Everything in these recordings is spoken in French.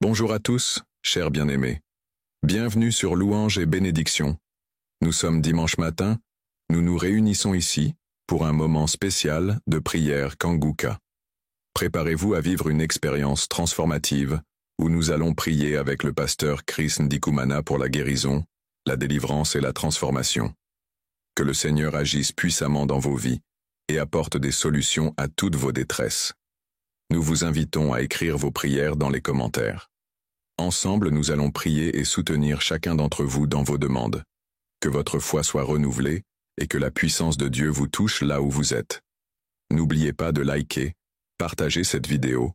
Bonjour à tous, chers bien-aimés. Bienvenue sur Louange et Bénédiction. Nous sommes dimanche matin, nous nous réunissons ici pour un moment spécial de prière Kanguka. Préparez-vous à vivre une expérience transformative où nous allons prier avec le pasteur Chris Ndikumana pour la guérison, la délivrance et la transformation. Que le Seigneur agisse puissamment dans vos vies et apporte des solutions à toutes vos détresses. Nous vous invitons à écrire vos prières dans les commentaires. Ensemble, nous allons prier et soutenir chacun d'entre vous dans vos demandes. Que votre foi soit renouvelée et que la puissance de Dieu vous touche là où vous êtes. N'oubliez pas de liker, partager cette vidéo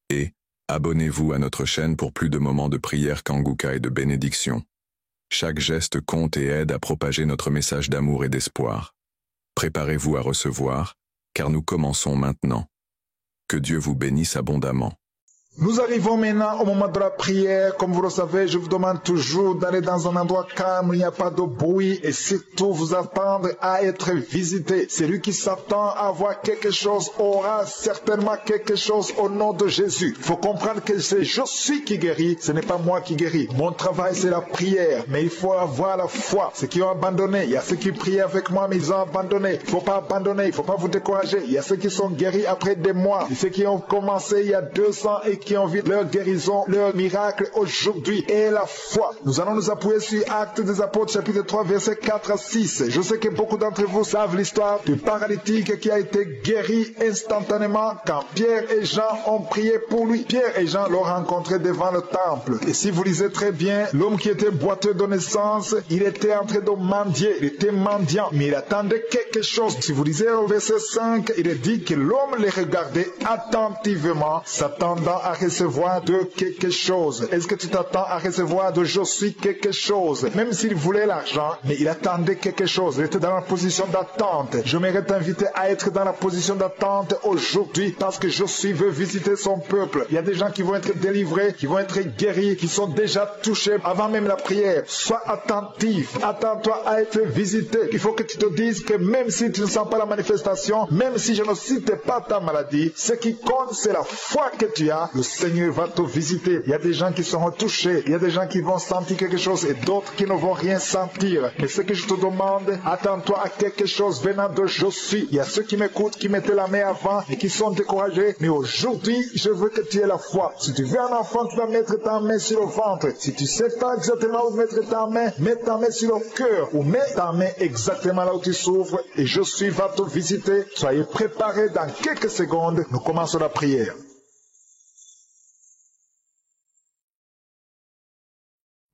et abonnez-vous à notre chaîne pour plus de moments de prière Kanguka et de bénédiction. Chaque geste compte et aide à propager notre message d'amour et d'espoir. Préparez-vous à recevoir, car nous commençons maintenant. Que Dieu vous bénisse abondamment. Nous arrivons maintenant au moment de la prière. Comme vous le savez, je vous demande toujours d'aller dans un endroit calme, où il n'y a pas de bruit et surtout vous attendre à être visité. Celui qui s'attend à avoir quelque chose aura certainement quelque chose au nom de Jésus. Il faut comprendre que c'est je suis qui guérit, ce n'est pas moi qui guéris. Mon travail c'est la prière, mais il faut avoir la foi. Ceux qui ont abandonné, il y a ceux qui priaient avec moi mais ils ont abandonné. Il ne faut pas abandonner, il ne faut pas vous décourager. Il y a ceux qui sont guéris après des mois, et ceux qui ont commencé il y a 2 ans et qui ont vu leur guérison, leur miracle aujourd'hui. Et la foi. Nous allons nous appuyer sur Actes des Apôtres chapitre 3 versets 4 à 6. Je sais que beaucoup d'entre vous savent l'histoire du paralytique qui a été guéri instantanément quand Pierre et Jean ont prié pour lui. Pierre et Jean l'ont rencontré devant le temple. Et si vous lisez très bien, l'homme qui était boiteux de naissance, il était en train de mendier, il était mendiant, mais il attendait quelque chose. Si vous lisez au verset 5, il est dit que l'homme les regardait attentivement, s'attendant à recevoir de quelque chose. Est-ce que tu t'attends à recevoir de je suis quelque chose? Même s'il voulait l'argent, mais il attendait quelque chose. Il était dans la position d'attente. J'aimerais t'inviter à être dans la position d'attente aujourd'hui parce que je suis veut visiter son peuple. Il y a des gens qui vont être délivrés, qui vont être guéris, qui sont déjà touchés avant même la prière. Sois attentif. Attends-toi à être visité. Il faut que tu te dises que même si tu ne sens pas la manifestation, même si je ne cite pas ta maladie, ce qui compte c'est la foi que tu as. Le Seigneur va te visiter. Il y a des gens qui seront touchés. Il y a des gens qui vont sentir quelque chose et d'autres qui ne vont rien sentir. Mais ce que je te demande, attends-toi à quelque chose venant de je suis. Il y a ceux qui m'écoutent, qui mettaient la main avant et qui sont découragés. Mais aujourd'hui, je veux que tu aies la foi. Si tu veux un enfant, tu vas mettre ta main sur le ventre. Si tu sais pas exactement où mettre ta main, mets ta main sur le cœur ou mets ta main exactement là où tu souffres et je suis va te visiter. Soyez préparés dans quelques secondes. Nous commençons la prière.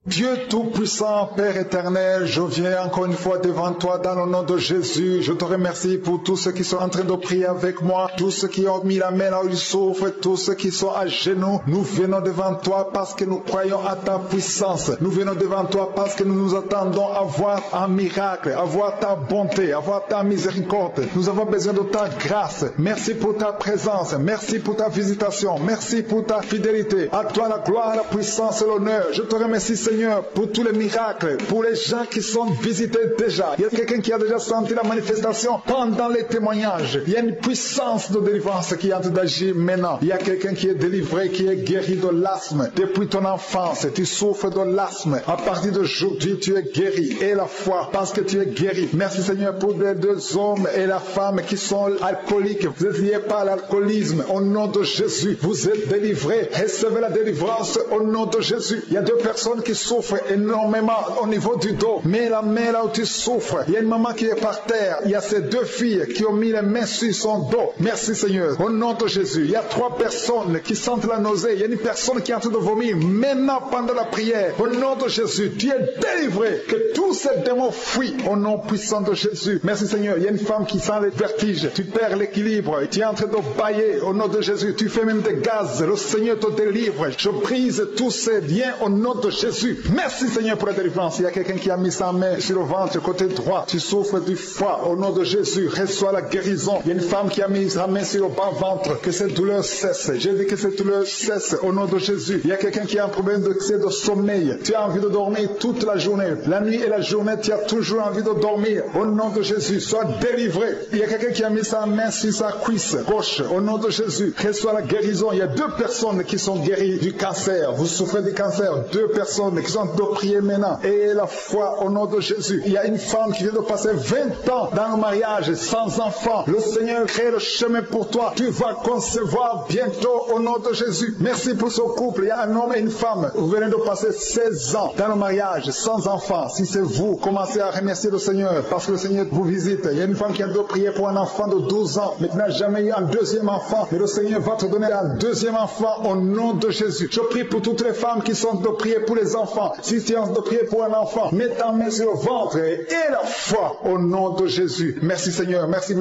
Dieu Tout-Puissant, Père éternel, je viens encore une fois devant toi dans le nom de Jésus. Je te remercie pour tous ceux qui sont en train de prier avec moi, tous ceux qui ont mis la main là où ils souffrent, tous ceux qui sont à genoux. Nous venons devant toi parce que nous croyons à ta puissance. Nous venons devant toi parce que nous nous attendons à voir un miracle, à voir ta bonté, à voir ta miséricorde. Nous avons besoin de ta grâce. Merci pour ta présence. Merci pour ta visitation. Merci pour ta fidélité. À toi la gloire, la puissance et l'honneur. Je te remercie, Seigneur, pour tous les miracles, pour les gens qui sont visités déjà. Il y a quelqu'un qui a déjà senti la manifestation pendant les témoignages. Il y a une puissance de délivrance qui est en train d'agir maintenant. Il y a quelqu'un qui est délivré, qui est guéri de l'asthme. Depuis ton enfance, tu souffres de l'asthme. À partir d'aujourd'hui, tu es guéri. Et la foi, parce que tu es guéri. Merci Seigneur pour les 2 hommes et la femme qui sont alcooliques. Vous êtes liés par l'alcoolisme. Au nom de Jésus, vous êtes délivrés. Recevez la délivrance au nom de Jésus. Il y a 2 personnes qui souffre énormément au niveau du dos. Mets la main là où tu souffres. Il y a une maman qui est par terre. Il y a ces 2 filles qui ont mis les mains sur son dos. Merci Seigneur. Au nom de Jésus. Il y a 3 personnes qui sentent la nausée. Il y a une personne qui est en train de vomir. Maintenant pendant la prière. Au nom de Jésus. Tu es délivré. Que tous ces démons fuient. Au nom puissant de Jésus. Merci Seigneur. Il y a une femme qui sent les vertiges. Tu perds l'équilibre. Tu es en train de bailler. Au nom de Jésus. Tu fais même des gaz. Le Seigneur te délivre. Je brise tous ces liens au nom de Jésus. Jésus. Merci Seigneur pour la délivrance. Il y a quelqu'un qui a mis sa main sur le ventre, côté droit. Tu souffres du foie. Au nom de Jésus, reçois la guérison. Il y a une femme qui a mis sa main sur le bas-ventre. Que cette douleur cesse. J'ai dit que cette douleur cesse au nom de Jésus. Il y a quelqu'un qui a un problème de sommeil. Tu as envie de dormir toute la journée. La nuit et la journée, tu as toujours envie de dormir. Au nom de Jésus, sois délivré. Il y a quelqu'un qui a mis sa main sur sa cuisse gauche. Au nom de Jésus, reçois la guérison. Il y a 2 personnes qui sont guéries du cancer. Vous souffrez du cancer. 2 personnes qui sont en train de prier maintenant. Et la foi au nom de Jésus. Il y a une femme qui vient de passer 20 ans dans le mariage sans enfant. Le Seigneur crée le chemin pour toi. Tu vas concevoir bientôt au nom de Jésus. Merci pour ce couple. Il y a un homme et une femme. Vous venez de passer 16 ans dans le mariage sans enfant. Si c'est vous, commencez à remercier le Seigneur parce que le Seigneur vous visite. Il y a une femme qui a dû prier pour un enfant de 12 ans mais qui n'a jamais eu un deuxième enfant. Mais le Seigneur va te donner un deuxième enfant au nom de Jésus. Je prie pour toutes les femmes qui sont de prier pour les enfants. Si tu es de prier pour un enfant, mets ta main sur le ventre et la foi au nom de Jésus. Merci Seigneur. Merci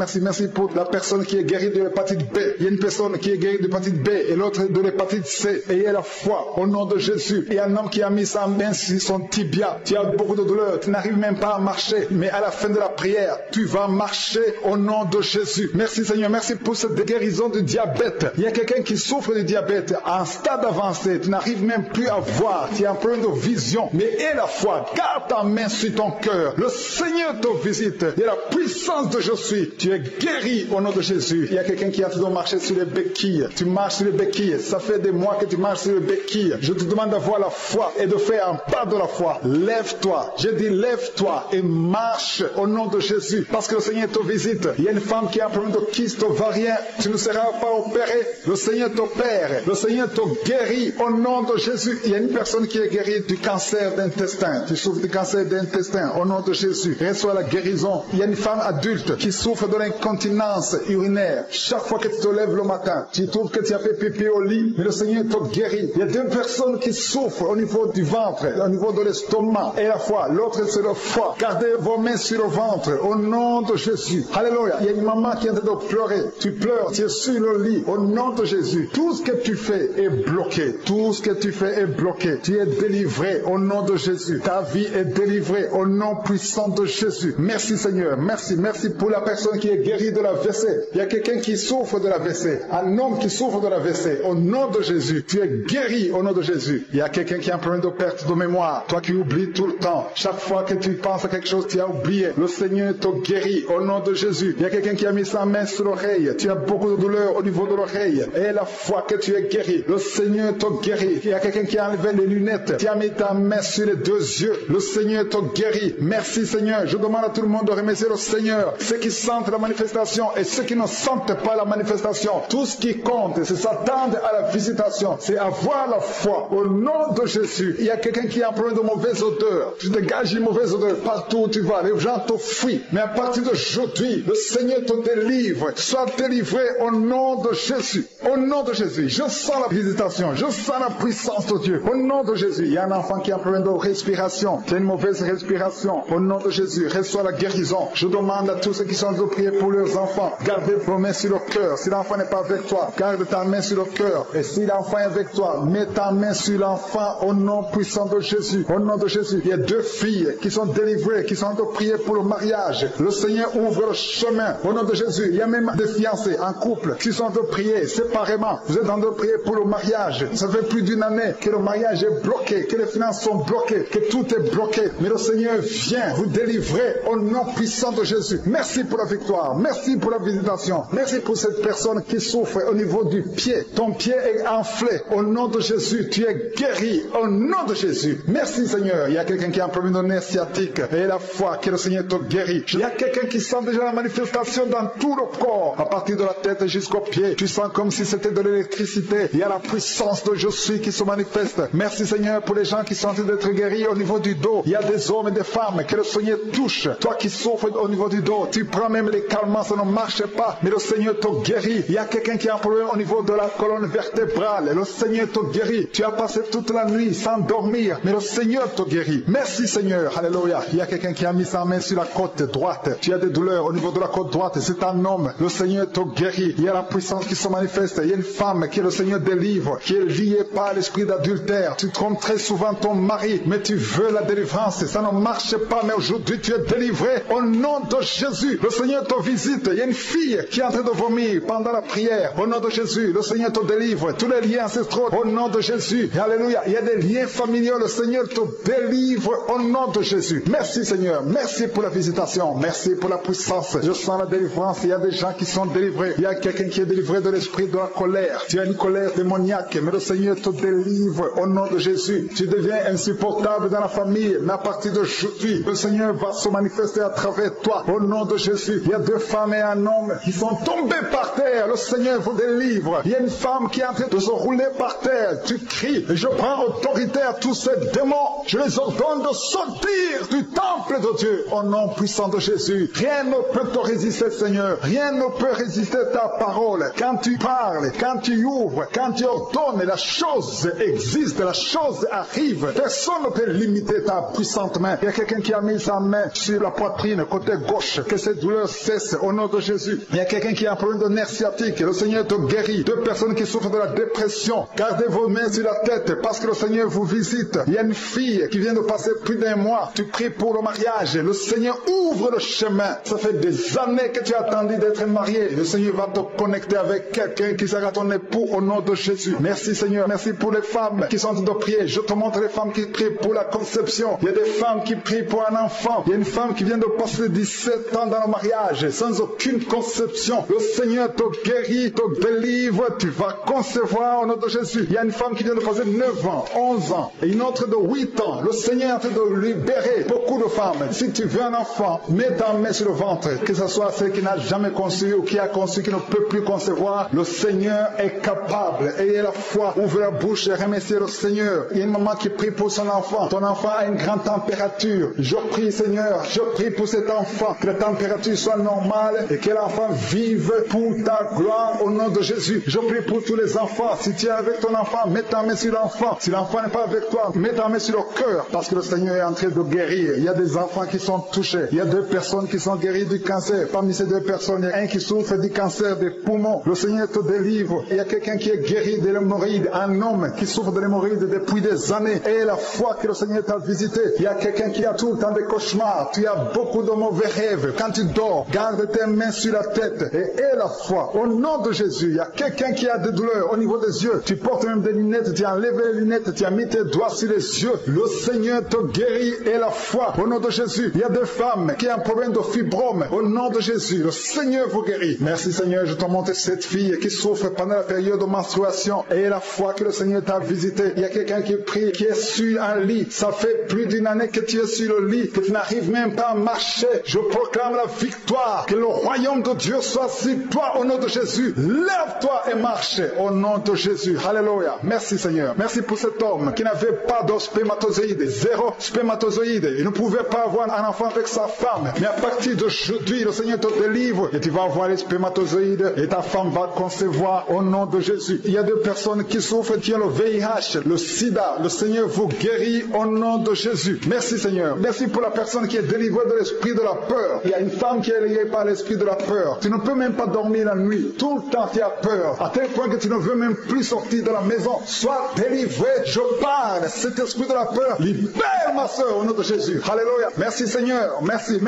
pour la personne qui est guérie de l'hépatite B. Il y a une personne qui est guérie de l'hépatite B et l'autre de l'hépatite C. Ayez la foi au nom de Jésus. Il y a un homme qui a mis sa main sur son tibia. Tu as beaucoup de douleur. Tu n'arrives même pas à marcher. Mais à la fin de la prière, tu vas marcher au nom de Jésus. Merci Seigneur. Merci pour cette guérison du diabète. Il y a quelqu'un qui souffre du diabète à un stade avancé. Tu n'arrives même plus à voir. Tu as un problème de vision. Mais aie la foi. Garde ta main sur ton cœur. Le Seigneur te visite. Il y a la puissance de je suis. Tu es guéri au nom de Jésus. Il y a quelqu'un qui a toujours marché sur les béquilles. Tu marches sur les béquilles. Ça fait des mois que tu marches sur les béquilles. Je te demande d'avoir la foi et de faire un pas de la foi. Lève-toi. Je dis lève-toi et marche au nom de Jésus. Parce que le Seigneur te visite. Il y a une femme qui a un problème de kyste ovarien. Tu ne seras pas opéré. Le Seigneur t'opère. Le Seigneur te guérit au nom de Jésus. Il y a une personne qui est guérie du cancer d'intestin. Tu souffres du cancer d'intestin au nom de Jésus. Reçois la guérison. Il y a une femme adulte qui souffre de l'incontinence urinaire. Chaque fois que tu te lèves le matin, tu trouves que tu as fait pipi au lit, mais le Seigneur te guérit. Il y a 2 personnes qui souffrent au niveau du ventre, au niveau de l'estomac et la foi. L'autre c'est le foie. Gardez vos mains sur le ventre au nom de Jésus. Alléluia. Il y a une maman qui est en train de pleurer. Tu pleures, tu es sur le lit au nom de Jésus. Tout ce que tu fais est bloqué. Tout ce que tu fais est bloqué. Tu es délivré au nom de Jésus. Ta vie est délivrée au nom puissant de Jésus. Merci Seigneur. Merci pour la personne qui est guérie de la l'AVC. Il y a quelqu'un qui souffre de l'AVC. Un homme qui souffre de l'AVC. Au nom de Jésus, tu es guéri au nom de Jésus. Il y a quelqu'un qui a un problème de perte de mémoire. Toi qui oublies tout le temps. Chaque fois que tu penses à quelque chose, tu as oublié. Le Seigneur te guérit au nom de Jésus. Il y a quelqu'un qui a mis sa main sur l'oreille. Tu as beaucoup de douleur au niveau de l'oreille. Et la fois que tu es guéri, le Seigneur te guérit. Il y a quelqu'un qui a enlevé les lunettes. Tu as mis ta main sur les deux yeux. Le Seigneur te guérit. Merci Seigneur. Je demande à tout le monde de remercier le Seigneur. Ceux qui sentent la manifestation et ceux qui ne sentent pas la manifestation. Tout ce qui compte, c'est s'attendre à la visitation. C'est avoir la foi au nom de Jésus. Il y a quelqu'un qui a un problème de mauvaise odeur. Tu dégages une mauvaise odeur partout où tu vas. Les gens te fuient. Mais à partir d'aujourd'hui, le Seigneur te délivre. Sois délivré au nom de Jésus. Au nom de Jésus. Je sens la visitation. Je sens la puissance de Dieu. Au nom de Jésus. Il y a un enfant qui a un problème de respiration. Qui a une mauvaise respiration. Au nom de Jésus. Reçois la guérison. Je demande à tous ceux qui sont en train de prier pour leurs enfants. Gardez vos mains sur le cœur. Si l'enfant n'est pas avec toi, garde ta main sur le cœur. Et si l'enfant est avec toi, mets ta main sur l'enfant au nom puissant de Jésus. Au nom de Jésus. Il y a 2 filles qui sont délivrées, qui sont en train de prier pour le mariage. Le Seigneur ouvre le chemin. Au nom de Jésus. Il y a même des fiancés en couple qui sont en train de prier séparément. Vous êtes en train de prier pour le mariage. Ça fait plus d'une année que le mariage est bloqué, que les finances sont bloquées, que tout est bloqué. Mais le Seigneur vient vous délivrer au nom puissant de Jésus. Merci pour la victoire. Merci pour la visitation. Merci pour cette personne qui souffre au niveau du pied. Ton pied est enflé. Au nom de Jésus, tu es guéri. Au nom de Jésus. Merci Seigneur. Il y a quelqu'un qui a un problème de nerf sciatique. Et la foi que le Seigneur te guérit. Il y a quelqu'un qui sent déjà la manifestation dans tout le corps. À partir de la tête jusqu'au pied. Tu sens comme si c'était de l'électricité. Il y a la puissance de je suis qui se manifeste. Merci Seigneur pour les gens qui sont en train d'être guéris au niveau du dos. Il y a des hommes et des femmes que le Seigneur touche. Toi qui souffres au niveau du dos. Tu prends même les calmants, ça ne marche pas. Mais le Seigneur te guérit. Il y a quelqu'un qui a un problème au niveau de la colonne vertébrale. Le Seigneur te guérit. Tu as passé toute la nuit sans dormir. Mais le Seigneur te guérit. Merci Seigneur. Alléluia. Il y a quelqu'un qui a mis sa main sur la côte droite. Tu as des douleurs au niveau de la côte droite. C'est un homme. Le Seigneur te guérit. Il y a la puissance qui se manifeste. Il y a une femme que le Seigneur délivre, qui est liée par l'esprit d'adultère. Tu trompes très souvent devant ton mari, mais tu veux la délivrance. Ça ne marche pas, mais aujourd'hui tu es délivré au nom de Jésus. Le Seigneur te visite. Il y a une fille qui est en train de vomir pendant la prière. Au nom de Jésus, le Seigneur te délivre. Tous les liens ancestraux, au nom de Jésus. Alléluia. Il y a des liens familiaux. Le Seigneur te délivre au nom de Jésus. Merci Seigneur. Merci pour la visitation. Merci pour la puissance. Je sens la délivrance. Il y a des gens qui sont délivrés. Il y a quelqu'un qui est délivré de l'esprit de la colère. Tu as une colère démoniaque, mais le Seigneur te délivre au nom de Jésus. Tu deviens insupportable dans la famille, mais à partir d'aujourd'hui, le Seigneur va se manifester à travers toi au nom de Jésus. Il y a 2 femmes et un homme qui sont tombés par terre. Le Seigneur vous délivre. Il y a une femme qui est en train de se rouler par terre. Tu cries. Je prends autorité à tous ces démons. Je les ordonne de sortir du temple de Dieu au nom puissant de Jésus. Rien ne peut te résister, Seigneur. Rien ne peut résister ta parole. Quand tu parles, quand tu ouvres, quand tu ordonnes, la chose existe, la chose arrive. Personne ne peut limiter ta puissante main. Il y a quelqu'un qui a mis sa main sur la poitrine, côté gauche, que cette douleur cesse au nom de Jésus. Il y a quelqu'un qui a un problème de nerf sciatique. Le Seigneur te guérit. 2 personnes qui souffrent de la dépression. Gardez vos mains sur la tête parce que le Seigneur vous visite. Il y a une fille qui vient de passer plus d'1 mois. Tu pries pour le mariage. Le Seigneur ouvre le chemin. Ça fait des années que tu as attendu d'être marié. Le Seigneur va te connecter avec quelqu'un qui sera ton époux au nom de Jésus. Merci Seigneur. Merci pour les femmes qui sont en train de prier. Je te montre les femmes qui prient pour la conception. Il y a des femmes qui prient pour un enfant. Il y a une femme qui vient de passer 17 ans dans le mariage sans aucune conception. Le Seigneur te guérit, te délivre. Tu vas concevoir au nom de Jésus. Il y a une femme qui vient de passer 9 ans, 11 ans et une autre de 8 ans. Le Seigneur est en train de libérer beaucoup de femmes. Si tu veux un enfant, mets ta main sur le ventre. Que ce soit celle qui n'a jamais conçu ou qui a conçu, qui ne peut plus concevoir, le Seigneur est capable. Ayez la foi, ouvrez la bouche et remerciez le Seigneur. Il y a une maman qui prie pour son enfant. Ton enfant a une grande température. Je prie Seigneur, je prie pour cet enfant, que la température soit normale et que l'enfant vive pour ta gloire au nom de Jésus. Je prie pour tous les enfants. Si tu es avec ton enfant, mets ta main sur l'enfant. Si l'enfant n'est pas avec toi, mets ta main sur le cœur parce que le Seigneur est en train de guérir. Il y a des enfants qui sont touchés. Il y a 2 personnes qui sont guéries du cancer. Parmi ces 2 personnes, il y a un qui souffre du cancer des poumons. Le Seigneur te délivre. Il y a quelqu'un qui est guéri de l'hémorroïde, un homme qui souffre de l'hémorroïde depuis des années. Et la foi que le Seigneur t'a visité. Il y a quelqu'un qui a tout le temps des cauchemars. Tu as beaucoup de mauvais rêves. Quand tu dors, garde tes mains sur la tête et aie la foi. Au nom de Jésus, il y a quelqu'un qui a des douleurs au niveau des yeux. Tu portes même des lunettes, tu as enlevé les lunettes, tu as mis tes doigts sur les yeux. Le Seigneur te guérit et la foi. Au nom de Jésus, il y a des femmes qui ont un problème de fibrome. Au nom de Jésus, le Seigneur vous guérit. Merci Seigneur, je te montre cette fille qui souffre pendant la période de menstruation et la foi que le Seigneur t'a visité. Il y a quelqu'un qui prie, qui est sur un lit. Ça fait plus d'1 année que tu es sur le lit, que tu n'arrives même pas à marcher. Je proclame la victoire. Que le royaume de Dieu soit sur toi au nom de Jésus. Lève-toi et marche au nom de Jésus. Alléluia. Merci Seigneur. Merci pour cet homme qui n'avait pas de spermatozoïdes. 0 spermatozoïdes. Il ne pouvait pas avoir un enfant avec sa femme. Mais à partir d'aujourd'hui, le Seigneur te délivre et tu vas avoir les spermatozoïdes et ta femme va concevoir au nom de Jésus. Il y a 2 personnes qui souffrent, qui ont le VIH, le sida. Le Seigneur vous guérit au nom de Jésus. Merci Seigneur. Merci pour la personne qui est délivrée de l'esprit de la peur. Il y a une femme qui est liée par l'esprit de la peur. Tu ne peux même pas dormir la nuit. Tout le temps tu as peur. À tel point que tu ne veux même plus sortir de la maison. Sois délivré. Je parle. Cet esprit de la peur, libère ma soeur au nom de Jésus. Alléluia. Merci Seigneur. Merci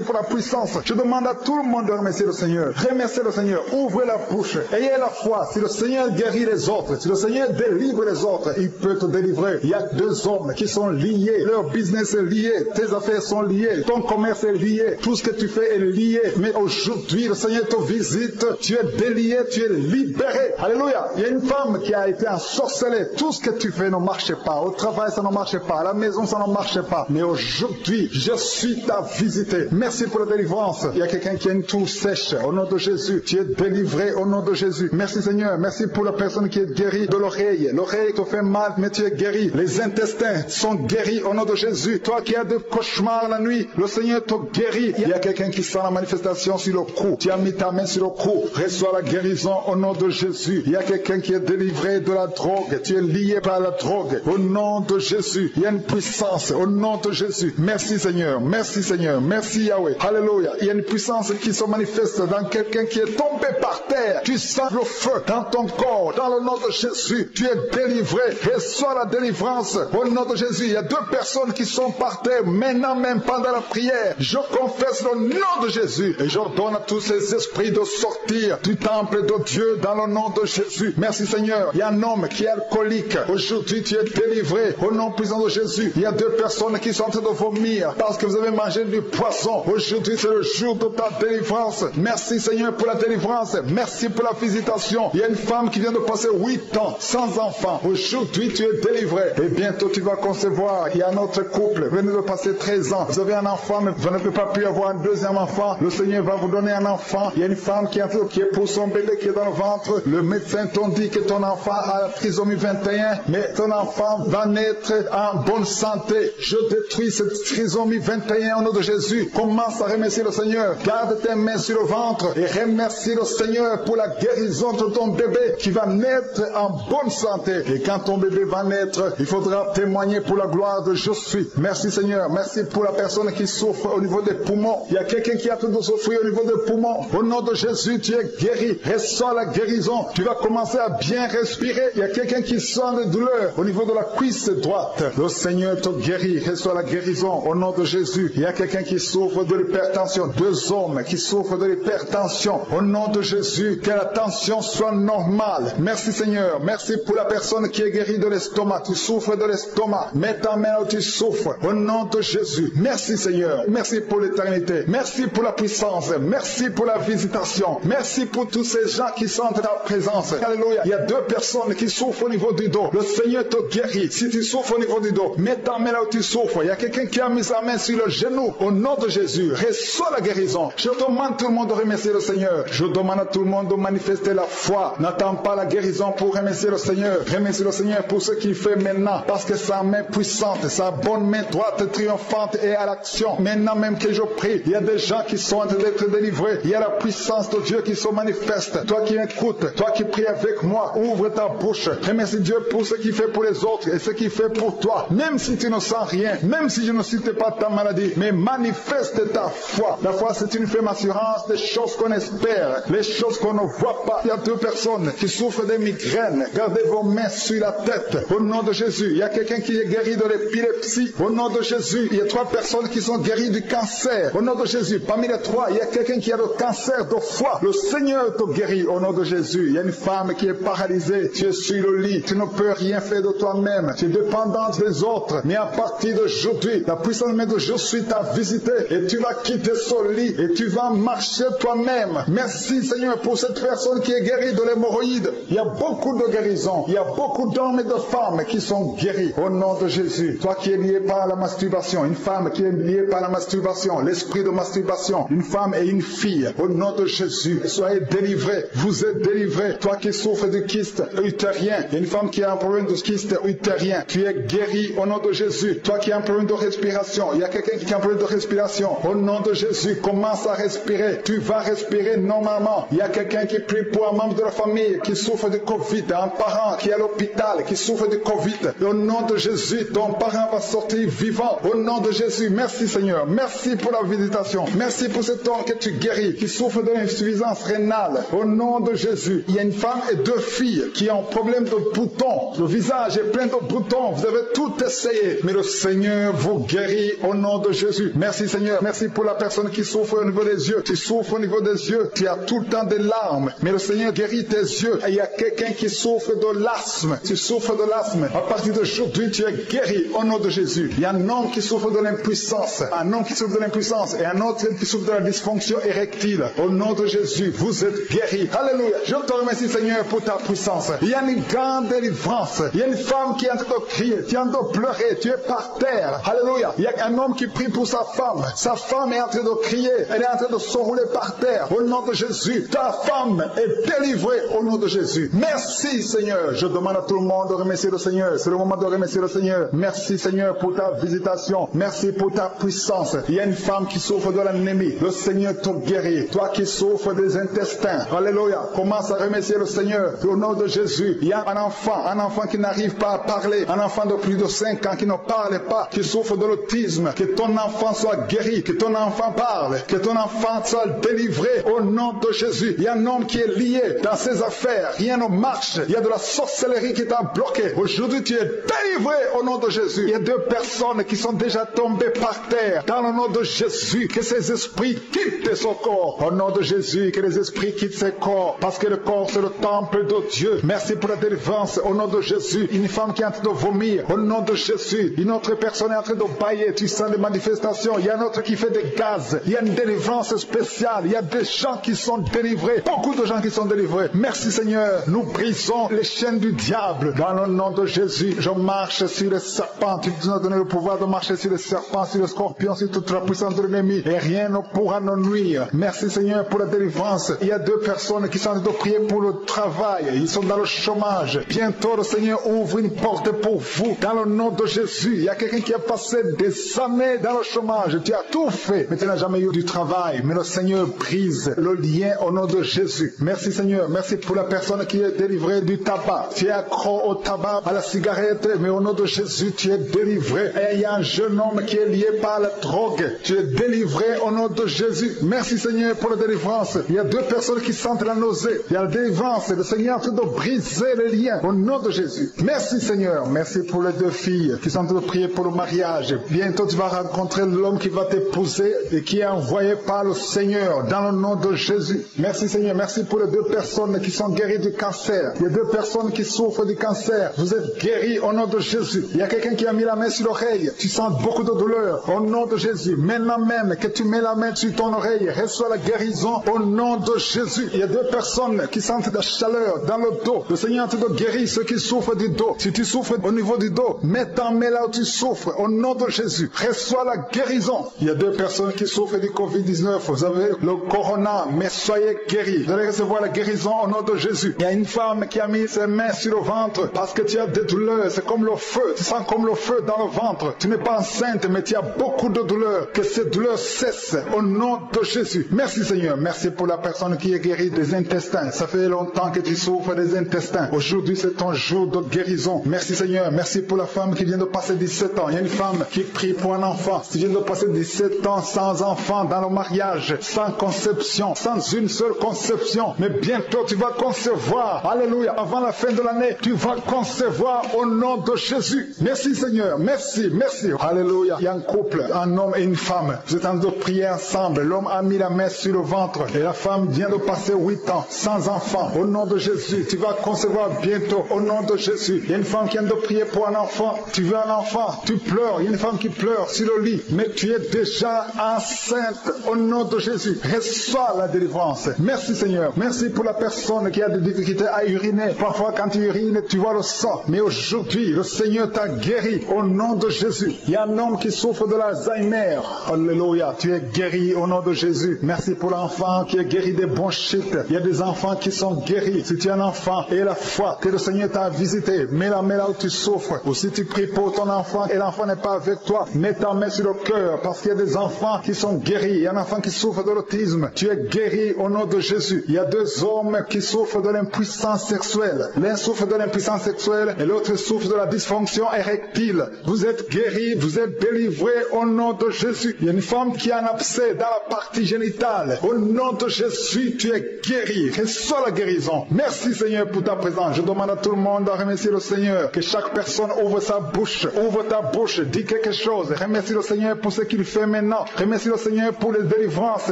pour la puissance. Je demande à tout le monde de remercier le Seigneur. Remerciez le Seigneur. Ouvrez la bouche. Ayez la foi. Si le Seigneur guérit les autres, si le Seigneur délivre les autres, il peut te délivrer. Il y a 2 hommes qui sont liés. Leur business est lié. Tes affaires sont liées. Ton commerce est lié. Tout ce que tu fais est lié. Mais aujourd'hui, le Seigneur te visite. Tu es délié. Tu es libéré. Alléluia. Il y a une femme qui a été ensorcelée. Tout ce que tu fais ne marche pas. Au travail, ça ne marche pas. À la maison, ça ne marche pas. Mais aujourd'hui, je suis ta visité. Merci pour la délivrance. Il y a quelqu'un qui a une toux sèche. Au nom de Jésus, tu es délivré au nom de Jésus. Merci Seigneur. Merci pour la personne qui est guérie de l'oreille. L'oreille te fait mal, mais tu es guéri. Les intestins sont guéris au nom de Jésus. Toi qui as des cauchemars la nuit, le Seigneur te guérit. Il y a quelqu'un qui sent la manifestation sur le cou. Tu as mis ta main sur le cou. Reçois la guérison au nom de Jésus. Il y a quelqu'un qui est délivré de la drogue. Tu es lié par la drogue. Au nom de Jésus. Il y a une puissance au nom de Jésus. Merci Seigneur. Merci Seigneur. Merci Yahweh. Alléluia. Il y a une puissance qui se manifeste dans quelqu'un qui est tombé par terre. Tu sens le feu dans ton corps. Dans le nom de Jésus. Tu es délivré. Reçois la délivrance délivrance. Au nom de Jésus, il y a 2 personnes qui sont par terre maintenant même pendant la prière. Je confesse le nom de Jésus et j'ordonne à tous ces esprits de sortir du temple de Dieu dans le nom de Jésus. Merci Seigneur. Il y a un homme qui est alcoolique. Aujourd'hui, tu es délivré au nom puissant de Jésus. Il y a 2 personnes qui sont en train de vomir parce que vous avez mangé du poisson. Aujourd'hui, c'est le jour de ta délivrance. Merci Seigneur pour la délivrance. Merci pour la visitation. Il y a une femme qui vient de passer 8 ans sans enfant. Aujourd'hui, tu es délivré. Et bientôt, tu vas concevoir. Il y a un autre couple. Vous venez de passer 13 ans. Vous avez un enfant, mais vous ne pouvez pas plus avoir un deuxième enfant. Le Seigneur va vous donner un enfant. Il y a une femme qui est pour son bébé qui est dans le ventre. Le médecin t'ont dit que ton enfant a la trisomie 21, mais ton enfant va naître en bonne santé. Je détruis cette trisomie 21 au nom de Jésus. Commence à remercier le Seigneur. Garde tes mains sur le ventre et remercie le Seigneur pour la guérison de ton bébé qui va naître en bonne santé. Et quand ton bébé va naître, il faudra témoigner pour la gloire de je suis. Merci Seigneur. Merci pour la personne qui souffre au niveau des poumons. Il y a quelqu'un qui a tout de souffrir au niveau des poumons. Au nom de Jésus, tu es guéri. Reçois la guérison. Tu vas commencer à bien respirer. Il y a quelqu'un qui sent des douleurs au niveau de la cuisse droite. Le Seigneur te guérit. Reçois la guérison au nom de Jésus. Il y a quelqu'un qui souffre de l'hypertension. 2 hommes qui souffrent de l'hypertension. Au nom de Jésus, que la tension soit normale. Merci Seigneur. Merci pour la personne qui est guérie de l'estomac. Tu souffres de l'estomac. Mets ta main où tu souffres. Au nom de Jésus. Merci Seigneur. Merci pour l'éternité. Merci pour la puissance. Merci pour la visitation. Merci pour tous ces gens qui sentent ta présence. Alléluia. Il y a 2 personnes qui souffrent au niveau du dos. Le Seigneur te guérit. Si tu souffres au niveau du dos, mets ta main là où tu souffres. Il y a quelqu'un qui a mis sa main sur le genou. Au nom de Jésus, reçois la guérison. Je demande à tout le monde de remercier le Seigneur. Je demande à tout le monde de manifester la foi. N'attends pas la guérison pour remercier le Seigneur. Remercie le Seigneur pour ce qu'il fait maintenant. Parce que sa main puissante, sa bonne main droite triomphante est à l'action. Maintenant même que je prie, il y a des gens qui sont en train d'être délivrés. Il y a la puissance de Dieu qui se manifeste. Toi qui écoutes, toi qui pries avec moi, ouvre ta bouche. Remercie Dieu pour ce qu'il fait pour les autres et ce qu'il fait pour toi. Même si tu ne sens rien, même si je ne cite pas ta maladie, mais manifeste ta foi. La foi, c'est une ferme assurance des choses qu'on espère, les choses qu'on ne voit pas. Il y a 2 personnes qui souffrent des migraines. Gardez vos mains sur la tête. Au nom de Jésus, il y a quelqu'un qui est guéri de l'épilepsie. Au nom de Jésus, il y a 3 personnes qui sont guéries du cancer. Au nom de Jésus, parmi les 3, il y a quelqu'un qui a le cancer de foie. Le Seigneur te guérit au nom de Jésus. Il y a une femme qui est paralysée. Tu es sur le lit. Tu ne peux rien faire de toi-même. Tu es dépendante des autres. Mais à partir d'aujourd'hui, la puissance de je suis t'a visité et tu vas quitter ce lit et tu vas marcher toi-même. Merci Seigneur pour cette personne qui est guérie de l'hémorroïde. Il y a beaucoup de guérisons. Il y a beaucoup d'hommes et de femmes qui sont guéris au nom de Jésus. Toi qui es lié par la masturbation, une femme qui est liée par la masturbation, l'esprit de masturbation, une femme et une fille, au nom de Jésus, soyez délivrés. Vous êtes délivrés. Toi qui souffres de kyste utérien, il y a une femme qui a un problème de kyste utérien, tu es guéri au nom de Jésus. Toi qui as un problème de respiration, il y a quelqu'un qui a un problème de respiration, au nom de Jésus, commence à respirer. Tu vas respirer normalement. Il y a quelqu'un qui prie pour un membre de la famille qui souffre de Covid, un parent qui est à l'hôpital, qui souffre de Covid. Au nom de Jésus, ton parent va sortir vivant. Au nom de Jésus, merci Seigneur. Merci pour la visitation. Merci pour cet homme que tu guéris, qui souffre de l'insuffisance rénale. Au nom de Jésus, il y a une femme et 2 filles qui ont un problème de boutons. Le visage est plein de boutons. Vous avez tout essayé, mais le Seigneur vous guérit au nom de Jésus. Merci Seigneur. Merci pour la personne qui souffre au niveau des yeux. Tu souffres au niveau des yeux. Tu as tout le temps des larmes, mais le Seigneur guérit tes yeux. Et il y a quelqu'un qui souffre de l'asthme. Tu souffres de l'asthme. À partir d'aujourd'hui, tu es guéri au nom de Jésus. Il y a un homme qui souffre de l'impuissance. Un homme qui souffre de l'impuissance et un autre qui souffre de la dysfonction érectile. Au nom de Jésus, vous êtes guéris. Alléluia. Je te remercie Seigneur pour ta puissance. Il y a une grande délivrance. Il y a une femme qui est en train de crier, qui est en train de pleurer. Tu es par terre. Alléluia. Il y a un homme qui prie pour sa femme. Sa femme est en train de crier. Elle est en train de s'enrouler par terre. Au nom de Jésus, ta femme est délivrée au nom de Jésus. Merci Seigneur. Je demande à tout le monde de remercier le Seigneur. C'est le moment de remercier le Seigneur. Merci Seigneur pour ta visitation. Merci pour ta puissance. Il y a une femme qui souffre de l'anémie. Le Seigneur te guérit. Toi qui souffres des intestins. Alléluia. Commence à remercier le Seigneur. Au nom de Jésus. Il y a un enfant qui n'arrive pas à parler. Un enfant de plus de 5 ans qui ne parle pas, qui souffre de l'autisme. Que ton enfant soit guéri. Que ton enfant parle. Que ton enfant soit délivré au nom de Jésus. Il y a un homme qui est lié dans ses affaires. Rien ne marche. Il y a de la sorcellerie qui t'a bloqué. Aujourd'hui, aujourd'hui tu es délivré au nom de Jésus. Il y a 2 personnes qui sont déjà tombées par terre. Dans le nom de Jésus, que ces esprits quittent son corps. Au nom de Jésus, que les esprits quittent ses corps. Parce que le corps c'est le temple de Dieu. Merci pour la délivrance. Au nom de Jésus, une femme qui est en train de vomir. Au nom de Jésus, une autre personne est en train de bailler. Tu sens des manifestations. Il y a un autre qui fait des gaz. Il y a une délivrance spéciale. Il y a des gens qui sont délivrés. Beaucoup de gens qui sont délivrés. Merci Seigneur. Nous brisons les chaînes du diable. Dans le nom de Jésus, je marche sur les serpents. Tu nous as donné le pouvoir de marcher sur les serpents, sur les scorpions, sur toute la puissance de l'ennemi. Et rien ne pourra nous nuire. Merci Seigneur pour la délivrance. Il y a 2 personnes qui sont en train de prier pour le travail. Ils sont dans le chômage. Bientôt le Seigneur ouvre une porte pour vous. Dans le nom de Jésus. Il y a quelqu'un qui a passé des années dans le chômage. Tu as tout fait, mais tu n'as jamais eu du travail. Mais le Seigneur brise le lien au nom de Jésus. Merci Seigneur. Merci pour la personne qui est délivrée du tabac. Tu es accro au tabac, à la cigarette, mais au nom de Jésus, tu es délivré. Et il y a un jeune homme qui est lié par la drogue. Tu es délivré au nom de Jésus. Merci Seigneur pour la délivrance. Il y a 2 personnes qui sentent la nausée. Il y a la délivrance. Le Seigneur est en train de briser les liens au nom de Jésus. Merci Seigneur. Merci pour les 2 filles qui sont en train de prier pour le mariage. Bientôt tu vas rencontrer l'homme qui va t'épouser et qui est envoyé par le Seigneur dans le nom de Jésus. Merci Seigneur. Merci pour les 2 personnes qui sont guéries du cancer. Il y a 2 personnes qui souffrent du cancer. Vous êtes guéris au nom de Jésus. Il y a quelqu'un qui a mis la main sur l'oreille. Tu sens beaucoup de douleur au nom de Jésus. Maintenant même que tu mets la main sur ton oreille, reçois la guérison au nom de Jésus. Il y a 2 personnes qui sentent la chaleur dans le dos. Le Seigneur te guérit ceux qui souffrent du dos. Si tu souffres au niveau du dos, mets ta main là où tu souffres au nom de Jésus. Reçois la guérison. Il y a 2 personnes qui souffrent du Covid-19. Vous avez le corona, mais soyez guéris. Vous allez recevoir la guérison au nom de Jésus. Il y a une femme qui a mis ses mains sur le ventre parce que tu as des douleurs. C'est comme le feu. Tu sens comme le feu dans le ventre. Tu n'es pas enceinte, mais tu as beaucoup de douleurs. Que ces douleurs cessent au nom de Jésus. Merci Seigneur. Merci pour la personne qui est guérie des intestins. Ça fait longtemps que tu souffres des intestins. Aujourd'hui, c'est ton jour de guérison. Merci Seigneur. Merci pour la femme qui vient de passer 17 ans. Il y a une femme qui prie pour un enfant. Tu viens de passer 17 ans sans enfant dans le mariage, sans conception, sans une seule conception. Mais bientôt, tu vas concevoir. Alléluia. Avant la fin de l'année, tu vas concevoir au nom de Jésus. Merci Seigneur. Merci. Merci. Alléluia. Il y a un couple, un homme et une femme. Vous êtes en train de prier ensemble. L'homme a mis la main sur le ventre et la femme vient de passer 8 ans sans enfant. Au nom de Jésus, tu vas concevoir bientôt. Au nom de Jésus. Il y a une femme qui vient de prier pour un enfant. Tu veux un enfant. Tu pleures. Il y a une femme qui pleure sur le lit. Mais tu es déjà enceinte. Au nom de Jésus. Reçois la délivrance. Merci Seigneur. Merci pour la personne qui a des difficultés à uriner. Parfois quand tu urines, tu vois le sang. Mais aujourd'hui, le Seigneur t'a guéri. Au nom de Jésus. Il y a un homme qui souffre de l'Alzheimer. Alléluia. Tu es guéri au nom de Jésus. Merci pour l'enfant qui est guéri des bronchites. Il y a des enfants qui sont guéris. Si tu es un enfant et la foi que le Seigneur t'a visité, mets la main là où tu souffres. Ou si tu pries pour ton enfant et l'enfant n'est pas avec toi, mets ta main sur le cœur parce qu'il y a des enfants qui sont guéris. Il y a un enfant qui souffre de l'autisme. Tu es guéri au nom de Jésus. Il y a 2 hommes qui souffrent de l'impuissance sexuelle. L'un souffre de l'impuissance sexuelle et l'autre souffre de la dysfonction érectile. Vous êtes guéris, vous êtes délivrés au nom de Jésus. Il y a une femme qui a un abcès dans la partie génitale. Au nom de Jésus, tu es guéri. Reçois la guérison. Merci Seigneur pour ta présence. Je demande à tout le monde de remercier le Seigneur. Que chaque personne ouvre sa bouche. Ouvre ta bouche. Dis quelque chose. Remercie le Seigneur pour ce qu'il fait maintenant. Remercie le Seigneur pour les délivrances.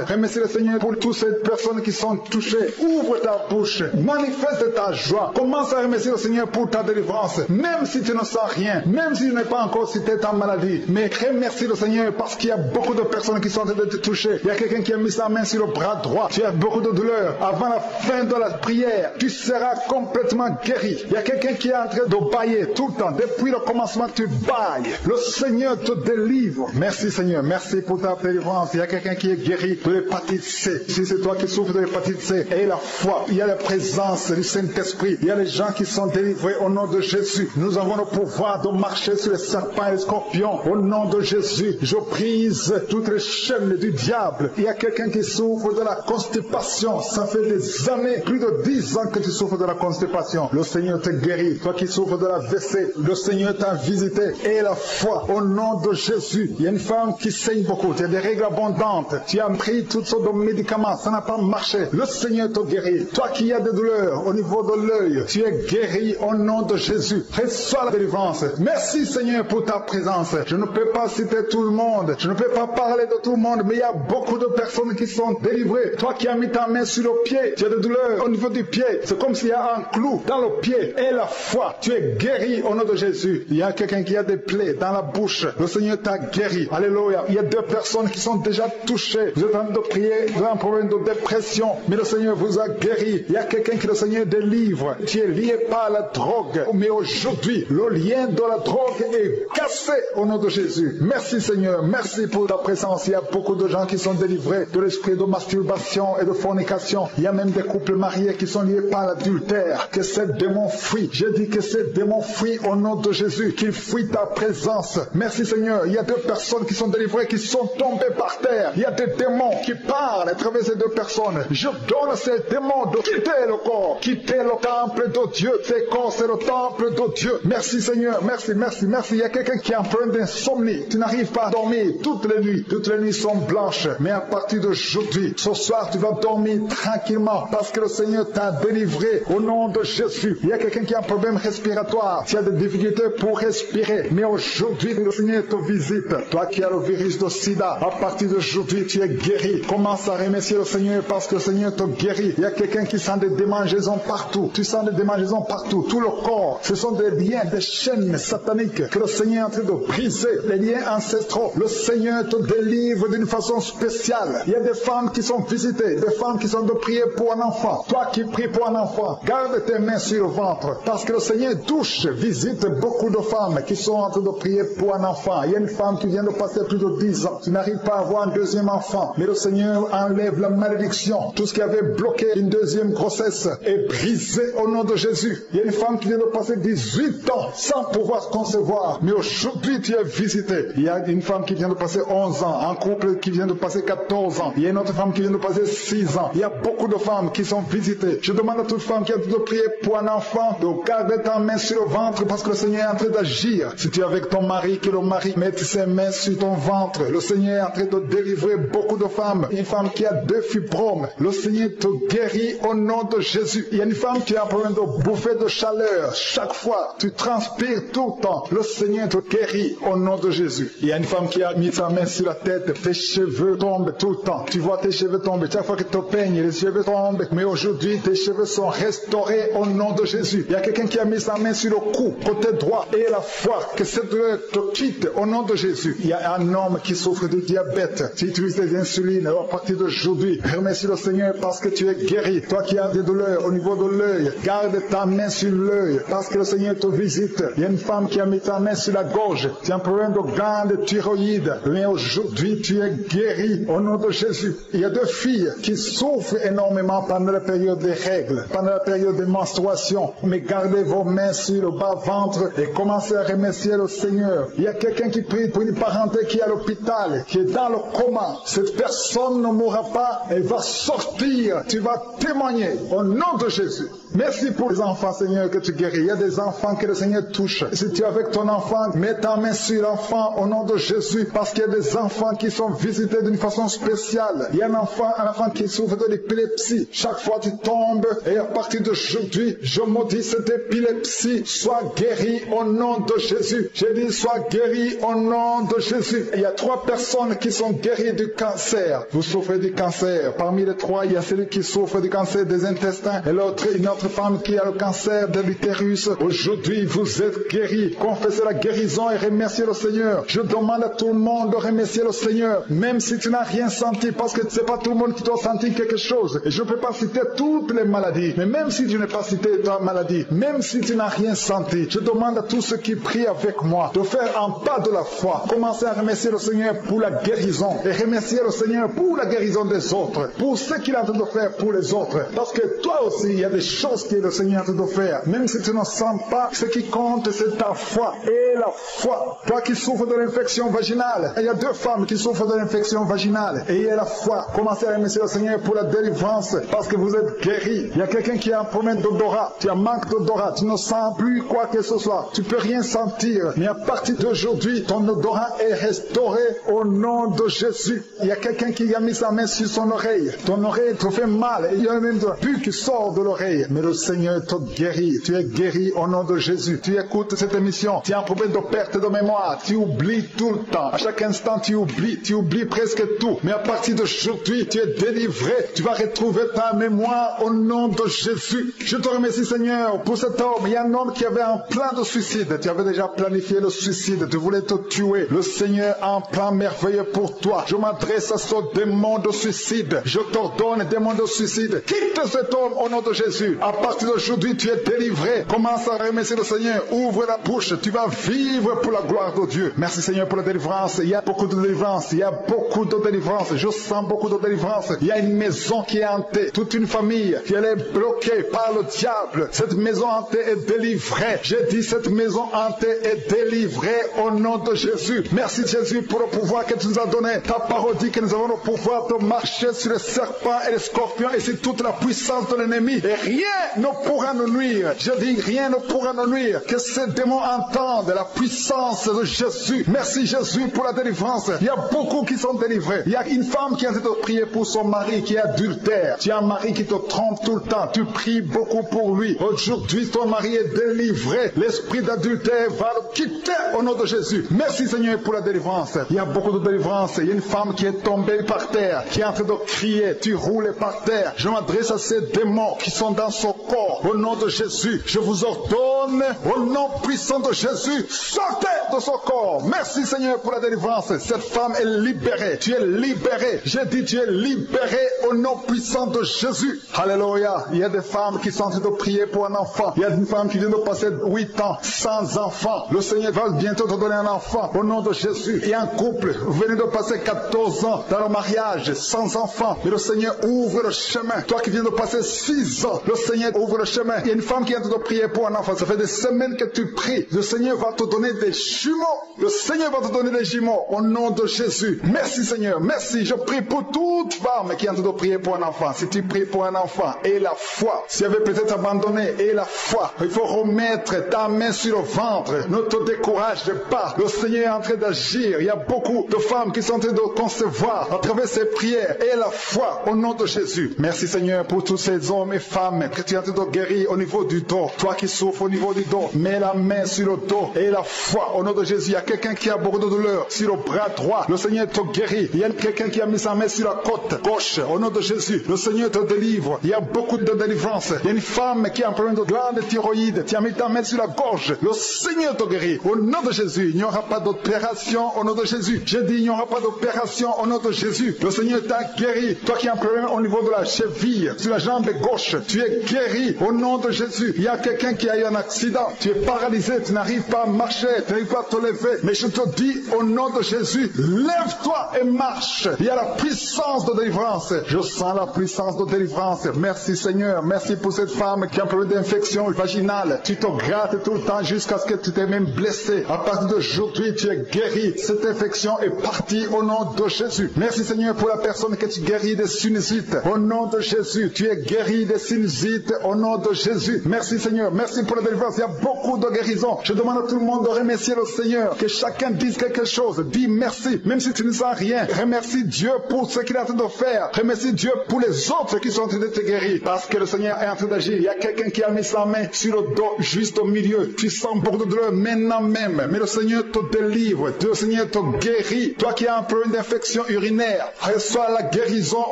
Remercie le Seigneur pour toutes ces personnes qui sont touchées. Ouvre ta bouche. Manifeste ta joie. Commence à remercier le Seigneur pour ta délivrance. Même si tu ne sens rien. Même si tu n'es pas encore cité ta maladie. Mais remercie le Seigneur parce qu'il y a beaucoup de personnes qui sont en train de te toucher. Il y a quelqu'un qui a mis sa main sur le bras droit. Tu as beaucoup de douleur. Avant la fin de la prière, tu seras complètement guéri. Il y a quelqu'un qui est en train de bailler tout le temps. Depuis le commencement, tu bailles. Le Seigneur te délivre. Merci Seigneur. Merci pour ta délivrance. Il y a quelqu'un qui est guéri de l'hépatite C. Si c'est toi qui souffres de l'hépatite C, et la foi, il y a la présence du Saint-Esprit. Il y a les gens qui sont délivrés au nom de Jésus. Nous avons le pouvoir de marcher sur les serpents et les scorpions. Au nom de Jésus, je brise toutes les chaînes du diable. Il y a quelqu'un qui souffre de la constipation. Ça fait des années, plus de 10 ans que tu souffres de la constipation. Le Seigneur te guérit. Toi qui souffres de la WC, le Seigneur t'a visité. Et la foi, au nom de Jésus. Il y a une femme qui saigne beaucoup. Tu as des règles abondantes. Tu as pris toutes sortes de médicaments. Ça n'a pas marché. Le Seigneur te guérit. Toi qui as des douleurs au niveau de l'œil, tu es guéri au nom de Jésus. Jésus. Reçois la délivrance. Merci Seigneur pour ta présence. Je ne peux pas citer tout le monde. Je ne peux pas parler de tout le monde, mais il y a beaucoup de personnes qui sont délivrées. Toi qui as mis ta main sur le pied, tu as des douleurs au niveau du pied. C'est comme s'il y a un clou dans le pied. Et la foi, tu es guéri au nom de Jésus. Il y a quelqu'un qui a des plaies dans la bouche. Le Seigneur t'a guéri. Alléluia. Il y a 2 personnes qui sont déjà touchées. Vous êtes en train de prier, vous avez un problème de dépression, mais le Seigneur vous a guéri. Il y a quelqu'un qui le Seigneur délivre. Tu es lié par la drogue, mais aujourd'hui, le lien de la drogue est cassé au nom de Jésus. Merci Seigneur. Merci pour ta présence. Il y a beaucoup de gens qui sont délivrés de l'esprit de masturbation et de fornication. Il y a même des couples mariés qui sont liés par l'adultère. Que ces démons fuient. Je dis que ces démons fuient au nom de Jésus. Qu'ils fuient ta présence. Merci Seigneur. Il y a 2 personnes qui sont délivrées, qui sont tombées par terre. Il y a des démons qui parlent à travers ces 2 personnes. Je donne à ces démons de quitter le corps, quitter le temple de Dieu. Ces corps, c'est le temple de Dieu. Merci Seigneur. Merci, merci, merci. Il y a quelqu'un qui est en train d'insomnie. Tu n'arrives pas à dormir toutes les nuits. Toutes les nuits sont blanches. Mais à partir d'aujourd'hui, ce soir, tu vas dormir tranquillement parce que le Seigneur t'a délivré au nom de Jésus. Il y a quelqu'un qui a un problème respiratoire. Tu as des difficultés pour respirer. Mais aujourd'hui, le Seigneur te visite. Toi qui as le virus de sida, à partir d'aujourd'hui, tu es guéri. Commence à remercier le Seigneur parce que le Seigneur te guérit. Il y a quelqu'un qui sent des démangeaisons partout. Tu sens des démangeaisons partout. Tout le corps. Ce sont des liens, des chaînes sataniques que le Seigneur est en train de briser. Les liens ancestraux. Le Seigneur te délivre d'une façon spéciale. Il y a des femmes qui sont visitées. Des femmes qui sont de prier pour un enfant. Toi qui pries pour un enfant, garde tes mains sur le ventre. Parce que le Seigneur touche, visite beaucoup de femmes qui sont en train de prier pour un enfant. Il y a une femme qui vient de passer plus de 10 ans. Tu n'arrives pas à avoir un deuxième enfant. Mais le Seigneur enlève la malédiction. Tout ce qui avait bloqué une deuxième grossesse est brisé au nom de Jésus. Il y a une femme qui vient de passer 18 ans sans pouvoir concevoir. Mais aujourd'hui, tu es visité. Il y a une femme qui vient de passer 11 ans. Un couple qui vient de passer 14 ans. Il y a une autre femme qui vient de passer 6 ans. Il y a beaucoup de femmes qui sont visitées. Je demande à toute femme qui a de prier pour un enfant de garder ta main sur le ventre parce que le Seigneur est en train d'agir. Si tu es avec ton mari, que le mari mette ses mains sur ton ventre. Le Seigneur est en train de délivrer beaucoup de femmes. Une femme qui a 2 fibromes. Le Seigneur te guérit au nom de Jésus. Il y a une femme qui a un problème de bouffée de chaleur. Chaque fois, tu transpires tout le temps. Le Seigneur te guérit au nom de Jésus. Il y a une femme qui a mis sa main sur la tête. Tes cheveux tombent tout le temps. Tu vois tes cheveux tomber. Chaque fois que tu te peignes, les cheveux tombent. Mais aujourd'hui, tes cheveux sont restaurés au nom de Jésus. Il y a quelqu'un qui a mis sa main sur le cou, côté droit, et la foi, que cette douleur te quitte au nom de Jésus. Il y a un homme qui souffre de diabète. Tu utilises des insulines. Alors, à partir d'aujourd'hui, remercie le Seigneur parce que tu es guéri. Toi qui as des douleurs au niveau de l'œil, garde ta main sur l'œil parce que le Seigneur te visite. Il y a une femme qui a mis sa main sur la gorge. Tu as un problème de glande thyroïde. Mais aujourd'hui, tu es guéri au nom de Jésus. Il y a 2 filles qui souffrent énormément pendant la période des règles, pendant la période des menstruations. Mais gardez vos mains sur le bas-ventre et commencez à remercier le Seigneur. Il y a quelqu'un qui prie pour une parenté qui est à l'hôpital, qui est dans le coma. Cette personne ne mourra pas, elle va sortir. Tu vas témoigner au nom de Jésus. Merci pour les enfants, Seigneur, que tu guéris. Il y a des enfants que le Seigneur touche. Si tu es avec ton enfant, mets ta main sur l'enfant au nom de Jésus, parce qu'il y a des enfants qui sont visités d'une façon spéciale. Il y a un enfant qui souffre de l'épilepsie. Chaque fois tu tombes, et à partir d'aujourd'hui, je maudis cette épilepsie. Sois guéri au nom de Jésus. J'ai dit, sois guéri au nom de Jésus. Il y a 3 personnes qui sont guéries du cancer. Vous souffrez du cancer. Parmi les 3, il y a celui qui souffre du cancer des intestins, et l'autre, une autre femme qui a le cancer de l'utérus. Aujourd'hui, vous êtes guéris. Confessez la guérison et remerciez le Seigneur. Je demande à tout le monde de remercier le Seigneur, même si tu n'as rien senti, parce que c'est pas tout le monde qui doit sentir quelque chose. Et je ne peux pas citer toutes les maladies, mais même si tu n'as pas cité ta maladie, même si tu n'as rien senti, je demande à tous ceux qui prient avec moi de faire un pas de la foi. Commencez à remercier le Seigneur pour la guérison et remercier le Seigneur pour la guérison des autres, pour ce qu'il est en train de faire pour les autres. Parce que toi aussi, il y a des choses que le Seigneur est en train de faire. Même si tu ne sens pas, ce qui compte, c'est ta foi. Et la foi. Toi qui souffres de l'infection vaginale, il y a 2 femmes qui souffrent de l'infection vaginale. Et il y a la foi. Commencez à remercier le Seigneur pour la délivrance, parce que vous êtes guéris. Il y a quelqu'un qui a un problème d'odorat. Tu as manque d'odorat. Tu ne sens plus quoi que ce soit. Tu ne peux rien sentir. Mais à partir d'aujourd'hui, ton odorat est restauré au nom de Jésus. Il y a quelqu'un qui a mis sa main sur son oreille. Ton oreille te fait mal. Il y a même de pu qui sort de l'oreille. Mais le Seigneur te guérit. Tu es guéri au nom de Jésus. Tu écoutes cette émission, tu as un problème de perte de mémoire, tu oublies tout le temps. À chaque instant, tu oublies presque tout. Mais à partir d'aujourd'hui, tu es délivré. Tu vas retrouver ta mémoire au nom de Jésus. Je te remercie, Seigneur, pour cet homme. Il y a un homme qui avait un plan de suicide. Tu avais déjà planifié le suicide. Tu voulais te tuer. Le Seigneur a un plan merveilleux pour toi. Je m'adresse à ce démon de suicide. Je t'ordonne, démon de suicide, quitte cet homme au nom de Jésus. À partir d'aujourd'hui, tu es délivré. Commence à remercier le Seigneur. Ouvre la bouche. Tu vas vivre pour la gloire de Dieu. Merci, Seigneur, pour la délivrance. Il y a beaucoup de délivrance. Il y a beaucoup de délivrance. Je sens beaucoup de délivrance. Il y a une maison qui est hantée. Toute une famille qui est bloquée par le diable. Cette maison hantée est délivrée. J'ai dit cette maison hantée est délivrée au nom de Jésus. Merci, Jésus, pour le pouvoir que tu nous as donné. Ta parole dit que nous avons le pouvoir de marcher sur les serpents et les scorpions et sur toute la puissance de l'ennemi. Et rien ne pourra nous nuire. Je dis rien ne pourra nous nuire. Que ces démons entendent la puissance de Jésus. Merci, Jésus, pour la délivrance. Il y a beaucoup qui sont délivrés. Il y a une femme qui a été prier pour son mari qui est adultère. Tu as un mari qui te trompe tout le temps. Tu pries beaucoup pour lui. Aujourd'hui, ton mari est délivré. L'esprit d'adultère va le quitter au nom de Jésus. Merci, Seigneur, pour la délivrance. Il y a beaucoup de délivrance. Il y a une femme qui est tombée par terre, qui est en train de crier. Tu roules par terre. Je m'adresse à ces démons qui sont dans son corps. Au nom de Jésus, je vous ordonne, au nom puissant de Jésus, sortez de son corps. Merci, Seigneur, pour la délivrance. Cette femme est libérée. Tu es libéré. J'ai dit, tu es libéré au nom puissant de Jésus. Alléluia. Il y a des femmes qui sont en train de prier pour un enfant. Il y a une femme qui vient de passer 8 ans sans enfant. Le Seigneur va bientôt te donner un enfant au nom de Jésus. Il y a un couple, vous venez de passer 14 ans dans le mariage sans enfant. Et le Seigneur ouvre le chemin. Toi qui viens de passer 6 ans, le Seigneur ouvre le chemin. Il y a une femme qui est en train de prier pour un enfant. Ça fait des semaines que tu pries. Le Seigneur va te donner des jumeaux. Le Seigneur va te donner des jumeaux au nom de Jésus. Merci, Seigneur. Merci. Je prie pour toute femme qui est en train de prier pour un enfant. Si tu pries pour un enfant, et la foi. Si tu avais peut-être abandonné, et la foi. Il faut remettre ta main sur le ventre. Ne te décourage pas. Le Seigneur est en train d'agir. Il y a beaucoup de femmes qui sont en train de concevoir à travers ces prières. Et la foi au nom de Jésus. Merci, Seigneur, pour tous ces hommes et femmes que tu es en train de guérir au niveau du dos. Toi qui souffres au niveau du dos, mets la main sur le dos. Et la foi au nom de Jésus. Il y a quelqu'un qui a beaucoup de douleur sur le bras droit. Le Seigneur te guérit. Il y a quelqu'un qui a mis sa main sur la côte gauche. Au nom de Jésus. Le Seigneur te délivre. Il y a beaucoup de délivrance. Il y a une femme qui a un problème de glande thyroïde. Tu as mis ta main sur la gorge. Le Seigneur te guérit. Au nom de Jésus. Il n'y aura pas d'opération au nom de Jésus. J'ai dit il n'y aura pas d'opération au nom de Jésus. Le Seigneur t'a guéri. Toi qui as un problème au niveau de la cheville, sur la jambe gauche, tu es guéri au nom de Jésus. Il y a quelqu'un qui a eu un accident. Tu es paralysé. Tu n'arrives pas à marcher. Tu n'arrives pas à te lever. Mais je te dis au nom de Jésus, lève-toi et marche. Il y a la puissance de délivrance. Je sens la puissance de délivrance. Merci, Seigneur. Merci pour cette femme qui a un problème d'infection vaginale. Tu te grattes tout le temps jusqu'à ce que tu t'es même blessé. À partir d'aujourd'hui, tu es guéri. Cette infection est partie au nom de Jésus. Merci, Seigneur, pour la personne que tu guéris des sinusites. Au nom de Jésus, tu es guéri des sinusites. Au nom de Jésus. Merci, Seigneur. Merci pour la délivrance. Il y a beaucoup de guérisons. Je demande à tout le monde de remercier le Seigneur. Que chacun dise quelque chose. Dis merci. Même si tu ne sens rien. Remercie Dieu pour ce qu'il est en train de faire. Remercie Dieu pour les autres qui sont en train de te guérir. Parce que le Seigneur est en train d'agir. Il y a quelqu'un qui a mis sa main sur le dos, juste au milieu. Tu sens beaucoup de douleur maintenant même. Mais le Seigneur te délivre. Le Seigneur te guérit. Toi qui as un problème d'infection urinaire, reçois la guérison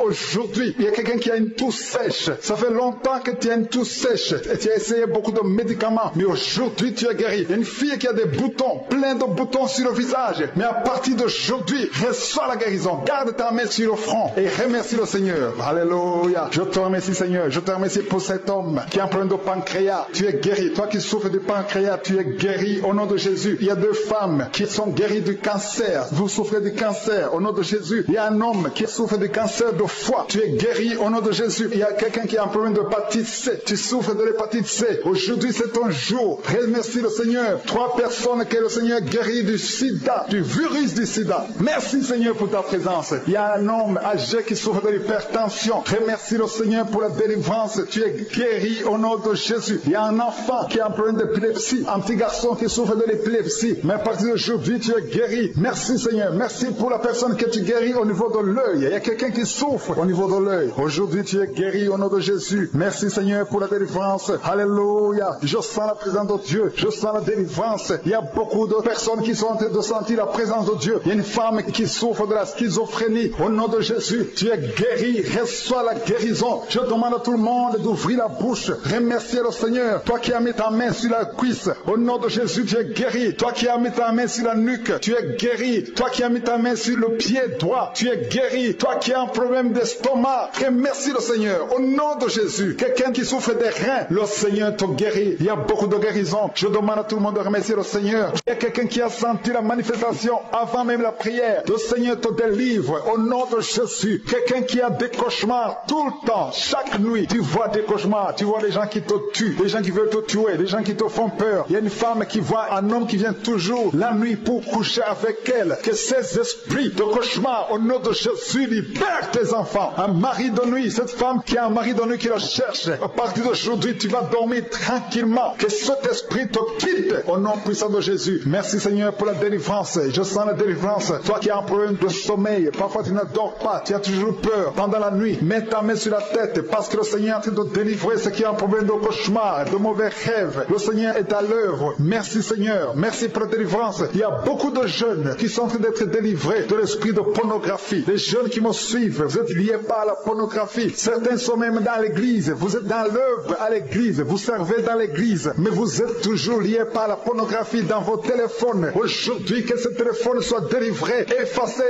aujourd'hui. Il y a quelqu'un qui a une toux sèche. Ça fait longtemps que tu as une toux sèche. Et tu as essayé beaucoup de médicaments. Mais aujourd'hui, tu es guéri. Il y a une fille qui a des boutons, plein de boutons sur le visage. Mais à partir d'aujourd'hui, reçois la guérison. Garde ta main sur le front et remercie le Seigneur. Alléluia. Je te remercie, Seigneur. Je te remercie pour cet homme qui a un problème de pancréas. Tu es guéri. Toi qui souffres du pancréas, tu es guéri au nom de Jésus. Il y a 2 femmes qui sont guéries du cancer. Vous souffrez du cancer au nom de Jésus. Il y a un homme qui souffre du cancer de foie. Tu es guéri au nom de Jésus. Il y a quelqu'un qui a un problème de l'hépatite C. Tu souffres de l'hépatite C. Aujourd'hui, c'est ton jour. Remercie le Seigneur. 3 personnes que le Seigneur guérit du sida, du virus du sida. Merci Seigneur pour ta présence. Il y a un homme âgé qui souffre de l'hypertension. Remercie le Seigneur pour la délivrance. Tu es guéri au nom de Jésus. Il y a un enfant qui a un problème d'épilepsie, un petit garçon qui souffre de l'épilepsie. Mais à partir d'aujourd'hui, tu es guéri. Merci Seigneur. Merci pour la personne que tu guéris au niveau de l'œil. Il y a quelqu'un qui souffre au niveau de l'œil. Aujourd'hui, tu es guéri au nom de Jésus. Merci Seigneur pour la délivrance. Alléluia. Je sens la présence de Dieu. Je sens la délivrance. Il y a beaucoup de personnes qui sont en train de sentir la présence de Dieu. Il y a une femme qui souffre de la schizophrénie. Au nom de Jésus, tu es guéri. Reçois la guérison. Je demande à tout le monde d'ouvrir la bouche. Remerciez le Seigneur. Toi qui as mis ta main sur la cuisse, au nom de Jésus, tu es guéri. Toi qui as mis ta main sur la nuque, tu es guéri. Toi qui as mis ta main sur le pied droit, tu es guéri. Toi qui as un problème d'estomac, remercie le Seigneur. Au nom de Jésus, quelqu'un qui souffre des reins, le Seigneur te guérit. Il y a beaucoup de guérisons. Je demande à tout le monde de remercier le Seigneur. Il y a quelqu'un qui a senti la manifestation avant même la prière. Le Seigneur te délivre. Au nom de Jésus, quelqu'un qui a des cauchemars tout le temps, chaque nuit, tu vois des cauchemars. Tu vois des gens qui te tuent, des gens qui veulent te tuer, des gens qui te font peur. Il y a une femme qui voit un homme qui vient toujours la nuit pour coucher avec elle. Que ces esprits de cauchemar, au nom de Jésus, libèrent tes enfants. Un mari de nuit, cette femme qui a un mari de nuit qui la cherche, à partir d'aujourd'hui, tu vas dormir tranquillement. Que cet esprit te quitte au nom puissant de Jésus. Merci Seigneur pour la délivrance. Je sens la délivrance. Toi qui as un problème de sommeil, parfois tu ne dors pas, tu as toujours peur pendant la nuit. Mets ta main sur la tête parce que le Seigneur est en train de délivrer ceux qui ont un problème de cauchemar, de mauvais rêves. Le Seigneur est à l'œuvre. Merci Seigneur. Merci pour la délivrance. Il y a beaucoup de jeunes qui sont en train d'être délivrés de l'esprit de pornographie. Les jeunes qui me suivent, vous êtes liés par la pornographie. Certains sont même dans l'église. Vous êtes dans l'œuvre à l'église. Vous servez dans l'église. Mais vous êtes toujours liés par la pornographie dans vos téléphones. Aujourd'hui, que ce téléphone soit délivré, effacé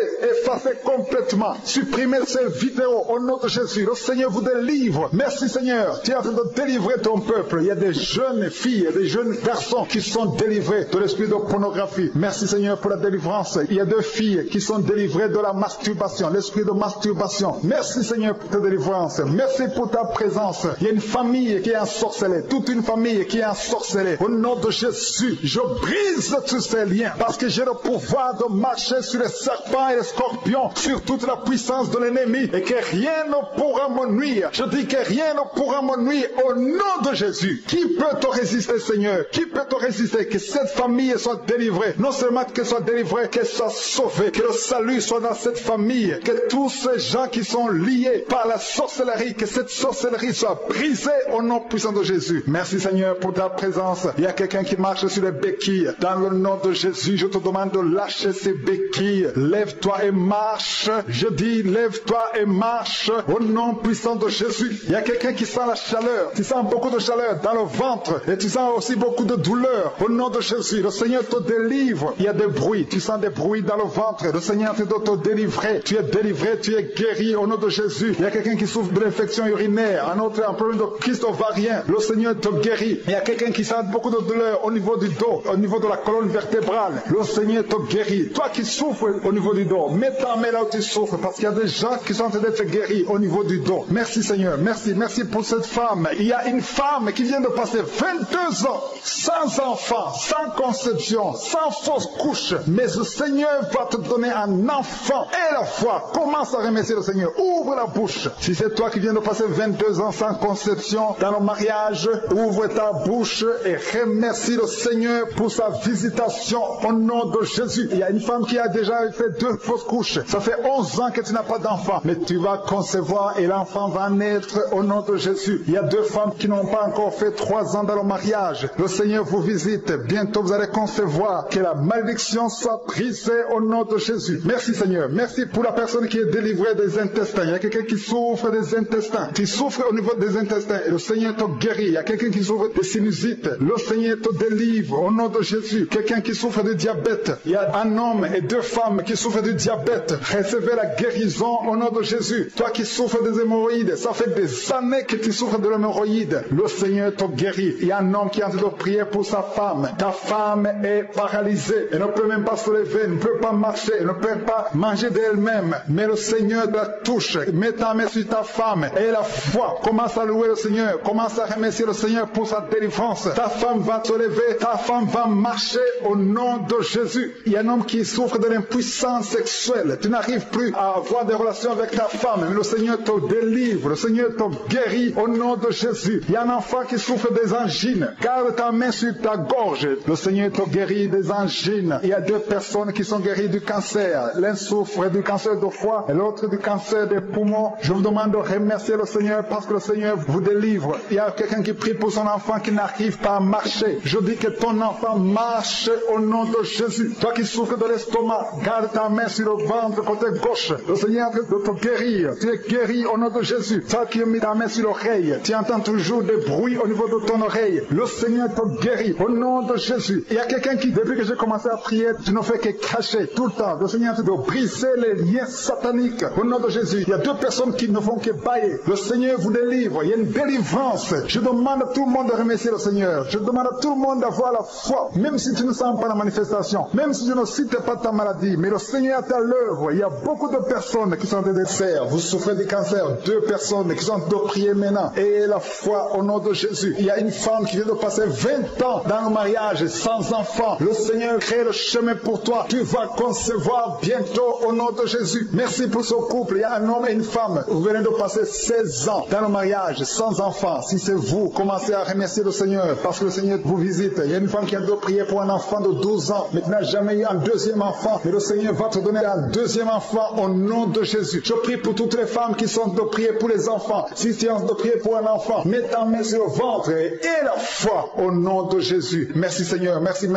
complètement. Supprimez ces vidéos au nom de Jésus. Le Seigneur vous délivre. Merci Seigneur. Tu es en train de délivrer ton peuple. Il y a des jeunes filles, des jeunes garçons qui sont délivrés de l'esprit de pornographie. Merci Seigneur pour la délivrance. Il y a deux filles qui sont délivrées de la masturbation, l'esprit de masturbation. Merci Seigneur pour ta délivrance. Merci pour ta présence. Il y a une famille qui est ensorcelée, toute une famille qui est ensorcelée. Au nom de Jésus, je brise tous ces liens parce que j'ai le pouvoir de marcher sur les serpents et les scorpions, sur toute la puissance de l'ennemi et que rien ne pourra me nuire. Je dis que rien ne pourra me nuire au nom de Jésus. Qui peut te résister Seigneur? Qui peut te résister? Que cette famille soit délivrée. Non seulement qu'elle soit délivrée, qu'elle soit sauvée. Que le salut soit dans cette famille. Que tous ces gens qui sont liés par la sorcellerie, que cette sorcellerie soit brisée au nom puissant de Jésus. Merci Seigneur pour ta présence. Il y a quelqu'un qui marche sur les béquilles. Dans le nom de Jésus, je te demande de lâcher ces béquilles. Lève-toi et marche. Je dis lève-toi et marche au nom puissant de Jésus. Il y a quelqu'un qui sent la chaleur. Tu sens beaucoup de chaleur dans le ventre et tu sens aussi beaucoup de douleur. Au nom de Jésus, le Seigneur te délivre. Il y a des bruits. Tu sens des bruits dans le ventre. Le Seigneur est en train de te délivrer. Tu es délivré, tu es guéri au nom de Jésus. Il y a quelqu'un qui souffre de l'infection urinaire. Un autre, un problème de kyste ovarien. Le Seigneur te guérit. Il y a quelqu'un qui sent beaucoup de douleur au niveau du dos, au niveau de la colonne vertébrale. Le Seigneur te guérit. Toi qui souffres au niveau du dos, mets ta main là où tu souffres parce qu'il y a des gens qui sont en train d'être guéris au niveau du dos. Merci Seigneur. Merci. Merci pour cette femme. Il y a une femme qui vient de passer 22 ans sans enfant, sans conception, sans fausse couche. Mais le Seigneur va te donner un enfant. Et la foi, commence à remercier le Seigneur. Ouvre la bouche. Si c'est toi qui viens de passer 22 ans sans conception dans le mariage, ouvre ta bouche et remercie le Seigneur pour sa visitation au nom de Jésus. Il y a une femme qui a déjà fait 2 fausses couches. Ça fait 11 ans que tu n'as pas d'enfant. Mais tu vas concevoir et l'enfant va naître au nom de Jésus. Il y a 2 femmes qui n'ont pas encore fait 3 ans dans le mariage. Le Seigneur vous visite. Bientôt vous allez concevoir. Que la malédiction soit brisée au nom de Jésus. Merci Seigneur. Merci pour la personne qui est délivrée des intestins. Il y a quelqu'un qui souffre des intestins. Tu souffres au niveau des intestins et le Seigneur te guérit. Il y a quelqu'un qui souffre de sinusite. Le Seigneur te délivre au nom de Jésus. Quelqu'un qui souffre de diabète. Il y a un homme et 2 femmes qui souffrent de diabète. Recevez la guérison au nom de Jésus. Toi qui souffres des hémorroïdes, ça fait des années que tu souffres de l'hémorroïde. Le Seigneur te guérit. Il y a un homme qui est en train de prier pour sa femme. Ta femme est paralysée. Elle ne peut même pas se lever. Elle ne peut pas marcher. Elle ne peut pas manger d'elle-même. Mais le Seigneur la touche. Mets ta main sur ta femme. Et la foi. Commence à louer le Seigneur. Commence à remercier le Seigneur pour sa délivrance. Ta femme va se lever. Ta femme va marcher. marcher au nom de Jésus. Il y a un homme qui souffre de l'impuissance sexuelle. Tu n'arrives plus à avoir des relations avec ta femme, mais le Seigneur te délivre, le Seigneur te guérit au nom de Jésus. Il y a un enfant qui souffre des angines. Garde ta main sur ta gorge. Le Seigneur te guérit des angines. Il y a 2 personnes qui sont guéries du cancer. L'un souffre du cancer de foie et l'autre du cancer des poumons. Je vous demande de remercier le Seigneur parce que le Seigneur vous délivre. Il y a quelqu'un qui prie pour son enfant qui n'arrive pas à marcher. Je dis que ton enfant marche au nom de Jésus. Toi qui souffres de l'estomac, garde ta main sur le ventre côté gauche. Le Seigneur est en train de te guérir. Tu es guéri au nom de Jésus. Toi qui as mis ta main sur l'oreille, tu entends toujours des bruits au niveau de ton oreille. Le Seigneur te guérit au nom de Jésus. Il y a quelqu'un qui, depuis que j'ai commencé à prier, tu ne fais que cracher tout le temps. Le Seigneur est en train de briser les liens sataniques au nom de Jésus. Il y a 2 personnes qui ne font que bailler. Le Seigneur vous délivre. Il y a une délivrance. Je demande à tout le monde de remercier le Seigneur. Je demande à tout le monde d'avoir la foi, même si tu ne sens pas la manifestation, même si tu ne cites pas ta maladie, mais le Seigneur est à l'œuvre. Il y a beaucoup de personnes qui sont des décès. Vous souffrez du cancer. 2 personnes qui sont en train de prier maintenant. Et la foi au nom de Jésus. Il y a une femme qui vient de passer 20 ans dans le mariage sans enfant. Le Seigneur crée le chemin pour toi. Tu vas concevoir bientôt au nom de Jésus. Merci pour ce couple. Il y a un homme et une femme. Vous venez de passer 16 ans dans le mariage sans enfant. Si c'est vous, commencez à remercier le Seigneur parce que le Seigneur vous visite. Il y a une femme qui a dû prier pour un enfant de 12 ans mais qui n'a jamais eu un 2e enfant. Mais le Seigneur va te donner un 2e enfant au nom de Jésus. Je prie pour toutes les femmes qui sont de prier pour les enfants. Si tu es de prier pour un enfant, mets ta main sur le ventre et la foi au nom de Jésus. Merci Seigneur. Merci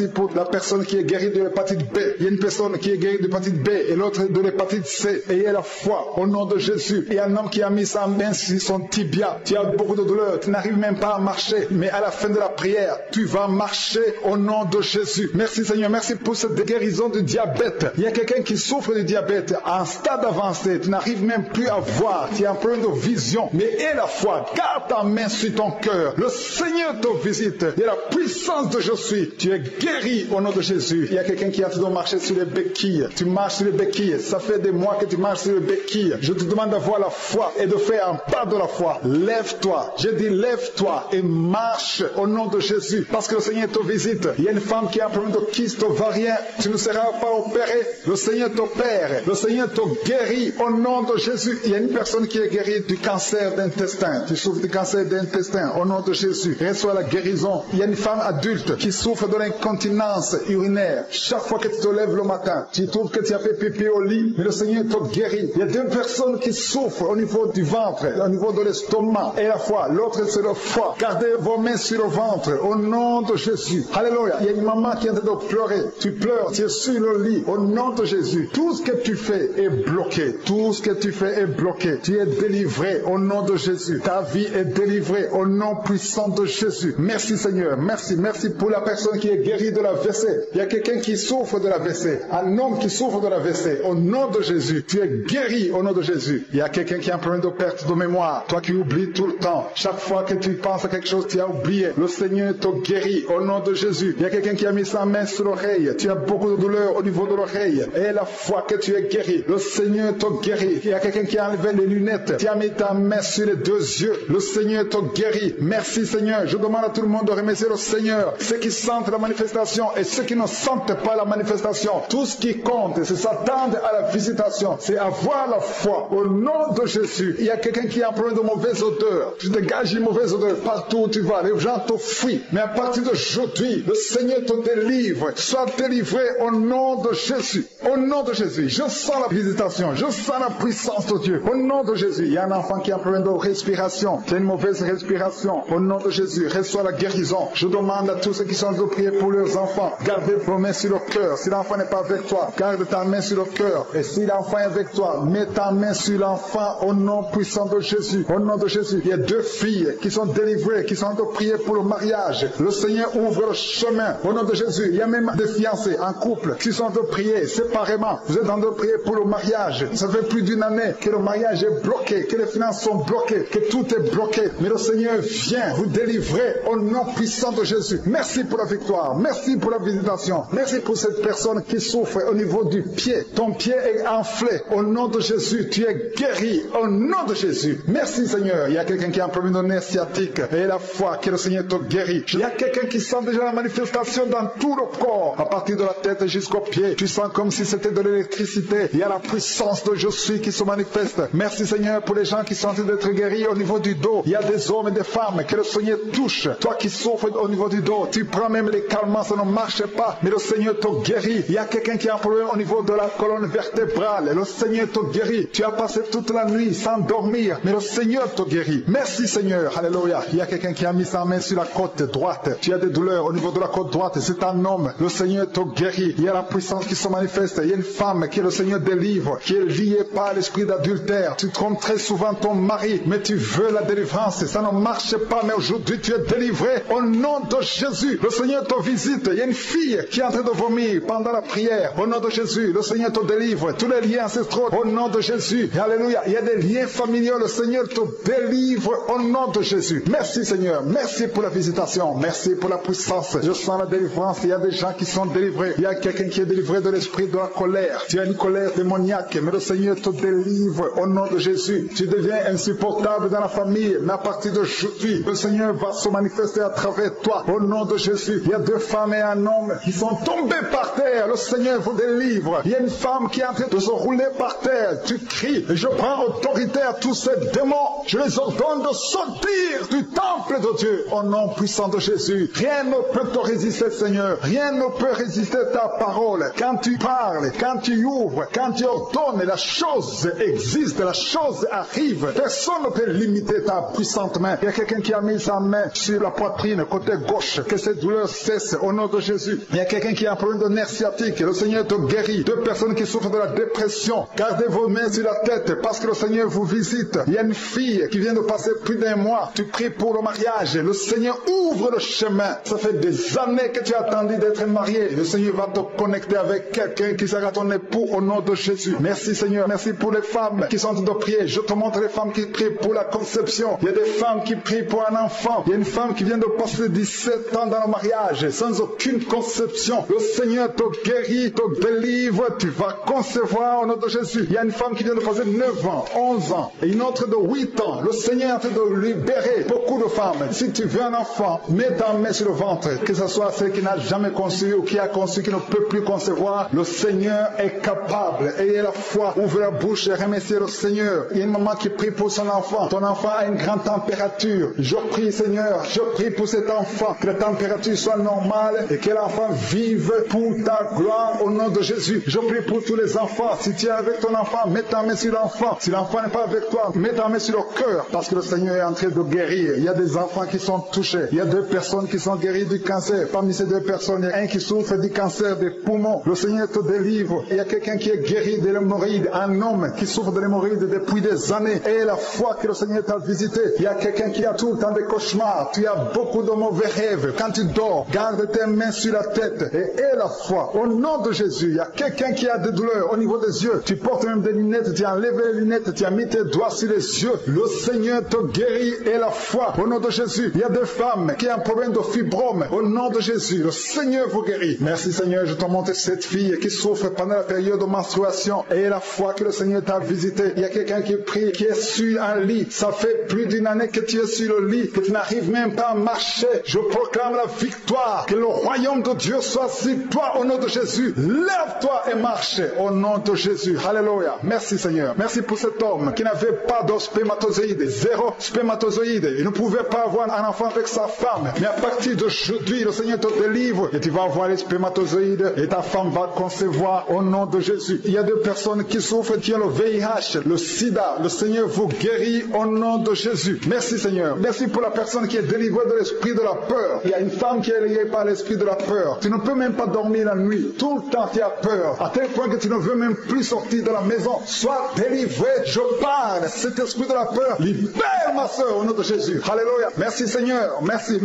pour la personne qui est guérie de l'hépatite B. Il y a une personne qui est guérie de l'hépatite B et l'autre de l'hépatite C. Ayez la foi au nom de Jésus. Il y a un homme qui a mis sa main sur son tibia. Tu as beaucoup de douleur. Tu n'arrives même pas à marcher. Mais à la fin de la prière, tu vas marcher au nom de Jésus. Merci Seigneur. Merci pour cette guérison du diabète. Il y a quelqu'un qui souffre du diabète à un stade avancé. Tu n'arrives même plus à voir. Tu as un problème de vision. Mais aie la foi. Garde ta main sur ton cœur. Le Seigneur te visite. Il y a la puissance de je suis. Tu es guéri au nom de Jésus. Il y a quelqu'un qui a de marcher sur les béquilles. Tu marches sur les béquilles. Ça fait des mois que tu marches sur les béquilles. Je te demande d'avoir la foi et de faire un pas de la foi. Lève-toi. Je dis lève-toi et marche au nom de Jésus. Parce que le Seigneur te visite. Il y a une femme qui a un problème de kyste ovarien. Tu ne seras pas opéré. Le Seigneur t'opère. Le Seigneur te guérit au nom de Jésus. Il y a une personne qui est guérie du cancer d'intestin. Tu souffres du cancer d'intestin au nom de Jésus. Reçois la guérison. Il y a une femme adulte qui souffre de l'incontinence urinaire. Chaque fois que tu te lèves le matin, tu trouves que tu as fait pipi au lit, mais le Seigneur te guérit. Il y a 2 personnes qui souffrent au niveau du ventre, au niveau de l'estomac et la foi. L'autre c'est le foie. Gardez vos mains sur le ventre au nom de Jésus. Alléluia. Il y a une maman qui est en train de pleurer. Tu pleures, tu es sur le lit au nom de Jésus. Tout ce que tu fais est bloqué. Tout ce que tu fais est bloqué. Tu es délivré au nom de Jésus. Ta vie est délivrée au nom puissant de Jésus. Merci Seigneur. Merci pour la personne qui est guérie de la WC. Il y a quelqu'un qui souffre de la WC. Un homme qui souffre de la WC. Au nom de Jésus. Tu es guéri au nom de Jésus. Il y a quelqu'un qui a un problème de perte de mémoire. Toi qui oublies tout le temps. Chaque fois que tu penses à quelque chose, tu as oublié. Le Seigneur te guérit au nom de Jésus. Il y a quelqu'un qui a mis sa main sur l'oreille. Tu as beaucoup de douleur au niveau de l'oreille. Et la fois que tu es guéri, le Seigneur te guérit. Il y a quelqu'un qui a enlevé les lunettes. Tu as mis ta main sur les 2 yeux. Le Seigneur te guérit. Merci Seigneur. Je demande à tout le monde de remercier le Seigneur. Ceux qui sentent la manifestation et ceux qui ne sentent pas la manifestation. Tout ce qui compte, c'est s'attendre à la visitation. C'est avoir la foi au nom de Jésus. Il y a quelqu'un qui a un problème de mauvaise odeur. Tu dégages une mauvaise odeur partout où tu vas. Les gens te fuient. Mais à partir d'aujourd'hui, le Seigneur te délivre. Sois délivré au nom de Jésus. Au nom de Jésus. Je sens la visitation. Je sens la puissance de Dieu. Au nom de Jésus. Il y a un enfant qui a un problème de respiration. Tu as une mauvaise respiration. Au nom de Jésus. Reçois la guérison. Je demande à tous ceux qui sont de prier pour leurs enfants. Gardez vos mains sur le cœur. Si l'enfant n'est pas avec toi, garde ta main sur le cœur. Et si l'enfant est avec toi, mets ta main sur l'enfant au nom puissant de Jésus. Au nom de Jésus. Il y a 2 filles qui sont délivrées, qui sont de prier pour le mariage. Le Seigneur ouvre le chemin. Au nom de Jésus. Il y a même des fiancés, un couple, qui sont de prier séparément. Vous êtes en train de prier pour le mariage. Ça fait plus d'1 année que le mariage est bloqué, que les finances sont bloquées, que tout est bloqué. Mais le Seigneur vient vous délivrer au nom puissant de Jésus. Merci pour la victoire. Merci pour la visitation. Merci pour cette personne qui souffre au niveau du pied. Ton pied est enflé. Au nom de Jésus, tu es guéri. Au nom de Jésus. Merci Seigneur. Il y a quelqu'un qui a un problème de nerf sciatique. Et la foi que le Seigneur te guérit. Il y a quelqu'un qui sent déjà la manifestation manifestation dans tout le corps, à partir de la tête jusqu'aux pieds. Tu sens comme si c'était de l'électricité. Il y a la puissance de je suis qui se manifeste. Merci Seigneur pour les gens qui sont en train d'être guéris au niveau du dos. Il y a des hommes et des femmes que le Seigneur touche. Toi qui souffres au niveau du dos, tu prends même les calmants, ça ne marche pas, mais le Seigneur te guérit. Il y a quelqu'un qui a un problème au niveau de la colonne vertébrale. Le Seigneur te guérit. Tu as passé toute la nuit sans dormir, mais le Seigneur te guérit. Merci Seigneur. Alléluia. Il y a quelqu'un qui a mis sa main sur la côte droite. Tu as des douleurs au niveau de la côte droite. C'est un homme. Le Seigneur te guérit. Il y a la puissance qui se manifeste. Il y a une femme qui le Seigneur délivre, qui est liée par l'esprit d'adultère. Tu trompes très souvent ton mari, mais tu veux la délivrance. Ça ne marche pas, mais aujourd'hui tu es délivré au nom de Jésus. Le Seigneur te visite. Il y a une fille qui est en train de vomir pendant la prière. Au nom de Jésus, le Seigneur te délivre. Tous les liens ancestraux, au nom de Jésus. Alléluia. Il y a des liens familiaux. Le Seigneur te délivre au nom de Jésus. Merci Seigneur. Merci pour la visitation. Merci pour la puissance. Je sens la délivrance. Il y a des gens qui sont délivrés. Il y a quelqu'un qui est délivré de l'esprit de la colère. Tu as une colère démoniaque, mais le Seigneur te délivre au nom de Jésus. Tu deviens insupportable dans la famille, mais à partir d'aujourd'hui, le Seigneur va se manifester à travers toi au nom de Jésus. Il y a deux femmes et un homme qui sont tombés par terre. Le Seigneur vous délivre. Il y a une femme qui est en train de se rouler par terre. Tu cries. Je prends autorité à tous ces démons. Je les ordonne de sortir du temple de Dieu au nom puissant de Jésus. Rien ne peut te résister, Seigneur. Rien ne peut résister à ta parole. Quand tu parles, quand tu ouvres, quand tu ordonnes, la chose existe, la chose arrive. Personne ne peut limiter ta puissante main. Il y a quelqu'un qui a mis sa main sur la poitrine, côté gauche, que cette douleur cesse au nom de Jésus. Il y a quelqu'un qui a un problème de nerf sciatique. Le Seigneur te guérit. Deux personnes qui souffrent de la dépression. Gardez vos mains sur la tête parce que le Seigneur vous visite. Il y a une fille qui vient de passer plus d'un mois. Tu pries pour le mariage. Le Seigneur ouvre le chemin. Ça fait des années que tu as attendu d'être marié. Le Seigneur va te connecter avec quelqu'un qui sera ton époux au nom de Jésus. Merci Seigneur. Merci pour les femmes qui sont en train de prier. Je te montre les femmes qui prient pour la conception. Il y a des femmes qui prient pour un enfant. Il y a une femme qui vient de passer 17 ans dans le mariage sans aucune conception. Le Seigneur te guérit, te délivre. Tu vas concevoir au nom de Jésus. Il y a une femme qui vient de passer 9 ans, 11 ans et une autre de 8 ans. Le Seigneur est en train de libérer beaucoup de femmes. Si tu veux un enfant, mets ta main sur le ventre. Que ce soit celle qui n'a jamais conçu ou qui a conçu, qui ne peut plus concevoir, le Seigneur est capable. Ayez la foi, ouvrez la bouche et remerciez le Seigneur. Il y a une maman qui prie pour son enfant. Ton enfant a une grande température. Je prie Seigneur, je prie pour cet enfant, que la température soit normale et que l'enfant vive pour ta gloire au nom de Jésus. Je prie pour tous les enfants. Si tu es avec ton enfant, mets ta main sur l'enfant. Si l'enfant n'est pas avec toi, mets ta main sur le cœur parce que le Seigneur est en train de guérir. Il y a des enfants qui sont touchés. Il y a 2 personnes qui sont guéries du cancer. Parmi ces 2 personnes, il y a un qui souffre du cancer des poumons. Le Seigneur te délivre. Il y a quelqu'un qui est guéri de l'hémorroïde. Un homme qui souffre de l'hémorroïde depuis des années. Et la foi que le Seigneur t'a visité. Il y a quelqu'un qui a tout le temps des cauchemars. Tu as beaucoup de mauvais rêves. Quand tu dors, garde tes mains sur la tête. Et aie la foi. Au nom de Jésus, il y a quelqu'un qui a des douleurs au niveau des yeux. Tu portes même des lunettes. Tu as enlevé les lunettes. Tu as mis tes doigts sur les yeux. Le Seigneur te guérit. Et la foi. Au nom de Jésus. Il y a des femmes qui ont un problème de fibrome. Au nom de Jésus. Le Seigneur vous guérit. Merci Seigneur. Je te montre cette fille qui souffre pendant la période de menstruation. Et la foi que le Seigneur t'a visité. Il y a quelqu'un qui prie, qui est sur un lit. Ça fait plus d'une année que tu es sur le lit, que tu n'arrives même pas à marcher. Je proclame la victoire. Que le royaume de Dieu soit sur toi au nom de Jésus. Lève-toi et marche au nom de Jésus. Alléluia. Merci Seigneur. Merci pour cet homme qui n'avait pas de spermatozoïdes. 0 spermatozoïdes. Il ne pouvait pas avoir un enfant avec sa femme. Mais à partir d'aujourd'hui, le Seigneur te délivre et tu vas avoir les spermatozoïdes et ta femme va concevoir au nom de Jésus. Il y a 2 personnes qui souffrent, qui ont le VIH, le sida. Le Seigneur vous guérit au nom de Jésus. Merci Seigneur. Merci pour la personne qui est délivrée de l'esprit de la peur. Il y a une femme qui est liée par l'esprit de la peur. Tu ne peux même pas dormir la nuit. Tout le temps tu as peur. À tel point que tu ne veux même plus sortir de la maison. Sois délivré. Je parle. Cet esprit de la peur, libère ma soeur au nom de Jésus. Alléluia. Merci Seigneur. Merci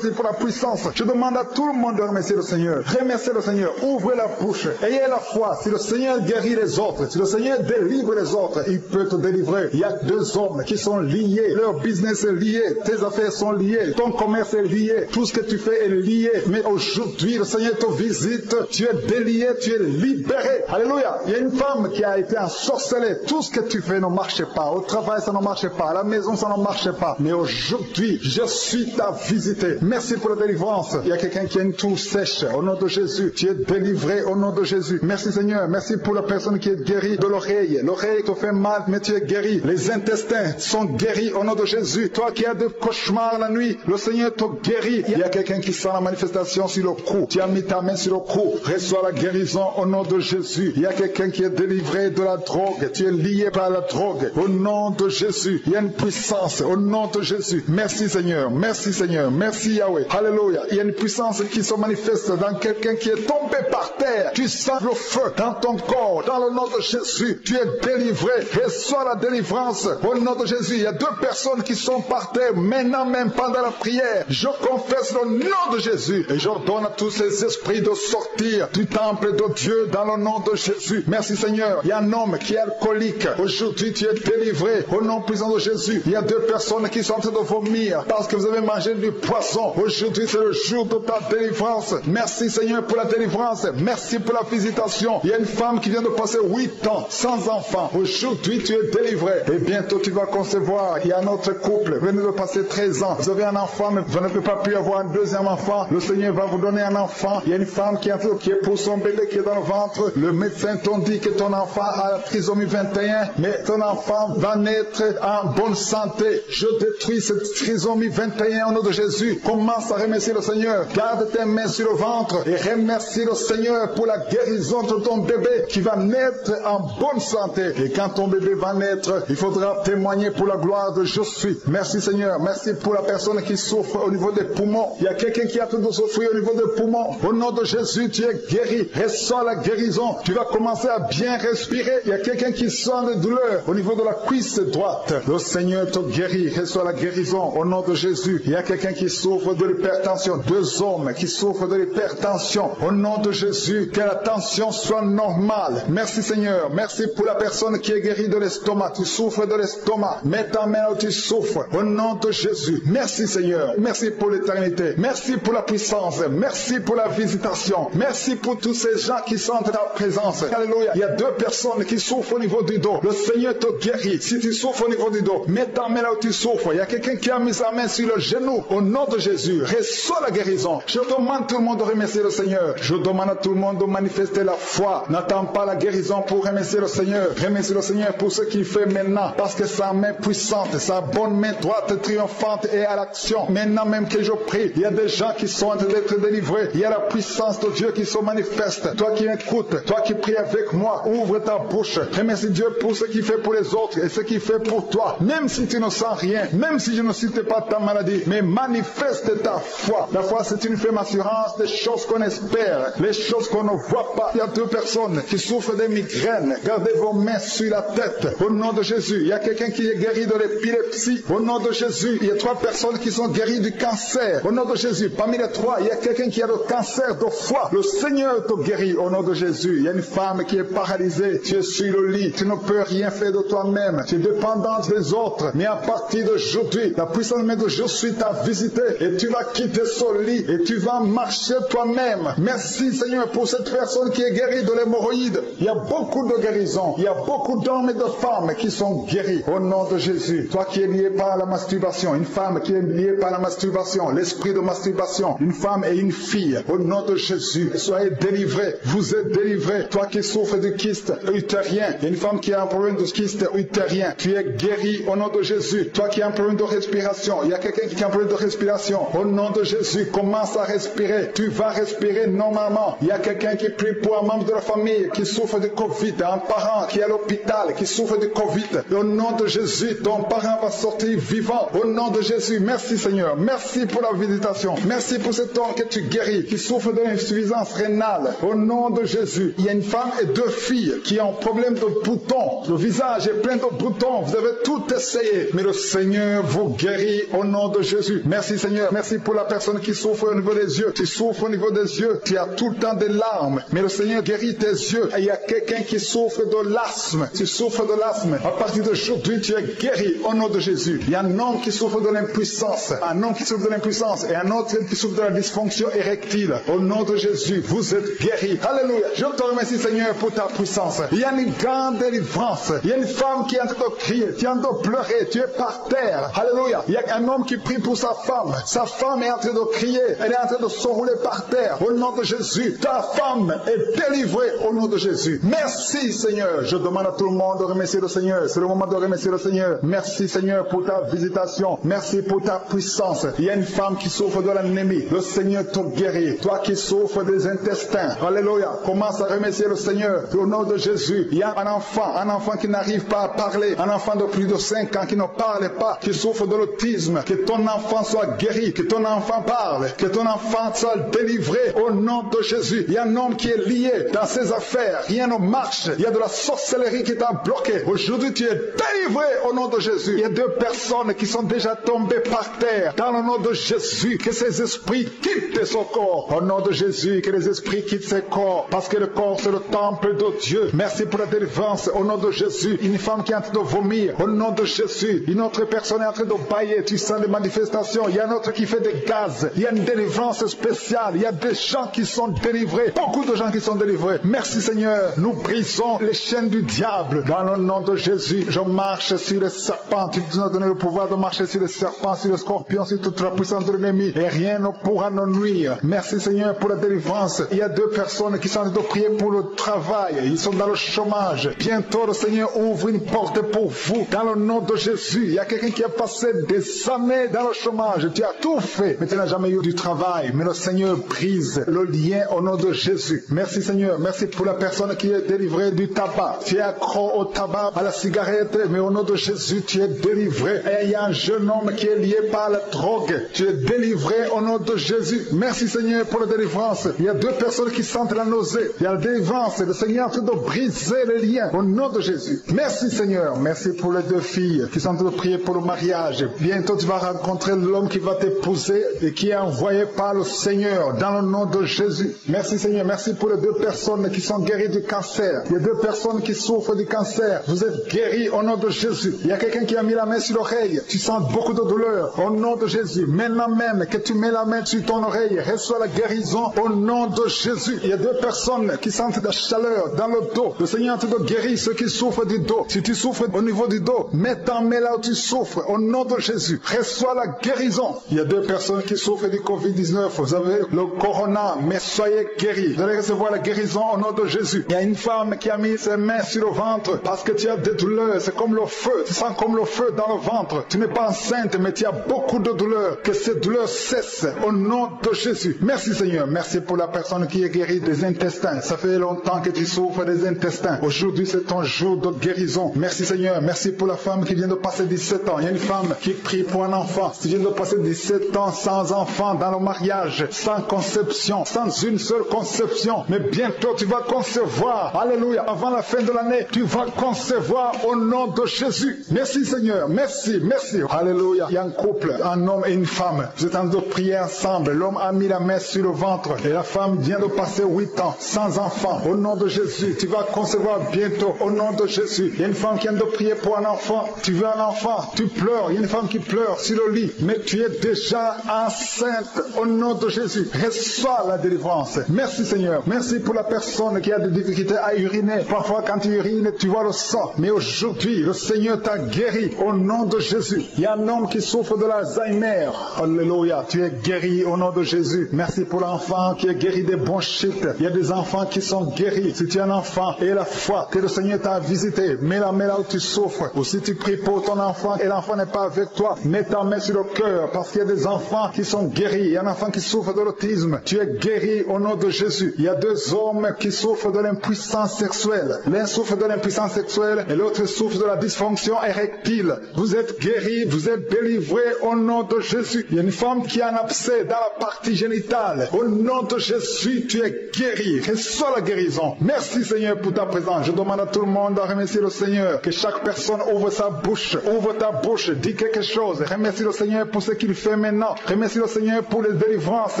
pour la puissance. Je demande à tout le monde de remercier le Seigneur. Remerciez le Seigneur. Ouvrez la bouche. Ayez la foi. Si le Seigneur guérit les autres, si le Seigneur délivre les autres, il peut te délivrer. Il y a 2 hommes qui sont liés. Leur business est lié. Tes affaires sont liées. Ton commerce est lié. Tout ce que tu fais est lié. Mais aujourd'hui, le Seigneur te visite. Tu es délié. Tu es libéré. Alléluia. Il y a une femme qui a été ensorcelée. Tout ce que tu fais ne marche pas. Au travail, ça ne marche pas. À la maison, ça ne marche pas. Mais aujourd'hui, je suis ta visité. Merci pour la délivrance. Il y a quelqu'un qui a une toux sèche. Au nom de Jésus, tu es délivré au nom de Jésus. Merci Seigneur. Merci pour la personne qui est guérie de l'oreille. L'oreille te fait mal, mais tu es guéri. Les intestins sont guéris au nom de Jésus. Toi qui as des cauchemars la nuit, le Seigneur te guérit. Il y a quelqu'un qui sent la manifestation sur le cou. Tu as mis ta main sur le cou. Reçois la guérison au nom de Jésus. Il y a quelqu'un qui est délivré de la drogue. Tu es lié par la drogue. Au nom de Jésus. Il y a une puissance au nom de Jésus. Merci Seigneur. Merci Seigneur. Merci Yahweh. Alléluia. Il y a une puissance qui se manifeste dans quelqu'un qui est tombé par terre. Tu sens le feu dans ton corps. Dans le nom de Jésus. Tu es délivré. Reçois la délivrance au nom de Jésus. Il y a deux personnes qui sont par terre maintenant même pendant la prière. Je confesse le nom de Jésus et j'ordonne à tous ces esprits de sortir du temple de Dieu dans le nom de Jésus. Merci Seigneur. Il y a un homme qui est alcoolique. Aujourd'hui tu es délivré au nom puissant de Jésus. Il y a deux personnes qui sont en train de vomir parce que vous avez mangé du poisson. Aujourd'hui c'est le jour de ta délivrance. Merci Seigneur pour la délivrance. Merci pour la visitation. Il y a une femme qui vient de passer 8 ans sans enfant. Aujourd'hui tu es délivré et bientôt tu vas concevoir. Il y a un autre couple. Vous venez de passer 13 ans. Vous avez un enfant mais vous ne pouvez pas plus avoir un deuxième enfant. Le Seigneur va vous donner un enfant. Il y a une femme qui est pour son bébé qui est dans le ventre. Le médecin t'ont dit que ton enfant a la trisomie 21, mais ton enfant va naître en bonne santé. Je détruis cette trisomie 21 au nom de Jésus. Commence à remercier le Seigneur. Garde tes mains sur le ventre et remercie le Seigneur pour la guérison de ton bébé qui va naître en bonne santé. Et quand ton bébé va naître, il faudra témoigner pour la gloire de je suis. Merci Seigneur. Merci pour la personne qui souffre au niveau des poumons. Il y a quelqu'un qui a tout de souffrir au niveau des poumons. Au nom de Jésus, tu es guéri. Reçois la guérison. Tu vas commencer à bien respirer. Il y a quelqu'un qui sent des douleurs au niveau de la cuisse droite. Le Seigneur te guérit. Reçois la guérison au nom de Jésus. Il y a quelqu'un qui souffre de l'hypertension. 2 hommes qui souffrent de l'hypertension. Au nom de Jésus, que la tension soit normale. Merci Seigneur. Merci pour la personne qui est guérie de l'estomac. Tu souffres de l'estomac. Mets ta main où tu souffres. Au nom de Jésus. Merci Seigneur. Merci pour l'éternité. Merci pour la puissance. Merci pour la visitation. Merci pour tous ces gens qui sentent ta présence. Alléluia. Il y a 2 personnes qui souffrent au niveau du dos. Le Seigneur te guérit. Si tu souffres au niveau du dos, mets ta main là où tu souffres. Il y a quelqu'un qui a mis sa main sur le genou. Au nom de Jésus, reçois la guérison. Je demande à tout le monde de remercier le Seigneur. Je demande à tout le monde de manifester la foi. N'attends pas la guérison pour remercier le Seigneur. Remercie le Seigneur pour ce qu'il fait maintenant. Parce que sa main puissante, sa bonne main droite triomphante est à l'action. Maintenant même que je prie, il y a des gens qui sont en train d'être délivrés. Il y a la puissance de Dieu qui se manifeste. Toi qui écoutes, toi qui pries avec moi, ouvre ta bouche. Remercie Dieu pour ce qu'il fait pour les autres et ce qu'il fait pour toi. Même si tu ne sens rien, même si je ne cite pas ta maladie, mais manifeste ta foi. La foi, c'est une ferme assurance des choses qu'on espère, les choses qu'on ne voit pas. Il y a 2 personnes qui souffrent des migraines. Gardez vos mains sur la tête. Au nom de Jésus, il y a quelqu'un qui est guéri de l'épilepsie. Au nom de Jésus, il y a 3 personnes qui sont guéries du cancer. Au nom de Jésus, parmi les 3, il y a quelqu'un qui a le cancer de foie. Le Seigneur te guérit au nom de Jésus. Il y a une femme qui est paralysée. Tu es sur le lit. Tu ne peux rien faire de toi-même. Tu es dépendante des autres. Mais à partir d'aujourd'hui, la puissance de je suis t'a visité et tu vas quitter ce lit et tu vas marcher toi-même. Merci Seigneur pour cette personne qui est guérie de l'hémorroïde. Il y a beaucoup de guérisons. Il y a beaucoup d'hommes et de femmes qui sont guéris au nom de Jésus. Toi qui es lié par la masturbation, une femme qui est liée par la masturbation, l'esprit de masturbation, une femme et une fille, au nom de Jésus, soyez délivrés. Vous êtes délivrés. Toi qui souffres de kyste utérien, il y a une femme qui a un problème de kyste utérien, tu es guéri au nom de Jésus. Toi qui as un problème de respiration, il y a quelqu'un qui a un problème de respiration, au nom de Jésus, commence à respirer. Tu vas respirer normalement. Il y a quelqu'un qui prie pour un membre de la famille qui souffre de Covid, un parent qui est à l'hôpital, qui souffre de Covid. Au nom de Jésus, ton parent va sortir vivant. Au nom de Jésus, merci Seigneur. Merci pour la visitation. Merci pour cet homme que tu guéris, qui souffre de l'insuffisance rénale. Au nom de Jésus, il y a une femme et 2 filles qui ont un problème de boutons. Le visage est plein de boutons. Vous avez tout essayé, mais le Seigneur vous guérit au nom de Jésus. Merci Seigneur. Merci pour la personne qui souffre au niveau des yeux. Tu souffres au niveau des yeux. Tu as tout le temps des larmes, mais le Seigneur guérit tes yeux. Et il y a quelqu'un qui souffre de l'asthme. Tu souffres de l'asthme. À partir d'aujourd'hui, tu es guéri au nom de Jésus. Il y a un homme qui souffre de l'impuissance. Un homme qui souffre de l'impuissance et un autre qui souffre de la dysfonction érectile. Au nom de Jésus, vous êtes guéris. Alléluia. Je te remercie Seigneur pour ta puissance. Il y a une grande délivrance. Il y a une femme qui est en train de crier, qui est en train de pleurer. Tu es par terre. Alléluia. Il y a un homme qui prie pour sa femme. Sa femme est en train de crier. prier. Elle est en train de se rouler par terre. Au nom de Jésus, ta femme est délivrée au nom de Jésus. Merci Seigneur. Je demande à tout le monde de remercier le Seigneur. C'est le moment de remercier le Seigneur. Merci Seigneur pour ta visitation. Merci pour ta puissance. Il y a une femme qui souffre de l'anémie. Le Seigneur te guérit. Toi qui souffres des intestins. Alléluia. Commence à remercier le Seigneur. Au nom de Jésus. Il y a un enfant qui n'arrive pas à parler. Un enfant de plus de 5 ans qui ne parle pas, qui souffre de l'autisme. Que ton enfant soit guéri. Que ton enfant parle. Que ton enfant soit délivré au nom de Jésus. Il y a un homme qui est lié dans ses affaires. Rien ne marche. Il y a de la sorcellerie qui t'a bloqué. Aujourd'hui, tu es délivré au nom de Jésus. Il y a 2 personnes qui sont déjà tombées par terre. Dans le nom de Jésus, que ces esprits quittent son corps. Au nom de Jésus, que les esprits quittent ses corps. Parce que le corps, c'est le temple de Dieu. Merci pour la délivrance. Au nom de Jésus, une femme qui est en train de vomir. Au nom de Jésus, une autre personne est en train de bailler. Tu sens des manifestations. Il y a un autre qui fait des gaz. Il y a une délivrance spéciale. Il y a des gens qui sont délivrés. Beaucoup de gens qui sont délivrés. Merci Seigneur. Nous brisons les chaînes du diable. Dans le nom de Jésus, je marche sur les serpents. Tu nous as donné le pouvoir de marcher sur les serpents, sur les scorpions, sur toute la puissance de l'ennemi. Et rien ne pourra nous nuire. Merci Seigneur pour la délivrance. Il y a 2 personnes qui sont en train de prier pour le travail. Ils sont dans le chômage. Bientôt le Seigneur ouvre une porte pour vous. Dans le nom de Jésus. Il y a quelqu'un qui a passé des années dans le chômage. Tu as tout fait, mais tu n'as jamais eu du travail. Mais le Seigneur brise le lien au nom de Jésus. Merci Seigneur. Merci pour la personne qui est délivrée du tabac. Tu es accro au tabac, à la cigarette, mais au nom de Jésus, tu es délivré. Et il y a un jeune homme qui est lié par la drogue. Tu es délivré au nom de Jésus. Merci Seigneur pour la délivrance. Il y a 2 personnes qui sentent la nausée. Il y a la délivrance. Le Seigneur est en train de briser les liens au nom de Jésus. Merci Seigneur. Merci pour les 2 filles qui sont en train de prier pour le mariage. Bientôt tu vas rencontrer l'homme qui va t'épouser et qui est envoyé par le Seigneur dans le nom de Jésus. Merci Seigneur. Merci pour les 2 personnes qui sont guéries du cancer. Il y a 2 personnes qui souffrent du cancer. Vous êtes guéris au nom de Jésus. Il y a quelqu'un qui a mis la main sur l'oreille. Tu sens beaucoup de douleur au nom de Jésus. Maintenant même que tu mets la main sur ton oreille, reçois la guérison au nom de Jésus. Il y a 2 personnes qui sentent la chaleur dans le dos. Le Seigneur te guérit ceux qui souffrent du dos. Si tu souffres au niveau du dos, mets ta main là où tu souffres au nom de Jésus. Reçois la guérison. Il y a 2 personnes qui souffrent du Covid-19. Vous avez le corona, mais soyez guéris. Vous allez recevoir la guérison au nom de Jésus. Il y a une femme qui a mis ses mains sur le ventre parce que tu as des douleurs. C'est comme le feu. Tu sens comme le feu dans le ventre. Tu n'es pas enceinte, mais tu as beaucoup de douleurs. Que ces douleurs cessent au nom de Jésus. Merci Seigneur. Merci pour la personne qui est guérie des intestins. Ça fait longtemps que tu souffres des intestins. Aujourd'hui, c'est ton jour de guérison. Merci Seigneur. Merci pour la femme qui vient de passer 17 ans. Il y a une femme qui prie pour un enfant. Tu viens de passer 17 ans sans enfant dans le mariage, sans conception, sans une seule conception. Mais bientôt, tu vas concevoir. Alléluia. Avant la fin de l'année, tu vas concevoir au nom de Jésus. Merci Seigneur. Merci. Merci. Alléluia. Il y a un couple, un homme et une femme. Vous êtes en train de prier ensemble. L'homme a mis la main sur le ventre et la femme vient de passer 8 ans sans enfant. Au nom de Jésus, tu vas concevoir bientôt. Au nom de Jésus. Il y a une femme qui vient de prier pour un enfant. Tu veux un enfant. Tu pleures. Il y a une femme qui pleure sur le lit. Mais tu es déjà enceinte. Au nom de Jésus. Reçois la délivrance. Merci Seigneur. Merci pour la personne qui a des difficultés à uriner. Parfois quand tu urines, tu vois le sang. Mais aujourd'hui, le Seigneur t'a guéri. Au nom de Jésus. Il y a un homme qui souffre de l'Alzheimer. Alléluia. Tu es guéri au nom de Jésus. Merci pour l'enfant qui est guéri des bronchites. Il y a des enfants qui sont guéris. Si tu es un enfant et la foi que le Seigneur t'a visité, mets la main là où tu souffres. Ou si tu pries pour ton enfant et l'enfant n'est pas avec toi, mets ta main sur le cœur parce qu'il y a des enfants qui sont guéris. Il y a un enfant qui souffre de l'autisme. Tu es guéri au nom de Jésus. Il y a 2 hommes qui souffrent de l'impuissance sexuelle. L'un souffre de l'impuissance sexuelle et l'autre souffre de la dysfonction érectile. Vous êtes guéris, vous êtes délivrés au nom de Jésus. Il y a une femme qui a un abcès dans la partie génitale. Au nom de Jésus, tu es guéri. Reçois la guérison. Merci Seigneur pour ta présence. Je demande à tout le monde de remercier le Seigneur. Que chaque personne ouvre sa bouche. Ouvre ta bouche. Dis quelque chose. Remercie le Seigneur pour ce qu'il fait maintenant. Remercie le Seigneur pour les délivrances.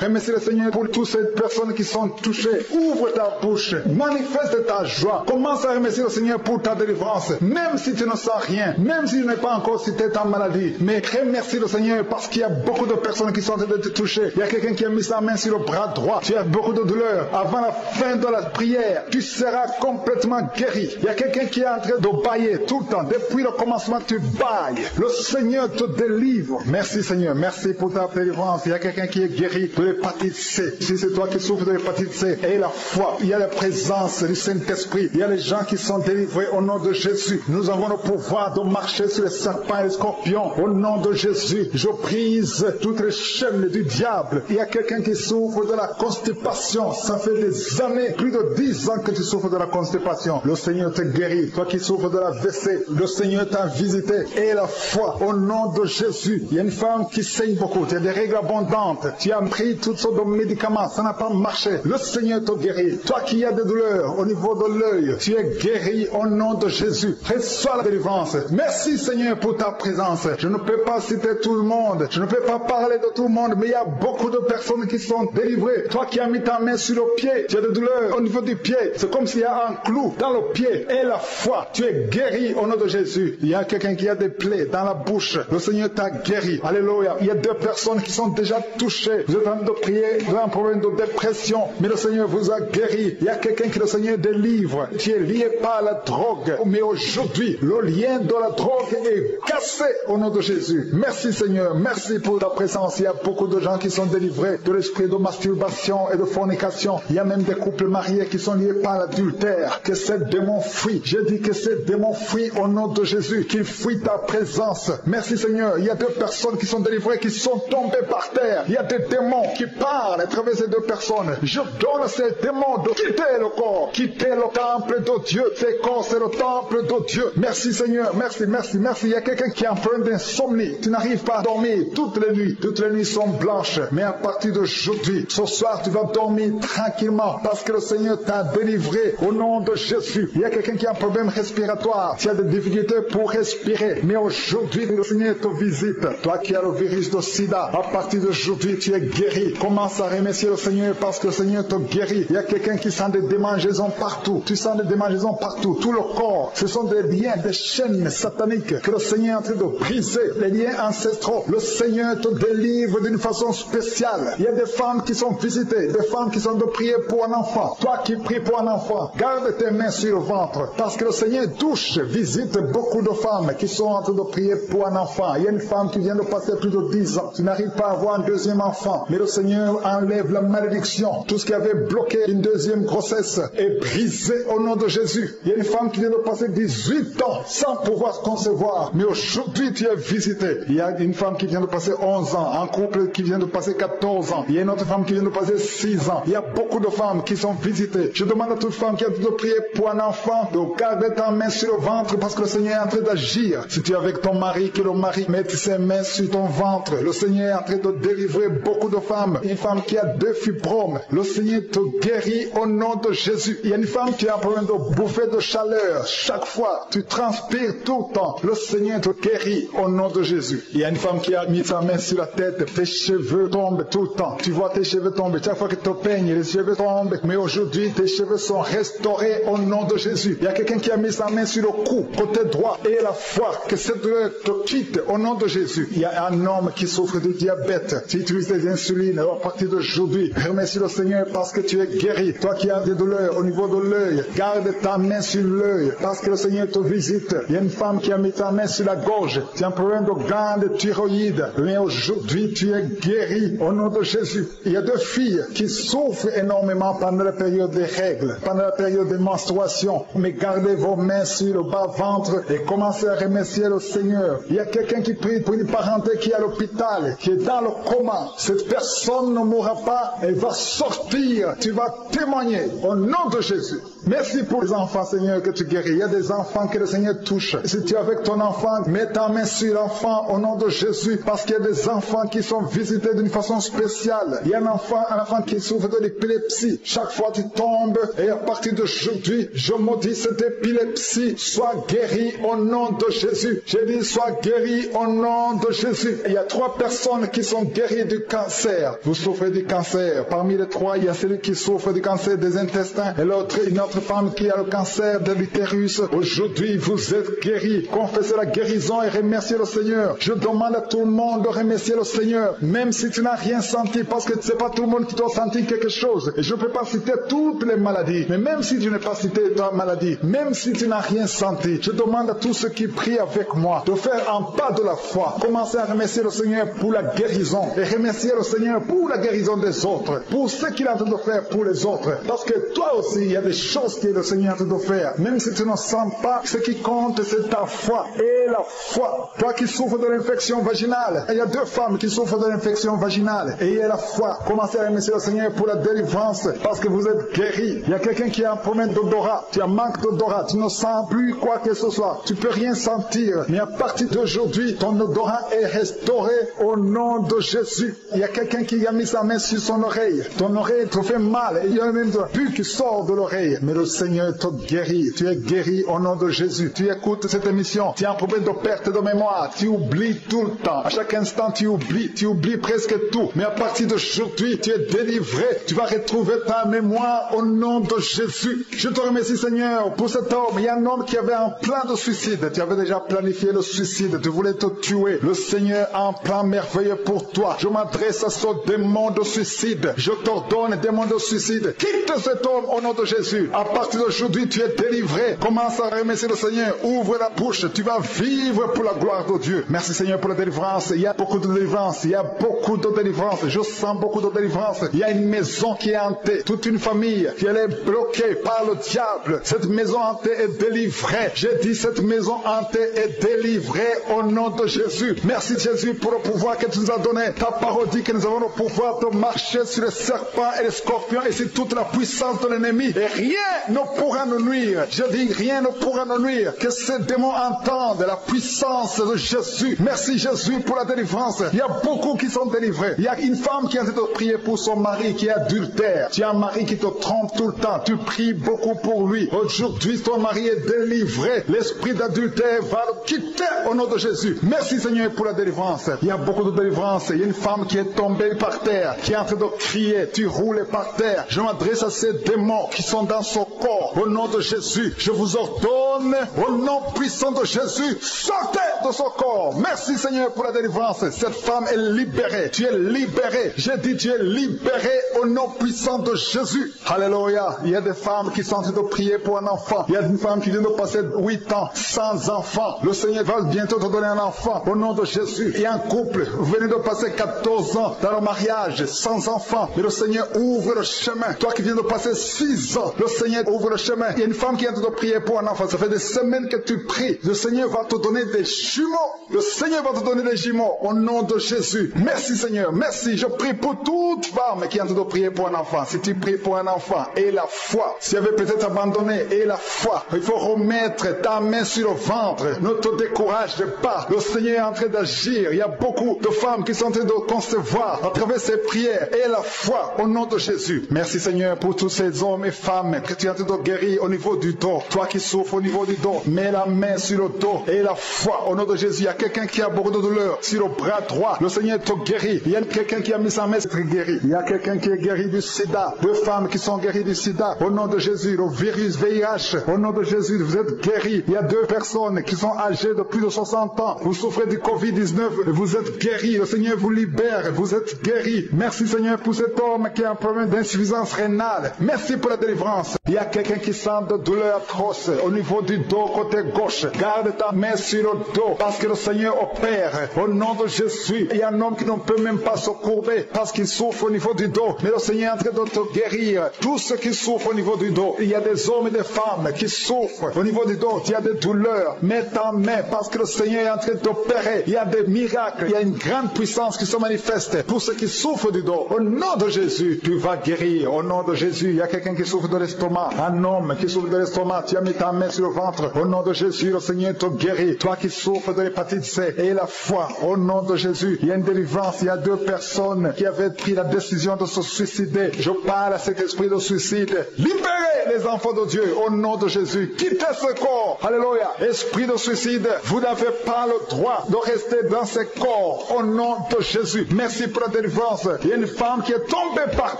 Remercie le Seigneur pour toutes ces personnes qui sont touchées. Ouvre ta bouche. Manifeste ta joie. Commence à remercier le Seigneur pour ta délivrance. Même si tu ne sens rien. Même si tu n'es pas encore cité ta maladie. Mais remercie le Seigneur parce qu'il y a beaucoup de personnes qui sont en train de te toucher. Il y a quelqu'un qui a mis sa main sur le bras droit. Tu as beaucoup de douleur. Avant la fin de la prière, tu seras complètement guéri. Il y a quelqu'un qui est en train de bailler tout le temps. Depuis le commencement, tu bailles. Le Seigneur te délivre. Merci Seigneur. Merci pour ta délivrance. présence. Il y a quelqu'un qui est guéri de l'hépatite C. Si c'est toi qui souffres de l'hépatite C, et la foi, il y a la présence du Saint-Esprit. Il y a les gens qui sont délivrés au nom de Jésus. Nous avons le pouvoir de marcher sur les serpents et les scorpions. Au nom de Jésus, je brise toutes les chaînes du diable. Il y a quelqu'un qui souffre de la constipation. Ça fait des années, plus de 10 ans que tu souffres de la constipation. Le Seigneur te guérit. Toi qui souffres de la WC, le Seigneur t'a visité. Et la foi, au nom de Jésus. Il y a une femme qui saigne beaucoup. Tu as des règles abondantes. Tu as pris toutes sortes de médicaments. Ça n'a pas marché. Le Seigneur te guérit. Toi qui as des douleurs au niveau de l'œil, tu es guéri au nom de Jésus. Reçois la délivrance. Merci Seigneur pour ta présence. Je ne peux pas citer tout le monde. Je ne peux pas parler de tout le monde, mais il y a beaucoup de personnes qui sont délivrées. Toi qui as mis ta main sur le pied, tu as des douleurs au niveau du pied. C'est comme s'il y a un clou dans le pied. Et la foi, tu es guéri au nom de Jésus. Il y a quelqu'un qui a des plaies dans la bouche. Le Seigneur t'a guéri. Alléluia. Il y a 2 personnes qui sont déjà touchées. Vous êtes en train de prier, vous avez un problème de dépression, mais le Seigneur vous a guéri. Il y a quelqu'un qui le Seigneur délivre. Tu es lié par la drogue. Mais aujourd'hui, le lien de la drogue est cassé au nom de Jésus. Merci Seigneur. Merci pour ta présence. Il y a beaucoup de gens qui sont délivrés de l'esprit de masturbation et de fornication. Il y a même des couples mariés qui sont liés par l'adultère. Que ces démons fuient. Je dis que ces démons fuient au nom de Jésus. Qu'ils fuient ta présence. Merci Seigneur. Il y a 2 personnes qui sont délivrées, qui sont tombées par terre. Il y a des démons qui parlent à travers ces 2 personnes. Je donne à ces démons de quitter le corps, quitter le temple de Dieu. Ces corps, c'est le temple de Dieu. Merci Seigneur. Merci, merci, merci. Il y a quelqu'un qui est en train d'insomnie. Tu n'arrives pas à dormir toutes les nuits. Toutes les nuits sont blanches. Mais à partir d'aujourd'hui, ce soir, tu vas dormir tranquillement parce que le Seigneur t'a délivré au nom de Jésus. Il y a quelqu'un qui a un problème respiratoire. Tu as des difficultés pour respirer. Mais aujourd'hui, le Seigneur te visite. Toi qui as le virus de sida, à partir d'aujourd'hui, tu es guéri. Commence à remercier le Seigneur parce que le Seigneur te guérit. Il y a quelqu'un qui sent des démangeaisons partout. Tu sens des démangeaisons partout. Tout le corps. Ce sont des liens, des chaînes sataniques que le Seigneur est en train de briser. Les liens ancestraux. Le Seigneur te délivre d'une façon spéciale. Il y a des femmes qui sont visitées. Des femmes qui sont de prier pour un enfant. Toi qui pries pour un enfant, garde tes mains sur le ventre. Parce que le Seigneur touche, visite beaucoup de femmes qui sont en train de prier pour un enfant. Il y a une femme qui vient de passer plus de 10 ans. Tu n'arrives pas à avoir un deuxième enfant. Mais le Seigneur enlève la malédiction. Tout ce qui avait bloqué une deuxième grossesse est brisé au nom de Jésus. Il y a une femme qui vient de passer 18 ans sans pouvoir concevoir. Mais aujourd'hui, tu es visité. Il y a une femme qui vient de passer 11 ans. Un couple qui vient de passer 14 ans. Il y a une autre femme qui vient de passer 6 ans. Il y a beaucoup de femmes qui sont visitées. Je demande à toute femme qui a de prier pour un enfant de garder ta main sur le ventre parce que le Seigneur est en train d'agir. Si tu es avec ton mari, que le mari mette ses mains sur ton ventre. Le Seigneur est en train de délivrer beaucoup de femmes. Une femme qui a 2 fibromes. Le Seigneur te guérit au nom de Jésus. Il y a une femme qui a un problème de bouffée de chaleur. Chaque fois, tu transpires tout le temps. Le Seigneur te guérit au nom de Jésus. Il y a une femme qui a mis sa main sur la tête. Tes cheveux tombent tout le temps. Tu vois tes cheveux tomber. Chaque fois que tu te peignes, les cheveux tombent. Mais aujourd'hui, tes cheveux sont restaurés au nom de Jésus. Il y a quelqu'un qui a mis sa main sur le cou, côté droit. Et la foi, que cette douleur te quitte au nom de Jésus. Il y a un homme qui souffre de diabète. Tu utilises des insulines. Alors, à partir d'aujourd'hui, remercie le Seigneur parce que tu es guéri. Toi qui as des douleurs au niveau de l'œil, garde ta main sur l'œil parce que le Seigneur te visite. Il y a une femme qui a mis sa main sur la gorge. Tu as un problème de glande thyroïde. Mais aujourd'hui, tu es guéri au nom de Jésus. Il y a 2 filles qui souffrent énormément pendant la période des règles, pendant la période des menstruations. Mais gardez vos mains sur le bas-ventre et commencez à remercier le Seigneur. Il y a quelqu'un qui prie pour une parenté qui est à l'hôpital, qui est dans le coma. Cette personne ne mourra pas, elle va sortir. Tu vas témoigner au nom de Jésus. Merci pour les enfants, Seigneur, que tu guéris. Il y a des enfants que le Seigneur touche. Si tu es avec ton enfant, mets ta main sur l'enfant au nom de Jésus, parce qu'il y a des enfants qui sont visités d'une façon spéciale. Il y a un enfant qui souffre de l'épilepsie. Chaque fois tu tombes, et à partir d'aujourd'hui, je maudis cette épilepsie. Sois guéri au nom de Jésus. J'ai dit, sois guéri au nom de Jésus. Il y a 3 personnes qui sont guéries du cancer. Vous souffrez du cancer. Parmi les 3, il y a celui qui souffre du cancer des intestins, et l'autre, il n'a autre femme qui a le cancer de l'utérus. Aujourd'hui, vous êtes guéris. Confessez la guérison et remerciez le Seigneur. Je demande à tout le monde de remercier le Seigneur, même si tu n'as rien senti, parce que c'est pas tout le monde qui doit sentir quelque chose. Et je ne peux pas citer toutes les maladies, mais même si tu n'as pas cité ta maladie, même si tu n'as rien senti, je demande à tous ceux qui prient avec moi de faire un pas de la foi. Commencez à remercier le Seigneur pour la guérison et remercier le Seigneur pour la guérison des autres, pour ce qu'il est en train de faire pour les autres. Parce que toi aussi, il y a des choses que le Seigneur est en train de faire. Même si tu ne sens pas, ce qui compte, c'est ta foi. Et la foi. Toi qui souffres de l'infection vaginale, il y a 2 femmes qui souffrent de l'infection vaginale. Et il y a la foi. Commencez à remercier le Seigneur pour la délivrance, parce que vous êtes guéris. Il y a quelqu'un qui a un problème d'odorat. Tu as manque d'odorat. Tu ne sens plus quoi que ce soit. Tu ne peux rien sentir. Mais à partir d'aujourd'hui, ton odorat est restauré au nom de Jésus. Il y a quelqu'un qui a mis sa main sur son oreille. Ton oreille te fait mal. Il y a même de la pus qui sort de l'oreille. Mais le Seigneur te guérit. Tu es guéri au nom de Jésus. Tu écoutes cette émission. Tu as un problème de perte de mémoire. Tu oublies tout le temps. À chaque instant, tu oublies presque tout. Mais à partir d'aujourd'hui, tu es délivré. Tu vas retrouver ta mémoire au nom de Jésus. Je te remercie, Seigneur, pour cet homme. Il y a un homme qui avait un plan de suicide. Tu avais déjà planifié le suicide. Tu voulais te tuer. Le Seigneur a un plan merveilleux pour toi. Je m'adresse à ce démon de suicide. Je t'ordonne, démon de suicide, quitte cet homme au nom de Jésus. À partir d'aujourd'hui, tu es délivré. Commence à remercier le Seigneur. Ouvre la bouche. Tu vas vivre pour la gloire de Dieu. Merci, Seigneur, pour la délivrance. Il y a beaucoup de délivrance. Il y a beaucoup de délivrance. Je sens beaucoup de délivrance. Il y a une maison qui est hantée. Toute une famille qui est bloquée par le diable. Cette maison hantée est délivrée. J'ai dit cette maison hantée est délivrée au nom de Jésus. Merci, Jésus, pour le pouvoir que tu nous as donné. Ta parole dit que nous avons le pouvoir de marcher sur les serpents et les scorpions et sur toute la puissance de l'ennemi. Et rien ne pourra nous nuire. Je dis rien ne pourra nous nuire. Que ces démons entendent la puissance de Jésus. Merci, Jésus, pour la délivrance. Il y a beaucoup qui sont délivrés. Il y a une femme qui a été prier pour son mari qui est adultère. Tu as un mari qui te trompe tout le temps. Tu pries beaucoup pour lui. Aujourd'hui, ton mari est délivré. L'esprit d'adultère va le quitter au nom de Jésus. Merci, Seigneur, pour la délivrance. Il y a beaucoup de délivrance. Il y a une femme qui est tombée par terre, qui est en train de crier. Tu roules par terre. Je m'adresse à ces démons qui sont dans son corps. Au nom de Jésus, je vous ordonne, au nom puissant de Jésus, sortez de son corps. Merci, Seigneur, pour la délivrance. Cette femme est libérée. Tu es libéré. J'ai dit, tu es libéré au nom puissant de Jésus. Alléluia. Il y a des femmes qui sont en train de prier pour un enfant. Il y a une femme qui vient de passer 8 ans sans enfant. Le Seigneur va bientôt te donner un enfant au nom de Jésus. Il y a un couple, vous venez de passer 14 ans dans le mariage sans enfant. Mais le Seigneur ouvre le chemin. Toi qui viens de passer 6 ans, le Seigneur ouvre le chemin. Il y a une femme qui est en train de prier pour un enfant. Ça fait des semaines que tu pries. Le Seigneur va te donner des jumeaux. Le Seigneur va te donner des jumeaux au nom de Jésus. Merci, Seigneur. Merci. Je prie pour toute femme qui est en train de prier pour un enfant. Si tu pries pour un enfant, et la foi. Si tu avais peut-être abandonné, et la foi. Il faut remettre ta main sur le ventre. Ne te décourage pas. Le Seigneur est en train d'agir. Il y a beaucoup de femmes qui sont en train de concevoir à travers ces prières et la foi au nom de Jésus. Merci, Seigneur, pour tous ces hommes et femmes que tu es en train de guérir au niveau du dos. Toi qui souffres au niveau du dos, mets la main sur le dos et la foi au nom de Jésus. Il y a quelqu'un qui a beaucoup de douleur sur le bras droit. Le Seigneur te guérit. Il y a quelqu'un qui a mis sa main sur guéri. Il y a quelqu'un qui est guéri du sida. 2 femmes qui sont guéries du sida au nom de Jésus. Le virus VIH au nom de Jésus, vous êtes guéris. Il y a 2 personnes qui sont âgées de plus de 60 ans. Vous souffrez du Covid-19. Vous êtes guéris. Le Seigneur vous libère. Vous êtes guéris. Merci, Seigneur, pour cet homme qui a un problème d'insuffisance rénale. Merci pour la délivrance. Il y a quelqu'un qui sent de douleur atroce au niveau du dos côté gauche. Garde ta main sur le dos parce que le Seigneur opère au nom de Jésus. Il y a un homme qui ne peut même pas se courber parce qu'il souffre au niveau du dos. Mais le Seigneur est en train de te guérir. Tous ceux qui souffrent au niveau du dos. Il y a des hommes et des femmes qui souffrent au niveau du dos. Il y a des douleurs. Mets ta main parce que le Seigneur est en train d'opérer. Il y a des miracles. Il y a une grande puissance qui se manifeste pour ceux qui souffrent du dos. Au nom de Jésus, tu vas guérir. Au nom de Jésus, il y a quelqu'un qui souffre de l'estomac. Un homme qui souffre de l'estomac. Tu as mis ta main sur le ventre. Au nom de Jésus, le Seigneur te guérit. Toi qui souffres de l'hépatite C et la foi. Au nom de Jésus, il y a une délivrance. Il y a 2 personnes qui avaient pris la décision de se suicider. Je parle à cet esprit de suicide. Libérez les enfants de Dieu. Au nom de Jésus. Quittez ce corps. Alléluia. Esprit de suicide, vous n'avez pas le droit de rester dans ce corps. Au nom de Jésus. Merci pour la délivrance. Il y a une femme qui est tombée par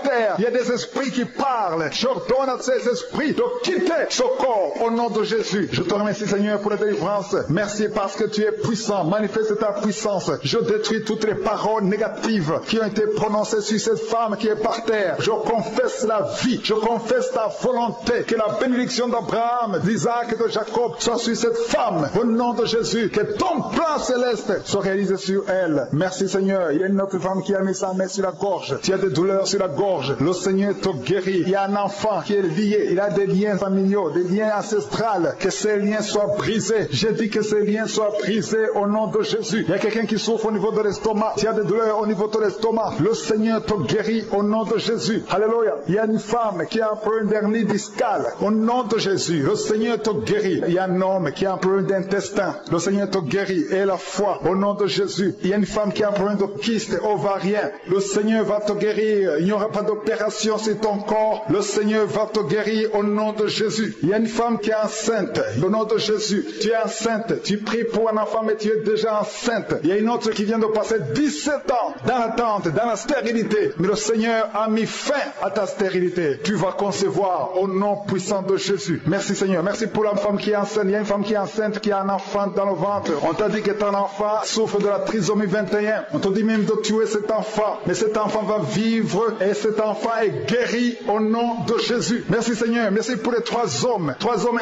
terre. Il y a des esprits qui parlent. J'ordonne à ces esprits de quitter ce corps au nom de Jésus. Je te remercie Seigneur pour la délivrance. Merci parce que tu es puissant. Manifeste ta puissance. Je détruis toutes les paroles négatives qui ont été prononcées sur cette femme qui est par terre. Je confesse la vie. Je confesse ta volonté. Que la bénédiction d'Abraham, d'Isaac et de Jacob soit sur cette femme. Au nom de Jésus. Que ton plan céleste soit réalisé sur elle. Merci Seigneur. Il y a une autre femme qui a mis sa main sur la gorge. Tu as des douleurs sur la gorge. Le Seigneur te guérit. Il y a un enfant qui est lié. Il a des liens familiaux, des liens ancestrales. Que ces liens soient brisés. J'ai dit que ces liens soient brisés au nom de Jésus. Il y a quelqu'un qui souffre au niveau de l'estomac. Tu as des douleurs au niveau de l'estomac. Le Seigneur te guérit au nom de Jésus. Alléluia. Il y a une femme qui a un problème d'hernie discale. Au nom de Jésus. Le Seigneur te guérit. Il y a un homme qui a un problème d'intestin. Le Seigneur te guérit. Et la foi au nom de Jésus. Il y a une femme qui a un problème de kyste ovarien. Le Seigneur va te guérir. Il n'y aura pas d'opération sur ton corps. Le Seigneur va te guérir au nom de Jésus. Il y a une femme qui est enceinte. Au nom de Jésus. Tu es enceinte. Tu pries pour un enfant mais tu es déjà enceinte. Il y a une autre qui vient de passer 17 ans dans l'attente, dans la stérilité. Mais le Seigneur a mis fin à ta stérilité. Tu vas concevoir au nom puissant de Jésus. Merci Seigneur. Merci pour la femme qui est enceinte. Il y a une femme qui est enceinte qui a un enfant dans le ventre. On t'a dit que ton enfant souffre de la trisomie 21. On t'a dit même de tuer cet enfant. Mais cet enfant va vivre et cet enfant est guéri au nom de Jésus. Merci Seigneur. Merci pour les 3 hommes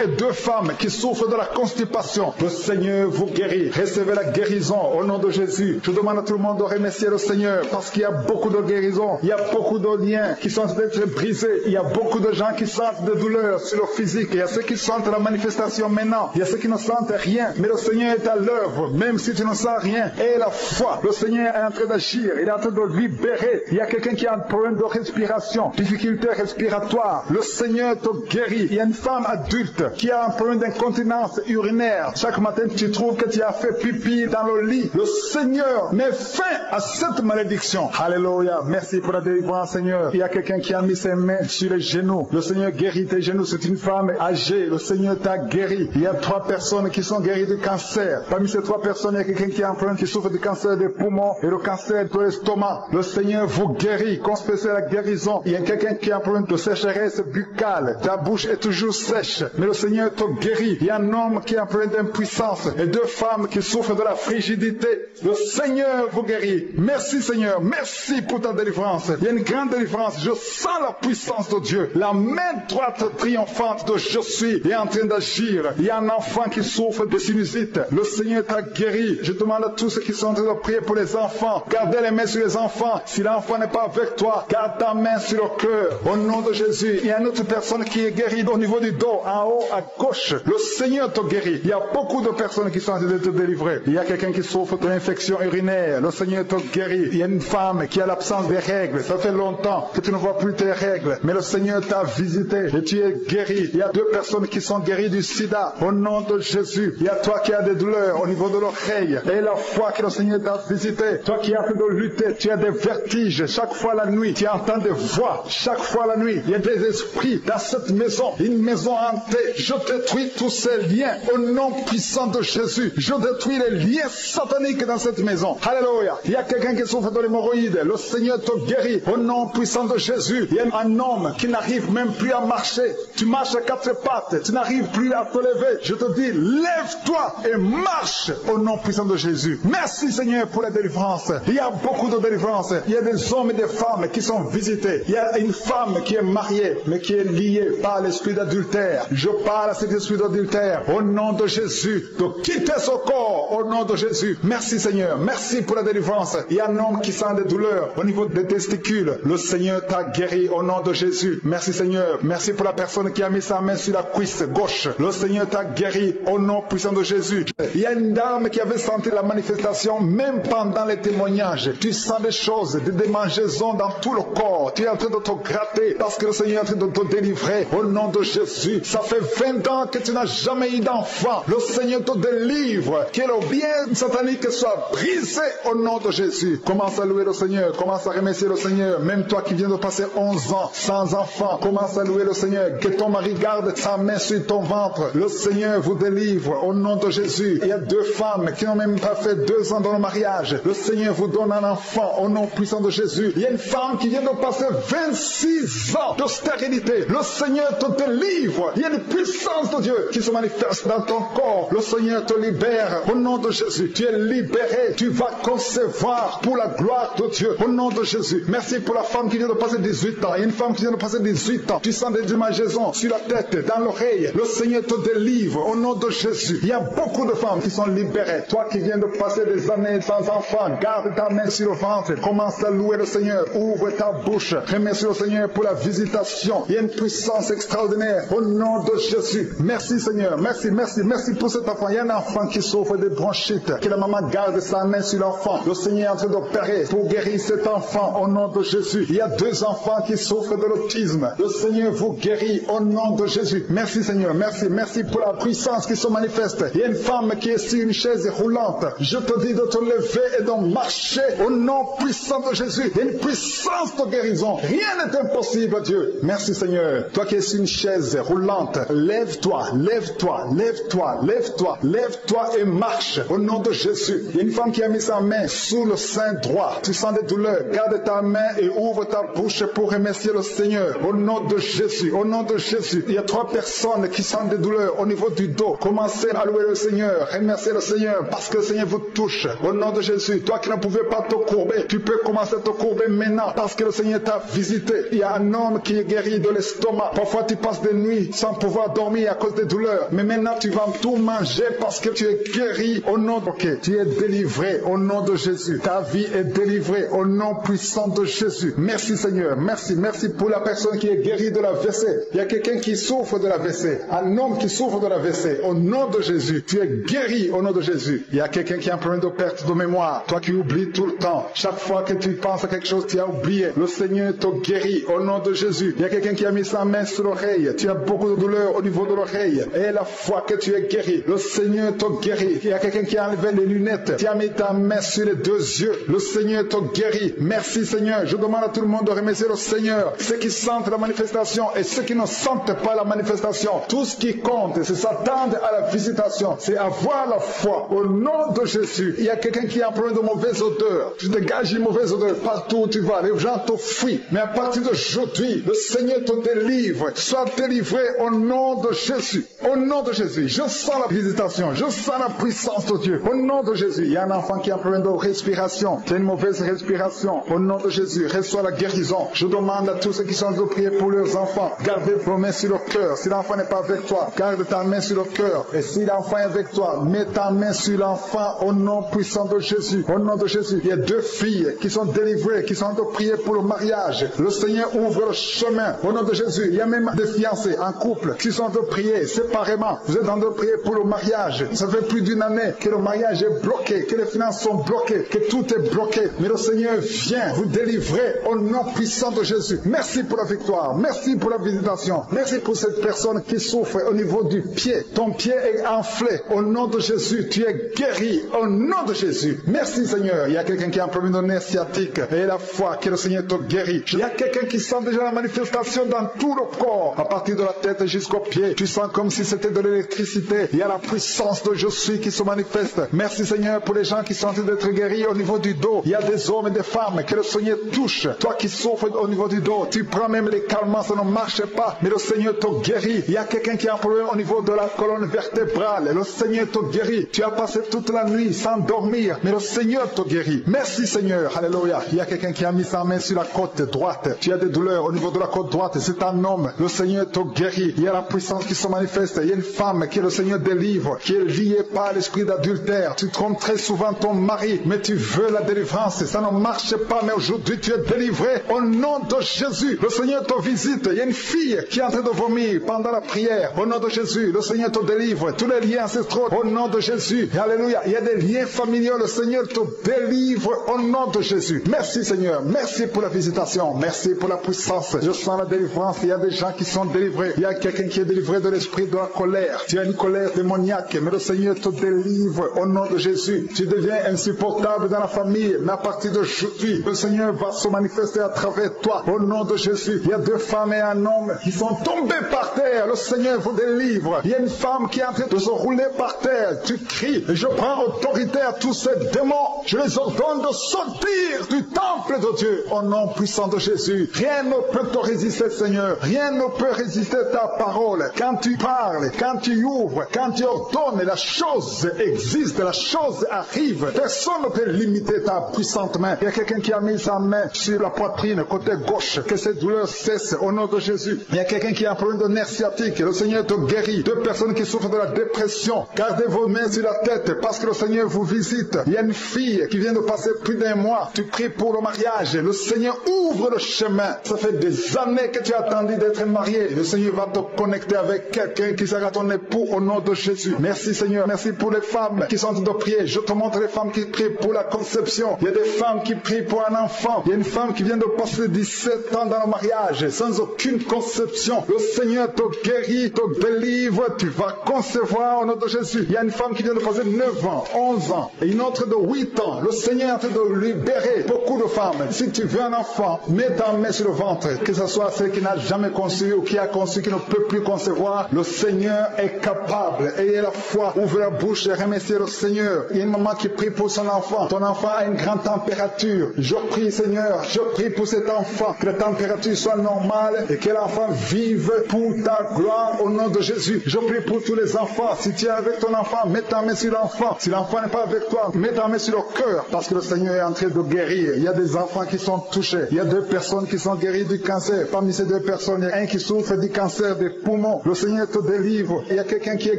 et 2 femmes qui souffrent de la constipation. Le Seigneur vous guérit. Recevez la guérison au nom de Jésus. Je demande à tout le monde de remercier le Seigneur parce qu'il y a beaucoup de guérisons. Il y a beaucoup de liens qui sont en train d'être brisés. Il y a beaucoup de gens qui sentent des douleurs sur le physique. Il y a ceux qui sentent la manifestation maintenant. Il y a ceux qui ne sentent rien. Mais le Seigneur est à l'œuvre. Même si tu ne sens rien. Et la foi. Le Seigneur est en train d'agir. Il est en train de libérer. Il y a quelqu'un qui a un problème de respiration. Difficulté respiratoire. Le Seigneur te guérit. Il y a une femme adulte qui a un problème d'incontinence urinaire. Chaque matin, tu trouves que tu as fait pipi dans le lit. Le Seigneur met fin à cette malédiction. Alléluia. Merci pour la délivrance, Seigneur. Il y a quelqu'un qui a mis ses mains sur les genoux. Le Seigneur guérit tes genoux. C'est une femme âgée. Le Seigneur t'a guéri. Il y a 3 personnes qui sont guéries du cancer. Parmi ces 3 personnes, il y a quelqu'un qui a un problème qui souffre du cancer des poumons et le cancer de l'estomac. Le Seigneur vous guérit. Confessez la guérison. Il y a quelqu'un qui a un problème de sécheresse buccale. Ta bouche est toujours sèche. Mais le Seigneur te guérit. Il y a un homme qui a un problème d'impuissance et 2 femmes qui souffrent de la frigidité. Le Seigneur vous guérit. Merci Seigneur. Merci pour ta délivrance. Il y a une grande délivrance. Je sens la puissance de Dieu. La main droite triomphante de je suis est en train d'agir. Il y a un enfant qui souffre de sinusite. Le Seigneur t'a guéri. Je demande à tous ceux qui sont en train de prier pour les enfants. Gardez les mains sur les enfants. Si l'enfant n'est pas avec toi, garde ta main sur le cœur. Au nom de Jésus. Il y a une autre personne qui est guérie au niveau du dos, en haut, à gauche. Le Seigneur te guérit. Il y a beaucoup de personnes qui sont en train de te délivrer. Il y a quelqu'un qui souffre de l'infection urinaire. Le Seigneur te guérit. Il y a une femme qui a l'absence des règles. Ça fait longtemps que tu ne vois plus tes règles. Mais le Seigneur t'a visité et tu es guéri. Il y a 2 personnes qui sont guéries du sida. Au nom de Jésus. Il y a toi qui as des douleurs au niveau de l'oreille. Et la foi que le Seigneur t'a visité. Toi qui as fait de lutter. Tu as des vertiges. Chaque fois la nuit, tu entends des voix. Chaque fois la nuit, il y a des esprits dans cette maison. Une maison hantée. Je détruis tous ces liens. Au nom puissant de Jésus. Je détruis les liens sataniques dans cette maison. Alléluia. Il y a quelqu'un qui souffre de l'hémorroïde. Le Seigneur te guérit. Au nom puissant de Jésus. Il y a un homme qui n'arrive même plus à marcher. Tu marches à 4 pattes. Tu n'arrives plus à te lever. Je te dis, lève-toi et marche au nom puissant de Jésus. Merci Seigneur pour la délivrance. Il y a beaucoup de délivrance. Il y a des hommes et des femmes qui sont visités. Il y a une femme qui est mariée, mais qui est liée par l'esprit d'adultère. Je parle à cet esprit d'adultère au nom de Jésus, de quitter ce corps au nom de Jésus. Merci Seigneur. Merci pour la délivrance. Il y a un homme qui sent des douleurs au niveau des testicules. Le Seigneur t'a guéri au nom de Jésus. Merci Seigneur. Merci pour la personne qui a mis sa main sur la cuisse gauche. Le Seigneur t'a guéri au nom puissant de Jésus. Il y a une dame qui avait senti la manifestation même pendant les témoignages. Tu sens des choses, des démangeaisons dans tout le corps. Tu es en train de te gratter parce que le Seigneur est en train de te délivrer au nom de Jésus. Ça fait 20 ans que tu n'as jamais eu d'enfant. Le Seigneur te délivre. Que le bien satanique soit brisé au nom de Jésus. Commence à louer le Seigneur. Commence à remercier le Seigneur. Même toi qui viens de passer 11 ans sans enfant, commence à louer le Seigneur. Que ton mari garde sa main sur ton ventre. Le Seigneur vous délivre au nom de Jésus. Il y a 2 femmes qui n'ont même pas fait 2 ans dans le mariage. Le Seigneur vous donne un enfant au nom puissant de Jésus. Il y a une femme qui vient de passer 26 ans de stérilité. Le Seigneur te délivre. Il y a une puissance de Dieu qui se manifeste dans ton corps. Le Seigneur te libère. Au nom de Jésus, tu es libéré. Tu vas concevoir pour la gloire de Dieu. Au nom de Jésus. Merci pour la femme qui vient de passer 18 ans. Il y a une femme qui vient de passer 18 ans. Tu sens des démangeaisons sur la tête, dans l'oreille. Le Seigneur te délivre. Au nom de Jésus. Il y a beaucoup de femmes qui sont libérées. Toi qui viens de passer des années sans enfant, garde ta main sur le ventre. Commence à louer le Seigneur. Ouvre ta bouche. Remercie le Seigneur pour la visitation. Il y a une puissance extraordinaire. Au nom de Jésus. Merci Seigneur. Merci, merci, merci pour cet enfant. Il y a un enfant qui souffre de bronchite. Que la maman garde sa main sur l'enfant. Le Seigneur est en train d'opérer pour guérir cet enfant. Au nom de Jésus. Il y a 2 enfants qui souffrent de l'autisme. Le Seigneur vous guérit. Au nom de Jésus. Merci Seigneur. Merci, merci pour la puissance qui se manifeste. Il y a une femme qui est sur une chaise roulante. Je te dis de te lever et de marcher au nom puissant de Jésus. Il y a une puissance de guérison. Rien n'est impossible à Dieu. Merci Seigneur. Toi qui es sur une chaise roulante, lève-toi, lève-toi, lève-toi, lève-toi, lève-toi et marche au nom de Jésus. Il y a une femme qui a mis sa main sous le sein droit. Tu sens des douleurs. Garde ta main et ouvre ta bouche pour remercier le Seigneur. Au nom de Jésus, au nom de Jésus. Il y a 3 personnes qui sentent des douleurs au niveau du dos. Commencez à louer le Seigneur. Remerciez le Seigneur parce que le Seigneur vous touche. Au nom de Jésus. Toi qui ne pouvais pas te courber, tu peux commencer à te courber maintenant parce que le Seigneur t'a visité. Il y a un homme qui est guéri de l'estomac. Parfois tu passes des nuits sans pouvoir dormir à cause des douleurs. Mais maintenant tu vas tout manger parce que tu es guéri au nom de Jésus. Tu es délivré au nom de Jésus. Ta vie est délivrée au nom puissant de Jésus. Merci Seigneur. Merci. Merci pour la personne qui est guérie de la l'AVC. Il y a quelqu'un qui souffre de l'AVC. Un homme qui souffre de l'AVC. Au nom de Jésus. Tu es guéri au nom de Jésus. Il y a quelqu'un qui a un problème de perte de mémoire. Toi qui oublies tout le temps. Chaque fois que tu penses à quelque chose, tu as oublié. Le Seigneur te guérit au nom de Jésus. Il y a quelqu'un qui a mis sa main sur l'oreille. Tu as beaucoup de douleur au niveau de l'oreille. Et la fois que tu es guéri, le Seigneur te guérit. Il y a quelqu'un qui a enlevé les lunettes. Tu as mis ta main sur les 2 yeux. Le Seigneur te guérit. Merci Seigneur. Je demande à tout le monde de remercier le Seigneur. Ceux qui sentent la manifestation et ceux qui ne sentent pas la manifestation. Tout ce qui compte, c'est s'attendre à la visitation. C'est avoir la foi au nom de Jésus. Il y a quelqu'un qui a un problème de mauvaise odeur. Tu dégages une mauvaise odeur partout où tu vas. Les gens te fuient. Mais à partir d'aujourd'hui, le Seigneur te délivre. Sois délivré au nom de Jésus. Au nom de Jésus. Je sens la visitation. Je sens la puissance de Dieu. Au nom de Jésus. Il y a un enfant qui a un problème de respiration. Tu as une mauvaise respiration. Au nom de Jésus. Reçois la guérison. Je demande à tous ceux qui sont de prier pour leurs enfants. Gardez vos mains sur le cœur. Si l'enfant n'est pas avec toi, garde ta main sur le cœur. Et si l'enfant est avec toi, mets ta main sur l'enfant au nom puissant de Jésus. Au nom de Jésus. Il y a 2 filles qui sont délivrées, qui sont de prier pour le mariage. Le Seigneur ouvre le chemin. Au nom de Jésus. Il y a même des fiancés en couple qui sont de prier séparément. Vous êtes en train de prier pour le mariage. Ça fait plus d'1 année que le mariage est bloqué, que les finances sont bloquées, que tout est bloqué. Mais le Seigneur vient vous délivrer au nom puissant de Jésus. Merci pour la victoire. Merci pour la visitation. Merci pour cette personne qui souffre au niveau du pied. Ton pied est enflé. Au nom de Jésus, tu es guéri. Au nom de Jésus. Merci Seigneur. Il y a quelqu'un qui a un problème de nerf sciatique. Et la foi que le Seigneur te guérit. Il y a quelqu'un qui sent déjà la manifestation dans tout le corps. À partir de la tête jusqu'au pied. Tu sens comme si c'était de l'électricité. Il y a la puissance de je suis qui se manifeste. Merci Seigneur pour les gens qui sont en train d'être guéris au niveau du dos. Il y a des hommes et des femmes que le Seigneur touche. Toi qui souffres au niveau du dos. Tu prends même les calmants, ça ne marche pas. Mais le Seigneur te guérit. Il y a quelqu'un qui a un problème au niveau de la colonne vertébrale. Le Seigneur te guérit. Tu as passé toute la nuit sans dormir. Mais le Seigneur te guérit. Merci Seigneur. Alléluia. Il y a quelqu'un qui a mis sa main sur la côte droite. Tu as des douleurs au niveau de la côte droite. C'est un homme. Le Seigneur te guérit. Il y a la puissance qui se manifeste. Il y a une femme que le Seigneur délivre, qui est liée par l'esprit d'adultère. Tu trompes très souvent ton mari, mais tu veux la délivrance. Ça ne marche pas, mais aujourd'hui tu es délivré au nom de Jésus. Le Seigneur te visite. Il y a une fille qui est en train de vomir pendant la prière. Au nom de Jésus, le Seigneur te délivre. Tous les liens ancestraux, au nom de Jésus. Alléluia. Il y a des liens familiaux. Le Seigneur te délivre au nom de Jésus. Merci Seigneur. Merci pour la visitation. Merci pour la puissance. Je sens la délivrance. Il y a des gens qui sont délivrés. Il y a quelqu'un qui est délivré de l'esprit de la colère. Tu as une colère démoniaque, mais le Seigneur te délivre au nom de Jésus. Tu deviens insupportable dans la famille, mais à partir d'aujourd'hui, le Seigneur va se manifester à travers toi au nom de Jésus. Il y a 2 femmes et un homme qui sont tombés par terre. Le Seigneur vous délivre. Il y a une femme qui est en train de se rouler par terre. Tu cries. Je prends autorité à tous ces démons. Je les ordonne de sortir du temple de Dieu au nom puissant de Jésus. Rien ne peut te résister, Seigneur. Seigneur. Rien ne peut résister à ta parole. Quand tu parles, quand tu ouvres, quand tu ordonnes, la chose existe, la chose arrive. Personne ne peut limiter ta puissante main. Il y a quelqu'un qui a mis sa main sur la poitrine, côté gauche, que cette douleur cesse au nom de Jésus. Il y a quelqu'un qui a un problème de nerf sciatique. Le Seigneur te guérit. Deux personnes qui souffrent de la dépression. Gardez vos mains sur la tête parce que le Seigneur vous visite. Il y a une fille qui vient de passer plus d'un mois. Tu pries pour le mariage. Le Seigneur ouvre le chemin. Ça fait des années que tu as attendu d'être marié. Le Seigneur va te connecter avec quelqu'un qui sera ton époux au nom de Jésus. Merci Seigneur. Merci pour les femmes qui sont en train de prier. Je te montre les femmes qui prient pour la conception. Il y a des femmes qui prient pour un enfant. Il y a une femme qui vient de passer 17 ans dans le mariage sans aucune conception. Le Seigneur te guérit, te délivre. Tu vas concevoir au nom de Jésus. Il y a une femme qui vient de passer 9 ans, 11 ans et une autre de 8 ans. Le Seigneur est en train de libérer beaucoup de femmes. Si tu veux un enfant, mets ta main sur le ventre. Que ce soit celle qui n'a jamais conçu ou qui a conçu, qui ne peut plus concevoir. Le Seigneur est capable. Ayez la foi. Ouvre la bouche et remerciez le Seigneur. Il y a une maman qui prie pour son enfant. Ton enfant a une grande température. Je prie Seigneur, je prie pour cet enfant. Que la température soit normale et que l'enfant vive pour ta gloire au nom de Jésus. Je prie pour tous les enfants. Si tu es avec ton enfant, mets ta main sur l'enfant. Si l'enfant n'est pas avec toi, mets ta main sur le cœur. Parce que le Seigneur est en train de guérir. Il y a des enfants qui sont touchés. Il y a 2 personnes qui sont guéries du cancer. Parmi ces 2 personnes, il y a un qui souffre du cancer des poumons. Le Seigneur te délivre. Il y a quelqu'un qui est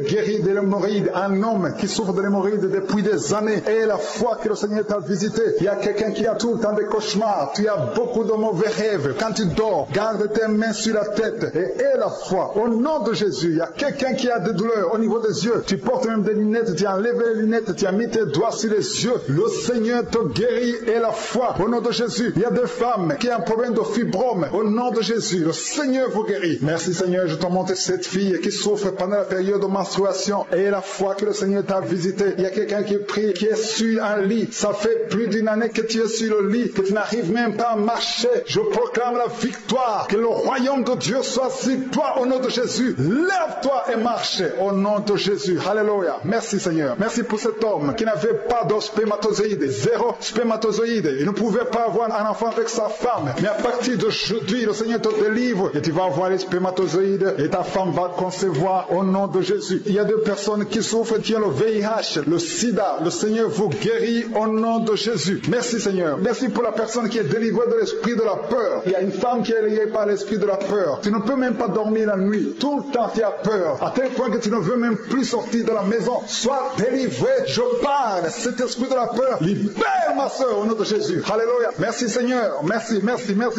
guéri de l'hémorroïde. Un homme qui souffre de l'hémorroïde depuis des années. Et la foi que le Seigneur t'a visité. Il y a quelqu'un qui a tout le temps des cauchemars. Tu as beaucoup de mauvais rêves. Quand tu dors, garde tes mains sur la tête. Et aie la foi. Au nom de Jésus, il y a quelqu'un qui a des douleurs au niveau des yeux. Tu portes même des lunettes. Tu as enlevé les lunettes. Tu as mis tes doigts sur les yeux. Le Seigneur te guérit. Et la foi. Au nom de Jésus. Il y a des femmes qui ont un problème de fibrome. Au nom de Jésus. Le Seigneur vous guérit. Merci Seigneur. Je te montre cette fille qui souffre pendant la période de menstruation. Et la foi que le Seigneur t'a visité. Il y a quelqu'un qui prie, qui est sur un lit. Ça fait plus d'une année que tu es sur le lit, que tu n'arrives même pas à marcher. Je proclame la victoire. Que le royaume de Dieu soit sur toi au nom de Jésus. Lève-toi et marche au nom de Jésus. Alléluia. Merci Seigneur. Merci pour cet homme qui n'avait pas de spermatozoïdes. 0 spermatozoïdes. Il ne pouvait pas avoir un enfant avec sa femme. Mais à partir d'aujourd'hui, le Seigneur te délivre et tu vas avoir les spermatozoïdes et ta femme va concevoir au nom de Jésus. Il y a 2 personnes qui souffrent, qui ont le VIH, le sida. Le Seigneur vous guérit au nom de Jésus. Merci Seigneur. Merci pour la personne qui est délivrée de l'esprit de la peur. Il y a une femme qui est liée par l'esprit de la peur. Tu ne peux même pas dormir la nuit. Tout le temps tu as peur. À tel point que tu ne veux même plus sortir de la maison. Sois délivré. Je parle. Cet esprit de la peur, libère ma soeur au nom de Jésus. Alléluia. Merci Seigneur. Merci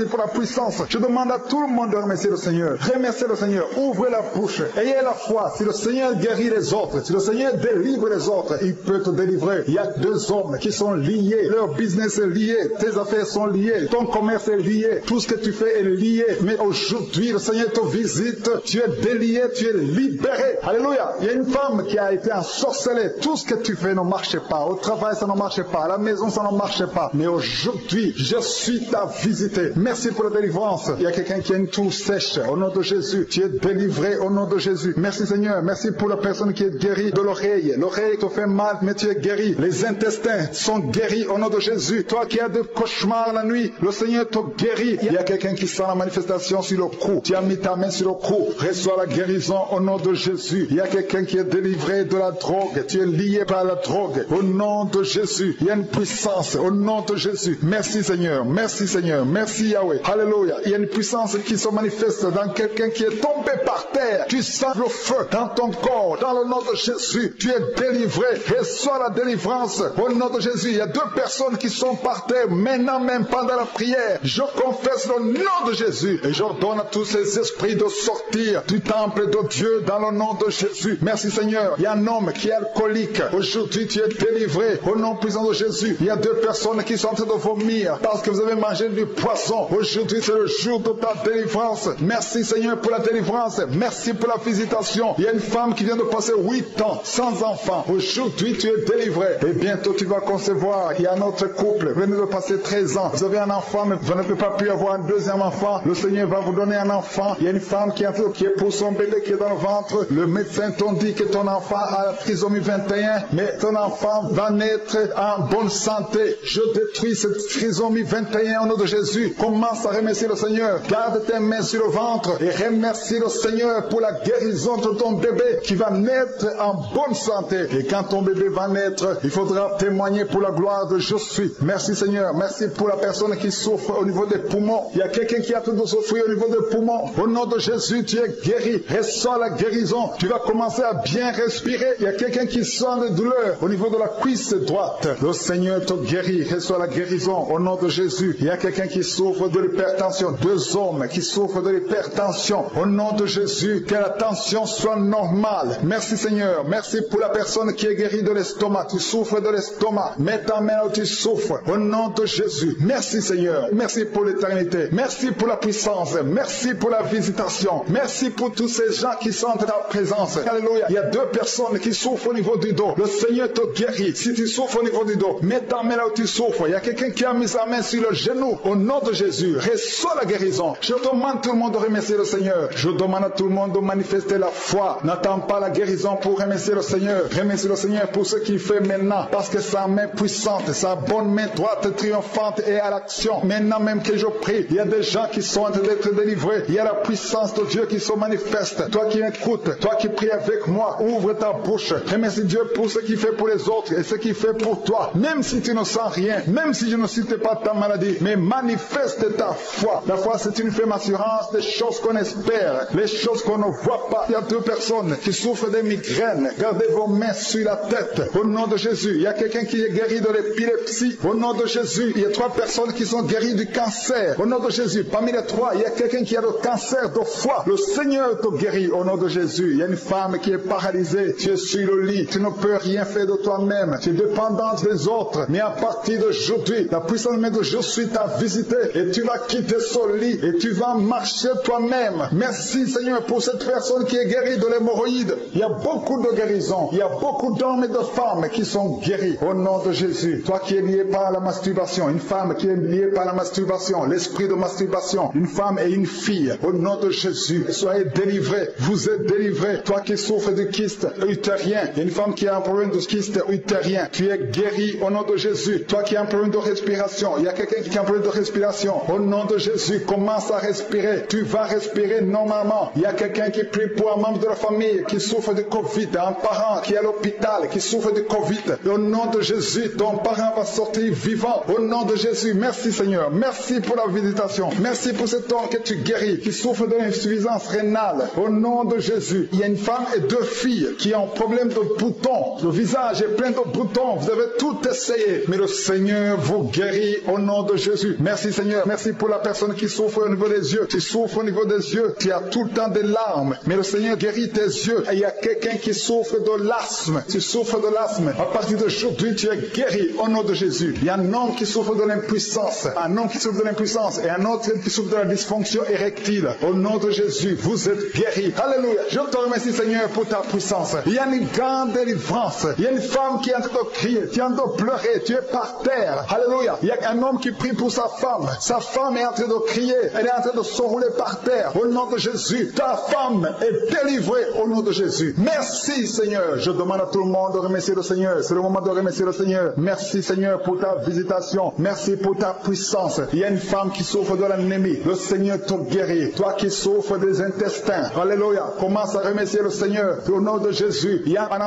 pour la puissance. Je demande à tout le monde de remercier le Seigneur. Remerciez le Seigneur. Ouvrez la bouche. Ayez la foi. Si le Seigneur guérit les autres, si le Seigneur délivre les autres, il peut te délivrer. Il y a 2 hommes qui sont liés. Leur business est lié. Tes affaires sont liées. Ton commerce est lié. Tout ce que tu fais est lié. Mais aujourd'hui, le Seigneur te visite. Tu es délié. Tu es libéré. Alléluia. Il y a une femme qui a été ensorcelée. Tout ce que tu fais ne marche pas. Au travail, ça ne marche pas. À la maison, ça ne marche pas. Mais aujourd'hui, je suis ta visité. Merci pour la délivrance. Il y a quelqu'un qui a une toux sèche. Au nom de Jésus, tu es délivré au nom de Jésus. Merci Seigneur. Merci pour la personne qui est guérie de l'oreille. L'oreille te fait mal, mais tu es guéri. Les intestins sont guéris au nom de Jésus. Toi qui as des cauchemars la nuit, le Seigneur te guérit. Il y a quelqu'un qui sent la manifestation sur le cou. Tu as mis ta main sur le cou. Reçois la guérison au nom de Jésus. Il y a quelqu'un qui est délivré de la drogue. Tu es lié par la drogue. Au nom de Jésus. Il y a une puissance au nom de Jésus. Merci Seigneur. Merci Seigneur. Merci Yahweh. Alléluia. Il y a une puissance qui se manifeste dans quelqu'un qui est tombé par terre. Tu sens le feu dans ton corps. Dans le nom de Jésus. Tu es délivré. Reçois la délivrance au nom de Jésus. Il y a 2 personnes qui sont par terre maintenant même pendant la prière. Je confesse le nom de Jésus et j'ordonne à tous ces esprits de sortir du temple de Dieu dans le nom de Jésus. Merci Seigneur. Il y a un homme qui est alcoolique. Aujourd'hui tu es délivré au nom puissant de Jésus. Il y a 2 personnes qui sont en train de vomir parce que vous avez mangé du poisson. Aujourd'hui c'est le jour de ta délivrance. Merci Seigneur pour la délivrance. Merci pour la visitation. Il y a une femme qui vient de passer 8 ans sans enfant. Aujourd'hui tu es délivré et bientôt tu vas concevoir. Il y a un autre couple. Vous venez de passer 13 ans. Vous avez un enfant mais vous n'avez pas pu avoir un deuxième enfant. Le Seigneur va vous donner un enfant. Il y a une femme qui est pour son bébé qui est dans le ventre. Le médecin t'ont dit que ton enfant a la trisomie 21 mais ton enfant va naître en bonne santé. Je détruis cette trisomie 21 au nom de Jésus. Commence à remercier le Seigneur. Garde tes mains sur le ventre et remercie le Seigneur pour la guérison de ton bébé qui va naître en bonne santé. Et quand ton bébé va naître, il faudra témoigner pour la gloire de je suis. Merci Seigneur. Merci pour la personne qui souffre au niveau des poumons. Il y a quelqu'un qui a tout de souffrir au niveau des poumons. Au nom de Jésus, tu es guéri. Reçois la guérison. Tu vas commencer à bien respirer. Il y a quelqu'un qui sent de douleur au niveau de la cuisse droite. Le Seigneur te guérit. Reçois la guérison au nom de Jésus. Il y a quelqu'un qui souffre de l'hypertension. 2 hommes qui souffrent de l'hypertension. Au nom de Jésus, que la tension soit normale. Merci Seigneur. Merci pour la personne qui est guérie de l'estomac. Tu souffres de l'estomac. Mets ta main où tu souffres. Au nom de Jésus. Merci Seigneur. Merci pour l'éternité. Merci pour la puissance. Merci pour la visitation. Merci pour tous ces gens qui sentent ta présence. Alléluia. Il y a 2 personnes qui souffrent au niveau du dos. Le Seigneur te guérit. Si tu souffres au niveau du dos, mets ta main là où tu souffres. Il y a quelqu'un qui a mis sa main sur le genou. Au nom de Jésus, reçois la guérison. Je demande tout le monde de remercier le Seigneur. Je demande à tout le monde de manifester la foi. N'attends pas la guérison pour remercier le Seigneur. Remercie le Seigneur pour ce qu'il fait maintenant. Parce que sa main puissante, sa bonne main droite triomphante est à l'action. Maintenant même que je prie, il y a des gens qui sont en train d'être délivrés. Il y a la puissance de Dieu qui se manifeste. Toi qui écoutes, toi qui pries avec moi, ouvre ta bouche. Remercie Dieu pour ce qu'il fait pour les autres et ce qu'il fait pour toi. Même si tu ne sens rien, même si je ne cite pas ta maladie, mais manifeste ta foi. La foi, c'est une ferme assurance des choses qu'on espère, les choses qu'on ne voit pas. Il y a 2 personnes qui souffrent des migraines. Gardez vos mains sur la tête. Au nom de Jésus, il y a quelqu'un qui est guéri de l'épilepsie. Au nom de Jésus, il y a 3 personnes qui sont guéries du cancer. Au nom de Jésus, parmi les 3, il y a quelqu'un qui a le cancer de foie. Le Seigneur te guérit au nom de Jésus. Il y a une femme qui est paralysée. Tu es sur le lit. Tu ne peux rien faire de toi-même. Tu es dépendante des autres. Mais à partir d'aujourd'hui, la puissance même de je suis t'a visité et tu vas quitter ce lit et tu vas marcher toi-même. Merci Seigneur pour cette personne qui est guérie de l'hémorroïde. Il y a beaucoup de guérisons. Il y a beaucoup d'hommes et de femmes qui sont guéris au nom de Jésus. Toi qui es lié par la masturbation, une femme qui est liée par la masturbation, l'esprit de masturbation, une femme et une fille, au nom de Jésus, soyez délivrés. Vous êtes délivrés. Toi qui souffres de kyste utérien, il y a une femme qui a un problème de kyste utérien, tu es guéri au nom de Jésus. Toi qui as un problème de respiration, il y a quelqu'un qui a un problème de respiration, au nom de Jésus, commence à respirer. Tu vas respirer normalement. Il y a quelqu'un qui prie pour un membre de la famille qui souffre de Covid, un parent qui est à l'hôpital, qui souffre de Covid. Au nom de Jésus, ton parent va sortir vivant. Au nom de Jésus, merci Seigneur. Merci pour la visitation. Merci pour cet homme que tu guéris, qui souffre de l'insuffisance rénale. Au nom de Jésus, il y a une femme et 2 filles qui ont un problème de boutons. Le visage est plein de boutons. Vous avez tout essayé, mais le Seigneur vous guérit au nom de Jésus. Merci Seigneur. Merci pour la personne qui souffre au niveau des yeux. Tu souffres au niveau des yeux. Tu as tout le temps des larmes, mais le Seigneur guérit tes yeux. Et il y a quelqu'un qui souffre de l'asthme. Tu souffres de l'asthme. À partir d'aujourd'hui, tu es guéri au nom de Jésus. Il y a un homme qui souffre de l'impuissance. Un homme qui souffre de l'impuissance et un autre qui souffre de la dysfonction érectile. Au nom de Jésus, vous êtes guéris. Alléluia. Je te remercie Seigneur pour ta puissance. Il y a une grande délivrance. Il y a une femme qui est en train de crier, qui est en train de pleurer. Tu es par terre. Alléluia. Il y a un homme qui prie pour sa femme. Sa femme est en train de crier. Elle est en train de s'enrouler par terre. Au nom de Jésus, ta femme est délivrée au nom de Jésus. Merci Seigneur. Je demande à tout le monde de remercier le Seigneur. C'est le moment de remercier le Seigneur. Merci Seigneur pour ta visitation. Merci pour ta puissance. Il y a une femme qui souffre de l'anémie. Le Seigneur te guérit. Toi qui souffres des intestins. Alléluia. Commence à remercier le Seigneur. Au nom de Jésus. Il y a un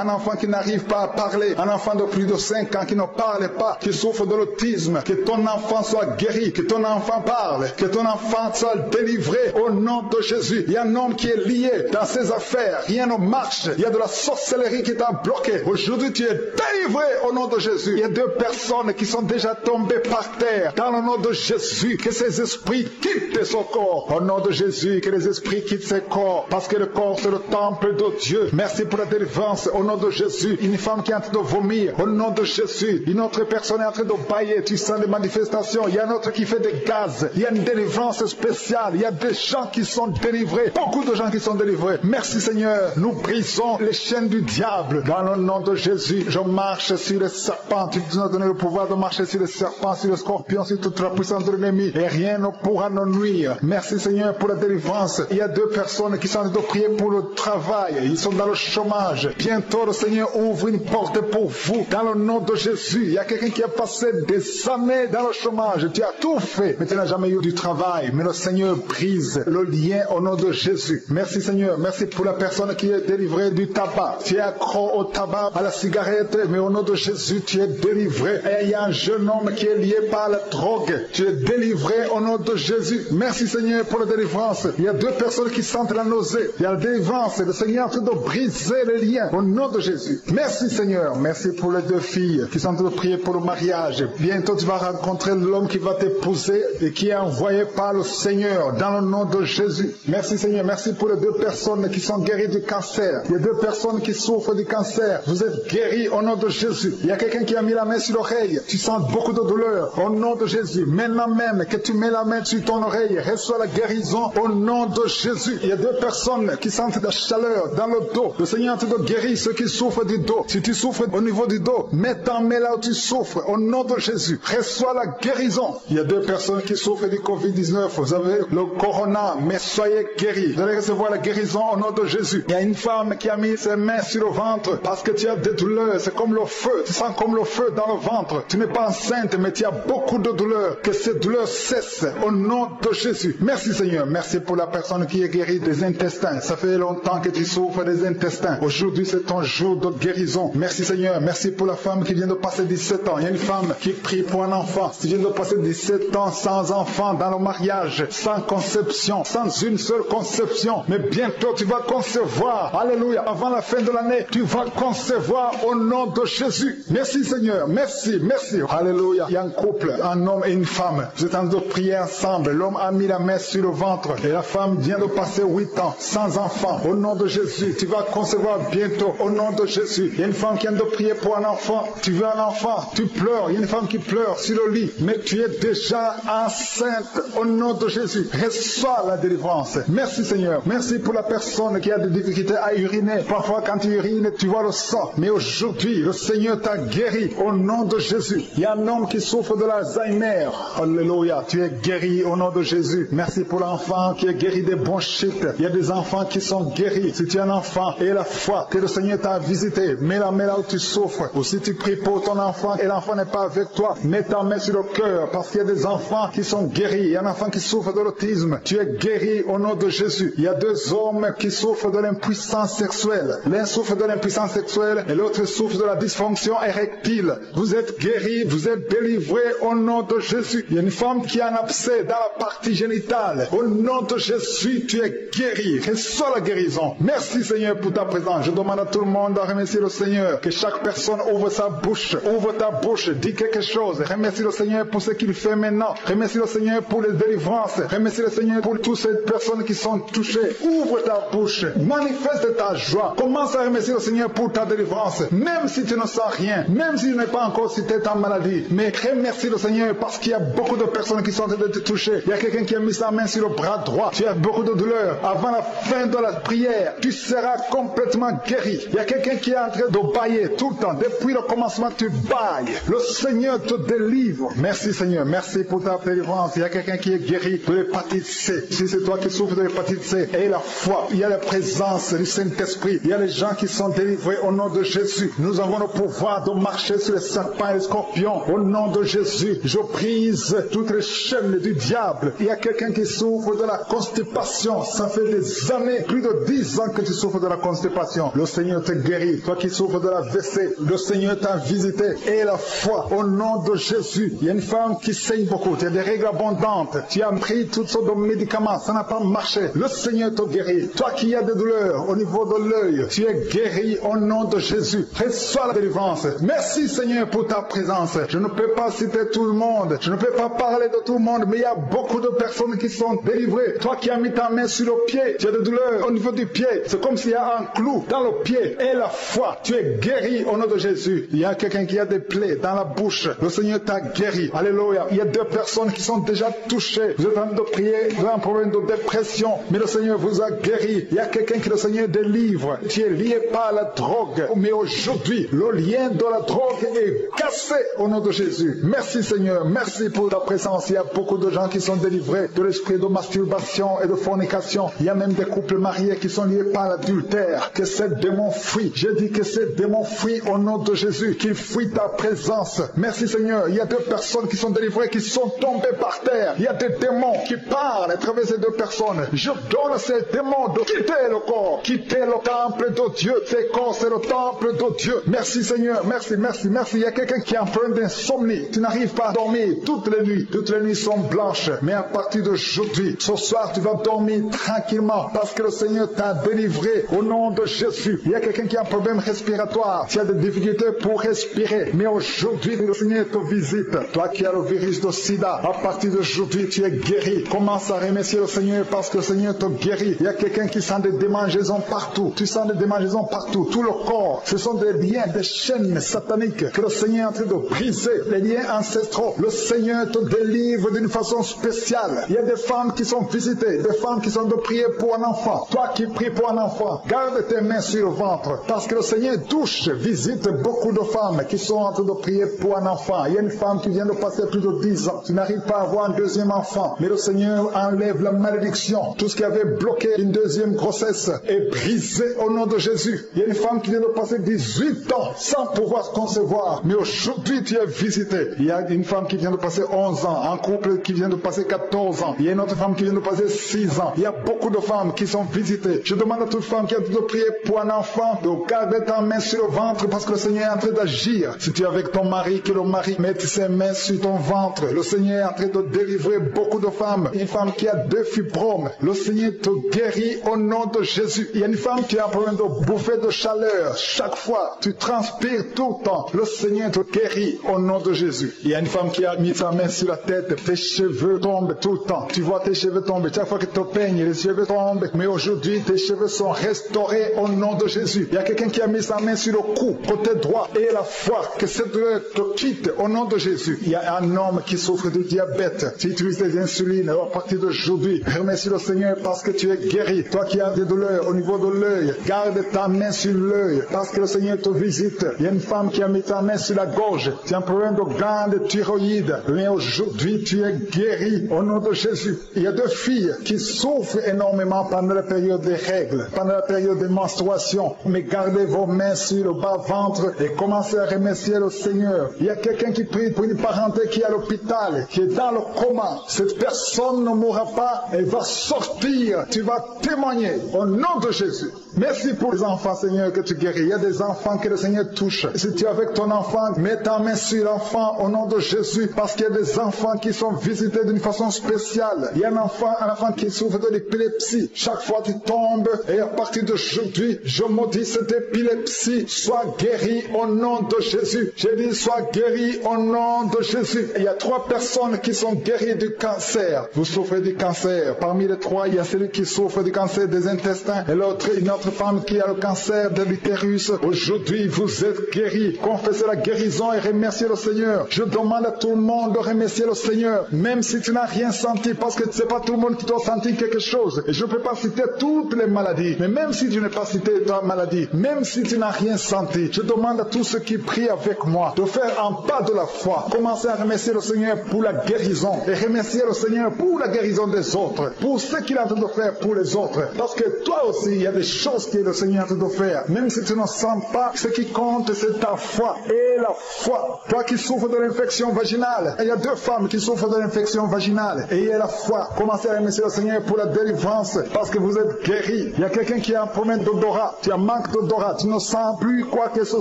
enfant qui n'arrive pas à parler. Un enfant de plus de 5 ans qui ne parle pas, qui souffre de l'autisme. Que ton enfant soit guéri. Que ton enfant parle. Que ton enfant soit délivré au nom de Jésus. Il y a un homme qui est lié dans ses affaires. Rien ne marche. Il y a de la sorcellerie qui t'a bloqué. Aujourd'hui, tu es délivré au nom de Jésus. Il y a 2 personnes qui sont déjà tombées par terre. Dans le nom de Jésus, que ces esprits quittent son corps. Au nom de Jésus, que les esprits quittent ses corps. Parce que le corps, c'est le temple de Dieu. Merci pour la délivrance. Au nom de Jésus, une femme qui est en train de vomir. Au nom de Jésus, une autre personne est en train de bailler. Tu sens des manifestations. Il y a un autre qui fait des gaz. Il y a une délivrance spéciale. Il y a des gens qui sont délivrés. Beaucoup de gens qui sont délivrés. Merci Seigneur. Nous brisons les chaînes du diable. Dans le nom de Jésus, je marche sur les serpents. Tu nous as donné le pouvoir de marcher sur les serpents, sur les scorpions, sur toute la puissance de l'ennemi. Et rien ne pourra nous nuire. Merci Seigneur pour la délivrance. Il y a 2 personnes qui sont en train de prier pour le travail. Ils sont dans le chômage. Bientôt le Seigneur ouvre une porte pour vous. Dans le nom de Jésus, il y a quelqu'un qui a passé des années dans le chômage. Tu as tout fait, mais tu n'as jamais eu du travail. travail. Mais le Seigneur brise le lien au nom de Jésus. Merci Seigneur. Merci pour la personne qui est délivrée du tabac. Tu es accro au tabac, à la cigarette, mais au nom de Jésus, tu es délivré. Et il y a un jeune homme qui est lié par la drogue. Tu es délivré au nom de Jésus. Merci Seigneur pour la délivrance. Il y a deux personnes qui sentent la nausée. Il y a la délivrance. Le Seigneur est en train de briser les liens au nom de Jésus. Merci Seigneur. Merci pour les deux filles qui sont en train de prier pour le mariage. Bientôt tu vas rencontrer l'homme qui va t'épouser et qui est envoyé par le Seigneur dans le nom de Jésus. Merci Seigneur. Merci pour les deux personnes qui sont guéries du cancer. Il y a deux personnes qui souffrent du cancer. Vous êtes guéris au nom de Jésus. Il y a quelqu'un qui a mis la main sur l'oreille. Tu sens beaucoup de douleur au nom de Jésus. Maintenant même que tu mets la main sur ton oreille, reçois la guérison au nom de Jésus. Il y a deux personnes qui sentent la chaleur dans le dos. Le Seigneur te guérit ceux qui souffrent du dos. Si tu souffres au niveau du dos, mets ta main là où tu souffres au nom de Jésus. Reçois la guérison. Il y a deux personnes qui souffrent du Covid-19. Vous avez le corona, mais soyez guéris. Vous allez recevoir la guérison au nom de Jésus. Il y a une femme qui a mis ses mains sur le ventre parce que tu as des douleurs. C'est comme le feu. Tu sens comme le feu dans le ventre. Tu n'es pas enceinte, mais tu as beaucoup de douleurs. Que ces douleurs cessent au nom de Jésus. Merci Seigneur. Merci pour la personne qui est guérie des intestins. Ça fait longtemps que tu souffres des intestins. Aujourd'hui, c'est ton jour de guérison. Merci Seigneur. Merci pour la femme qui vient de passer 17 ans. Il y a une femme qui prie pour un enfant. Tu viens de passer 17 ans sans enfant dans le mariage, sans conception, sans une seule conception. Mais bientôt, tu vas concevoir. Alléluia. Avant la fin de l'année, tu vas concevoir au nom de Jésus. Merci Seigneur. Merci. Merci. Alléluia. Il y a un couple, un homme et une femme. Vous êtes en train de prier ensemble. L'homme a mis la main sur le ventre et la femme vient de passer 8 ans sans enfant. Au nom de Jésus, tu vas concevoir bientôt. Au nom de Jésus. Il y a une femme qui vient de prier pour un enfant. Tu veux un enfant. Tu pleures. Il y a une femme qui pleure sur le lit. Mais tu es déjà enceinte. Au nom de Jésus. Reçois la délivrance. Merci Seigneur. Merci pour la personne qui a des difficultés à uriner. Parfois quand tu urines, tu vois le sang. Mais aujourd'hui, le Seigneur t'a guéri. Au nom de Jésus. Il y a un homme qui souffre de l'Alzheimer. Alléluia. Tu es guéri au nom de Jésus. Merci pour l'enfant qui est guéri des bronchites. Il y a des enfants qui sont guéris. Si tu es un enfant et la foi que le Seigneur t'a visité, mets la main là où tu souffres. Ou si tu pries pour ton enfant et l'enfant n'est pas avec toi, mets ta main sur le cœur parce qu'il y a des enfants qui sont guéris. Il y a un enfant qui souffre de l'autisme. Tu es guéri au nom de Jésus. Il y a deux hommes qui souffrent de l'impuissance sexuelle. L'un souffre de l'impuissance sexuelle et l'autre souffre de la dysfonction érectile. Vous êtes guéris, vous êtes délivrés au nom de Jésus. Il y a une femme qui a un abcès dans la partie génitale. Au nom de Jésus, tu es guéri. Reçois la guérison. Merci Seigneur pour ta présence. Je demande à tout le monde de remercier le Seigneur. Que chaque personne ouvre sa bouche. Ouvre ta bouche. Dis quelque chose. Remercie le Seigneur pour ce qu'il fait maintenant. Remercie le Seigneur pour les délivrances. Remercie le Seigneur pour toutes ces personnes qui sont touchées. Ouvre ta bouche. Manifeste ta joie. Commence à remercier le Seigneur pour ta délivrance. Même si tu ne sens rien. Même si tu n'es pas encore si tu es en maladie. Mais remercie le Seigneur parce qu'il y a beaucoup de personnes qui sont en train de te toucher. Il y a quelqu'un qui a mis sa main sur le bras droit. Tu as beaucoup de douleur. Avant la fin de la prière, tu seras complètement guéri. Il y a quelqu'un qui est en train de bailler tout le temps. Depuis le commencement, tu bailles. Le Seigneur te délivre. Merci Seigneur. Merci pour ta délivrance. Il y a quelqu'un qui est guéri de l'hépatite C. Si c'est toi qui souffres de l'hépatite C, et la foi, il y a la présence du Saint-Esprit. Il y a les gens qui sont délivrés au nom de Jésus. Nous avons le pouvoir de marcher sur les serpents et les scorpions. Au nom de Jésus, je brise toutes les chaînes du diable. Il y a quelqu'un qui souffre de la constipation. Ça fait des années, plus de 10 ans que tu souffres de la constipation. Le Seigneur te guérit. Toi qui souffres de la WC, le Seigneur t'a visité. Et la foi, au nom de Jésus. Il y a une femme qui saigne beaucoup. Tu as des règles abondantes. Tu as pris toutes sortes de médicaments. Ça n'a pas marché. Le Seigneur te guérit. Toi qui as des douleurs au niveau de l'œil, tu es guéri au nom de Jésus. Reçois la délivrance. Merci Seigneur pour ta présence. Je ne peux pas citer tout le monde. Je ne peux pas parler de tout le monde, mais il y a beaucoup de personnes qui sont délivrées. Toi qui as mis ta main sur le pied, tu as des douleurs au niveau du pied. C'est comme s'il y a un clou dans le pied. Et la foi, tu es guéri au nom de Jésus. Il y a quelqu'un qui a des plaies dans la bouche. Le Seigneur t'a guéri. Alléluia. Il y a deux personnes qui sont déjà touchées. Vous êtes en train de prier, vous avez un problème de dépression, mais le Seigneur vous a guéri. Il y a quelqu'un qui le Seigneur délivre. Tu es lié par la drogue. Mais aujourd'hui, le lien de la drogue est cassé au nom de Jésus. Merci Seigneur. Merci pour ta présence. Il y a beaucoup de gens qui sont délivrés de l'esprit de masturbation et de fornication. Il y a même des couples mariés qui sont liés par l'adultère. Que ces démons fuient. Je dis que ces démons fuient au nom de Jésus. Qu'ils fuient ta présence. Merci Seigneur. Il y a deux personnes qui sont délivrées, qui sont tombées par terre. Il y a des démons qui parlent à travers ces deux personnes. Je donne à ces démons de quitter le corps, quitter le temple de Dieu. Ces corps, c'est le temple de Dieu. Merci Seigneur, merci, merci, merci. Il y a quelqu'un qui a un problème d'insomnie. Tu n'arrives pas à dormir toutes les nuits. Toutes les nuits sont blanches. Mais à partir d'aujourd'hui, ce soir, tu vas dormir tranquillement parce que le Seigneur t'a délivré au nom de Jésus. Il y a quelqu'un qui a un problème respiratoire. Tu as des difficultés pour respirer. Mais aujourd'hui, le Seigneur te visite. Toi qui as le virus de sida, à partir d'aujourd'hui, tu es guéri. Commence à remercier le Seigneur parce que le Seigneur te guérit. Il y a quelqu'un qui sent des démangeaisons partout. Tu sens des démangeaisons partout. Tout le corps. Ce sont des liens, des chaînes sataniques que le Seigneur est en train de briser. Les liens ancestraux. Le Seigneur te délivre d'une façon spéciale. Il y a des femmes qui sont visitées. Des femmes qui sont de prier pour un enfant. Toi qui pries pour un enfant, garde tes mains sur le ventre. Parce que le Seigneur touche, visite beaucoup de femmes qui sont en train de prier pour un enfant. Il y a une femme qui vient de passer plus de 10 ans. Tu n'arrives pas à avoir un deuxième enfant. Mais le Seigneur enlève la malédiction. Tout ce qui avait bloqué une deuxième grossesse est brisé au nom de Jésus. Il y a une femme qui vient de passer 18 ans sans pouvoir concevoir. Mais aujourd'hui, tu es visité. Il y a une femme qui vient de passer 11 ans. Un couple qui vient de passer 14 ans. Il y a une autre femme qui vient de passer 6 ans. Il y a beaucoup de femmes qui sont visitées. Je demande à toute femme qui a de prier pour un enfant de garder ta main sur le ventre parce que le Seigneur est en train d'agir. Si tu es avec ton mari, que le mari mette ses mains sur ton ventre. Le Seigneur est en train de délivrer beaucoup de femmes. Une femme qui a 2 fibromes. Le Seigneur te guérit au nom de Jésus. Il y a une femme qui a un problème de bouffée de chaleur. Chaque fois, tu transpires tout le temps. Le Seigneur te guérit au nom de Jésus. Il y a une femme qui a mis sa main sur la tête. Tes cheveux tombent tout le temps. Tu vois tes cheveux tomber. Chaque fois que tu te peignes, les cheveux tombent. Mais aujourd'hui, tes cheveux sont restaurés au nom de Jésus. Il y a quelqu'un qui a mis sa main sur le cou, côté droit, et la foi. Que cette douleur te quitte au nom de Jésus. Il y a un homme qui souffre de diabète. Tu utilises des insulines. À partir d'aujourd'hui, remercie le Seigneur parce que tu es guéri. Toi qui as des douleurs au niveau de l'œil, garde ta main sur l'œil parce que le Seigneur te visite. Il y a une femme qui a mis ta main sur la gorge. Tu as un problème de glande thyroïde. Mais aujourd'hui, tu es guéri au nom de Jésus. Il y a 2 filles qui souffrent énormément pendant la période des règles, pendant la période des menstruations. Mais gardez vos mains sur le bas-ventre et commencez à remercier le Seigneur. Il y a quelqu'un qui prie pour une parenté qui est à l'hôpital, qui est dans le coma. Cette personne ne mourra pas, elle va sortir. Tu vas témoigner au nom de Jésus. Merci pour les enfants, Seigneur, que tu guéris. Il y a des enfants que le Seigneur touche. Si tu es avec ton enfant, mets ta main sur l'enfant au nom de Jésus, parce qu'il y a des enfants qui sont visités d'une façon spéciale. Il y a un enfant qui souffre de l'épilepsie. Chaque fois tu tombes, et à partir d'aujourd'hui, je maudis cette épilepsie. Sois guéri au nom de Jésus. J'ai dit, sois guéri au nom de Jésus. Il y a 3 personnes qui sont guéries du cancer. Vous souffrez du cancer. Parmi les 3, il y a celui qui souffre du cancer des intestins, et l'autre, une autre femme qui a le cancer de l'utérus. Aujourd'hui, vous êtes guéris. Confessez la guérison et remerciez le Seigneur. Je demande à tout le monde de remercier le Seigneur, même si tu n'as rien senti, parce que c'est pas tout le monde qui doit sentir quelque chose. Et je ne peux pas citer toutes les maladies, mais même si tu n'as pas cité ta maladie, même si tu n'as rien senti, je demande à tous ceux qui prient avec moi de faire un pas de la foi. Commencez à remercier le Seigneur pour la guérison et remercier le Seigneur pour la guérison des autres, pour ce qu'il est en train de faire pour les autres. Parce que toi aussi, il y a des choses que le Seigneur est en train de faire. Même si tu ne sens pas, ce qui compte, c'est ta foi. Et la foi. Toi qui souffres de l'infection vaginale, il y a 2 femmes qui souffrent de l'infection vaginale. Et il y a la foi. Commencez à remercier le Seigneur pour la délivrance, parce que vous êtes guéris. Il y a quelqu'un qui a un problème d'odorat. Tu as un manque d'odorat. Tu ne sens plus quoi que ce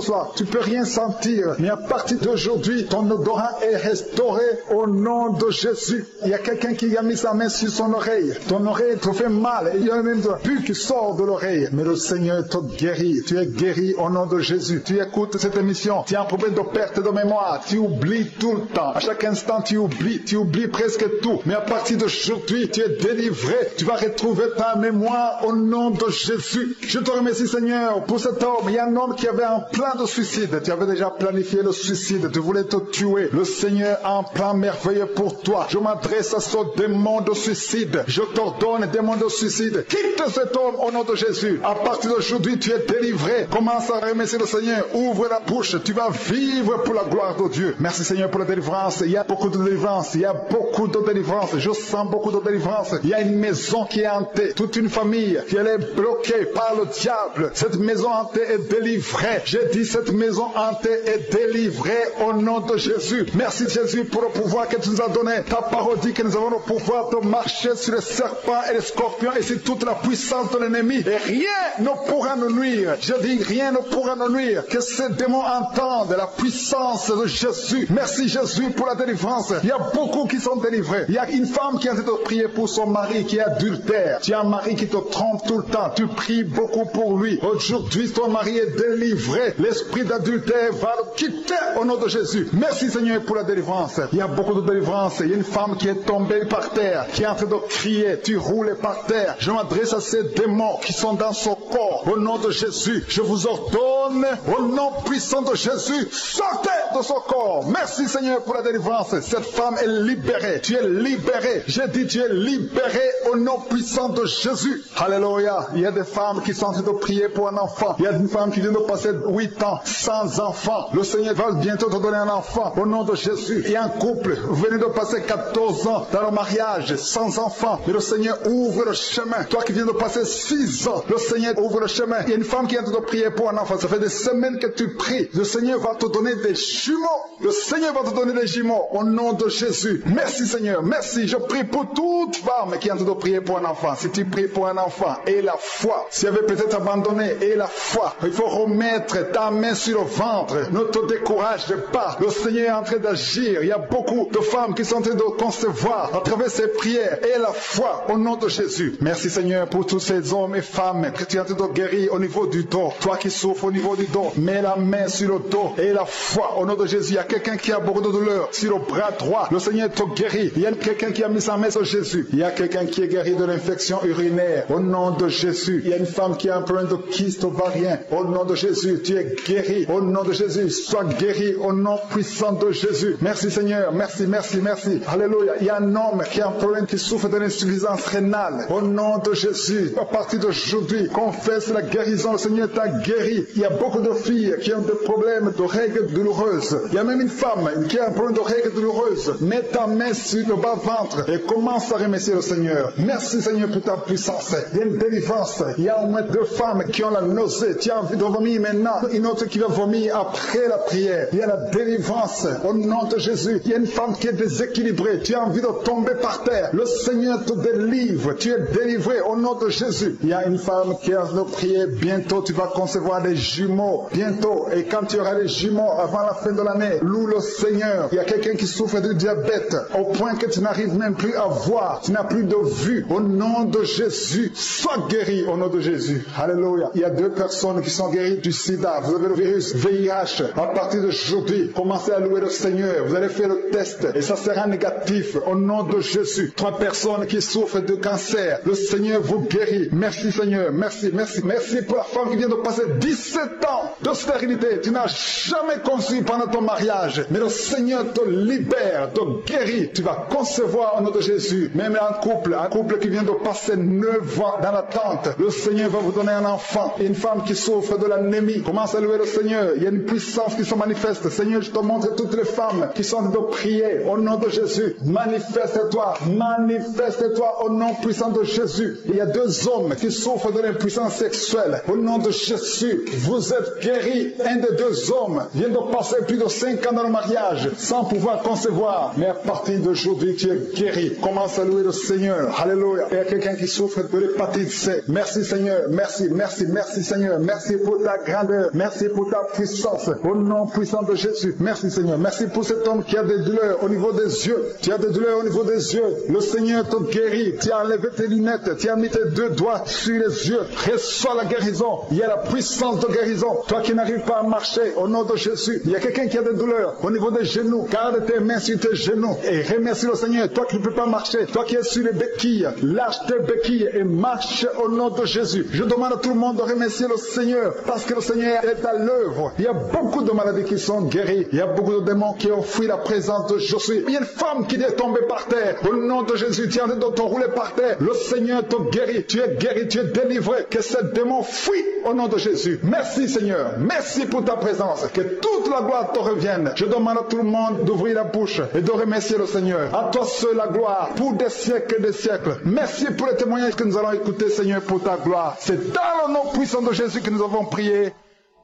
soit. Tu ne peux rien sentir. Mais à partir d'aujourd'hui, ton odorat est restauré au nom de Jésus. Il y a quelqu'un qui a mis sa main sur son oreille. Ton oreille te fait mal. Et il y a même de la pus qui sort de l'oreille. Mais le Seigneur te guérit. Tu es guéri au nom de Jésus. Tu écoutes cette émission. Tu as un problème de perte de mémoire. Tu oublies tout le temps. À chaque instant, tu oublies presque tout. Mais à partir d'aujourd'hui, tu es délivré. Tu vas retrouver ta mémoire au nom de Jésus. Je te remercie, Seigneur, pour cet homme. Il y a un homme qui avait un plan de suicide. Tu avais déjà planifié le suicide. Tu voulais te tuer. Le Seigneur a un plan merveilleux pour toi. Je m'adresse à ce démon de suicide. Je t'ordonne, démon de suicide. Quitte cet homme au nom de Jésus. À partir d'aujourd'hui, tu es délivré. Commence à remercier le Seigneur. Ouvre la bouche. Tu vas vivre pour la gloire de Dieu. Merci Seigneur pour la délivrance. Il y a beaucoup de délivrance. Il y a beaucoup de délivrance. Je sens beaucoup de délivrance. Il y a une maison qui est hantée. Toute une famille qui est bloquée par le diable. Cette maison hantée est délivrée. J'ai dit cette maison hantée est délivrée au nom de Jésus. Merci Jésus pour le pouvoir que tu nous as donné. Ta parole dit que nous avons le pouvoir de marcher sur les serpents et les scorpions et sur toute la puissance de l'ennemi. Et rien ne pourra nous nuire. Je dis rien ne pourra nous nuire. Que ces démons entendent la puissance de Jésus. Merci Jésus pour la délivrance. Il y a beaucoup qui sont délivrés. Il y a une femme qui a de prier pour son mari qui est adultère. Tu as un mari qui te trompe tout le temps. Tu pries beaucoup pour lui. Aujourd'hui, ton mari est délivré. L'esprit d'adultère va le quitter au nom de Jésus. Merci Seigneur pour la délivrance. Il y a beaucoup de délivrance. Il y a une femme qui est tombée par terre, qui est en train de crier. Tu roules par terre. Je m'adresse à ces démons qui sont dans son corps. Au nom de Jésus, je vous ordonne, au nom puissant de Jésus, sortez de son corps. Merci Seigneur pour la délivrance. Cette femme est libérée. Tu es libéré. J'ai dit tu es libéré au nom puissant de Jésus. Alléluia. Il y a des femmes qui sont en train de prier pour un enfant. Il y a une femme qui vient de passer 8 ans sans enfant. Le Seigneur va bientôt te donner un enfant au nom de Jésus. Il y a un couple, vous venez de passer 14 ans dans le mariage sans enfant. Mais le Seigneur ouvre le chemin. Toi qui viens de passer 6 ans, le Seigneur ouvre le chemin. Il y a une femme qui est en train de prier pour un enfant. Ça fait des semaines que tu pries. Le Seigneur va te donner des jumeaux. Le Seigneur va te donner des jumeaux au nom de Jésus. Merci Seigneur. Merci. Je prie pour toute femme qui est en train de prier pour un enfant. Si tu pries pour un enfant, aie la foi. Si tu avais peut-être abandonné, aie la foi. Il faut remettre ta main sur le ventre. Ne te décourage pas. Le Seigneur est en train d'agir. Il y a beaucoup de femmes qui sont en train de concevoir à travers ces prières. Aie la foi au nom de Jésus. Merci Seigneur pour tous ces hommes et femmes que tu es en train de guérir au niveau du dos. Toi qui souffres au niveau du dos, mets la main sur le dos et la foi au nom de Jésus. Il y a quelqu'un qui a beaucoup de douleur sur le bras droit. Le Seigneur te guérit. Il y a quelqu'un qui a mis sa main sur Jésus. Il y a quelqu'un qui est guéri de l'infection urinaire au nom de Jésus. Il y a une femme qui a un problème de kyste ovarien. Au nom de Jésus, tu es guéri. Au nom de Jésus, sois guéri au nom puissant de Jésus. Merci Seigneur. Merci, merci, merci. Alléluia. Il y a un homme qui a un problème qui souffre de l'insuffisance rénale. Au nom de Jésus, à partir d'aujourd'hui, confesse la guérison. Le Seigneur t'a guéri. Il y a beaucoup de filles qui ont des problèmes de règles douloureuses. Il y a même une femme qui a un problème de règles douloureuses. Mets ta main sur le bas-ventre et commence à remercier le Seigneur. Merci Seigneur pour ta puissance. Il y a une délivrance. Il y a au moins 2 femmes qui ont la nausée. Tu as envie de vomir maintenant. Une autre qui va vomir après la prière. Il y a la délivrance au nom de Jésus. Il y a une femme qui est déséquilibrée. Tu as envie de tomber par terre. Le Seigneur te délivre. Tu es délivré au nom de Jésus. Il y a une femme qui est en train de prier. Bientôt tu vas concevoir des jumeaux. Bientôt. Et quand tu auras les jumeaux avant la fin de l'année, loue le Seigneur. Il y a quelqu'un qui souffre de diabète au point que tu n'arrives même plus à voir. Tu n'as plus de vue. Au nom de Jésus, sois guéri au nom de Jésus. Alléluia. Il y a 2 personnes qui sont guéries du sida. Vous avez le virus VIH. À partir d'aujourd'hui, commencez à louer le Seigneur. Vous allez faire le test et ça sera négatif au nom de Jésus. 3 personnes qui souffrent de cancer. Le Seigneur vous guérit. Merci Seigneur. Merci, merci. Merci pour la femme qui vient de passer 17 ans de stérilité. Tu n'as jamais conçu pendant ton mariage. Mais le Seigneur te libère, te guérit. Tu vas concevoir au nom de Jésus. Même un couple qui vient de passer 9 ans dans l'attente. Le Seigneur va vous donner un enfant. Une femme qui souffre de l'anémie. Commence à louer le Seigneur. Il y a une puissance qui se manifeste. Seigneur, je te montre toutes les femmes qui sont en train de prier au nom de Jésus. Manifeste-toi. Manifeste-toi au nom puissant de Jésus. Il y a 2 hommes qui souffrent de l'impuissance sexuelle. Au nom de Jésus, vous êtes guéris. Un des 2 hommes vient de passer plus de 5 ans dans le mariage sans pouvoir concevoir. Mais à partir d'aujourd'hui, tu es guéri. Commence à louer le Seigneur. Alléluia. Il y a quelqu'un qui souffre de l'hépatite C. Merci Seigneur. Merci, merci, merci Seigneur. Merci pour ta grandeur. Merci pour ta puissance. Au nom puissant de Jésus. Merci Seigneur. Merci pour cet homme qui a des douleurs au niveau des yeux. Tu as des douleurs au niveau des yeux. Le Seigneur te guérit. Tu as enlevé tes lunettes. Tu as mis tes 2 doigts sur les yeux. Reçois la guérison. Il y a la puissance de guérison. Toi qui n'arrives pas à marcher, au nom de Jésus. Il y a quelqu'un qui a des douleurs au niveau des genoux. Garde tes mains sur tes genoux et remercie le Seigneur. Toi qui ne peux pas marcher, toi qui es sur les béquilles, lâche tes béquilles et marche au nom de Jésus. Je demande à tout le monde de remercier le Seigneur parce que le Seigneur est à l'œuvre. Il y a beaucoup de maladies qui sont guéries. Il y a beaucoup de démons qui ont fui la présence de Jésus. Il y a une femme qui est tombée par terre. Au nom de Jésus, tu es en train de te rouler par terre. Le Seigneur te guérit. Tu es guéri, tu es délivré. délivrer, que ces démons fuient au nom de Jésus. Merci Seigneur, merci pour ta présence, que toute la gloire te revienne. Je demande à tout le monde d'ouvrir la bouche et de remercier le Seigneur. À toi seul la gloire pour des siècles et des siècles. Merci pour les témoignages que nous allons écouter Seigneur pour ta gloire. C'est dans le nom puissant de Jésus que nous avons prié.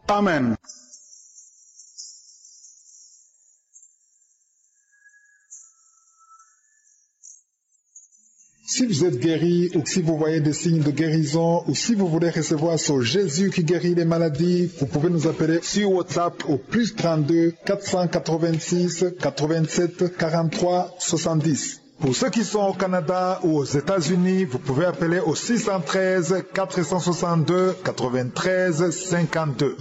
Amen. Si vous êtes guéri ou si vous voyez des signes de guérison ou si vous voulez recevoir ce Jésus qui guérit les maladies, vous pouvez nous appeler sur WhatsApp au plus 32 486 87 43 70. Pour ceux qui sont au Canada ou aux États-Unis, vous pouvez appeler au 613 462 93 52.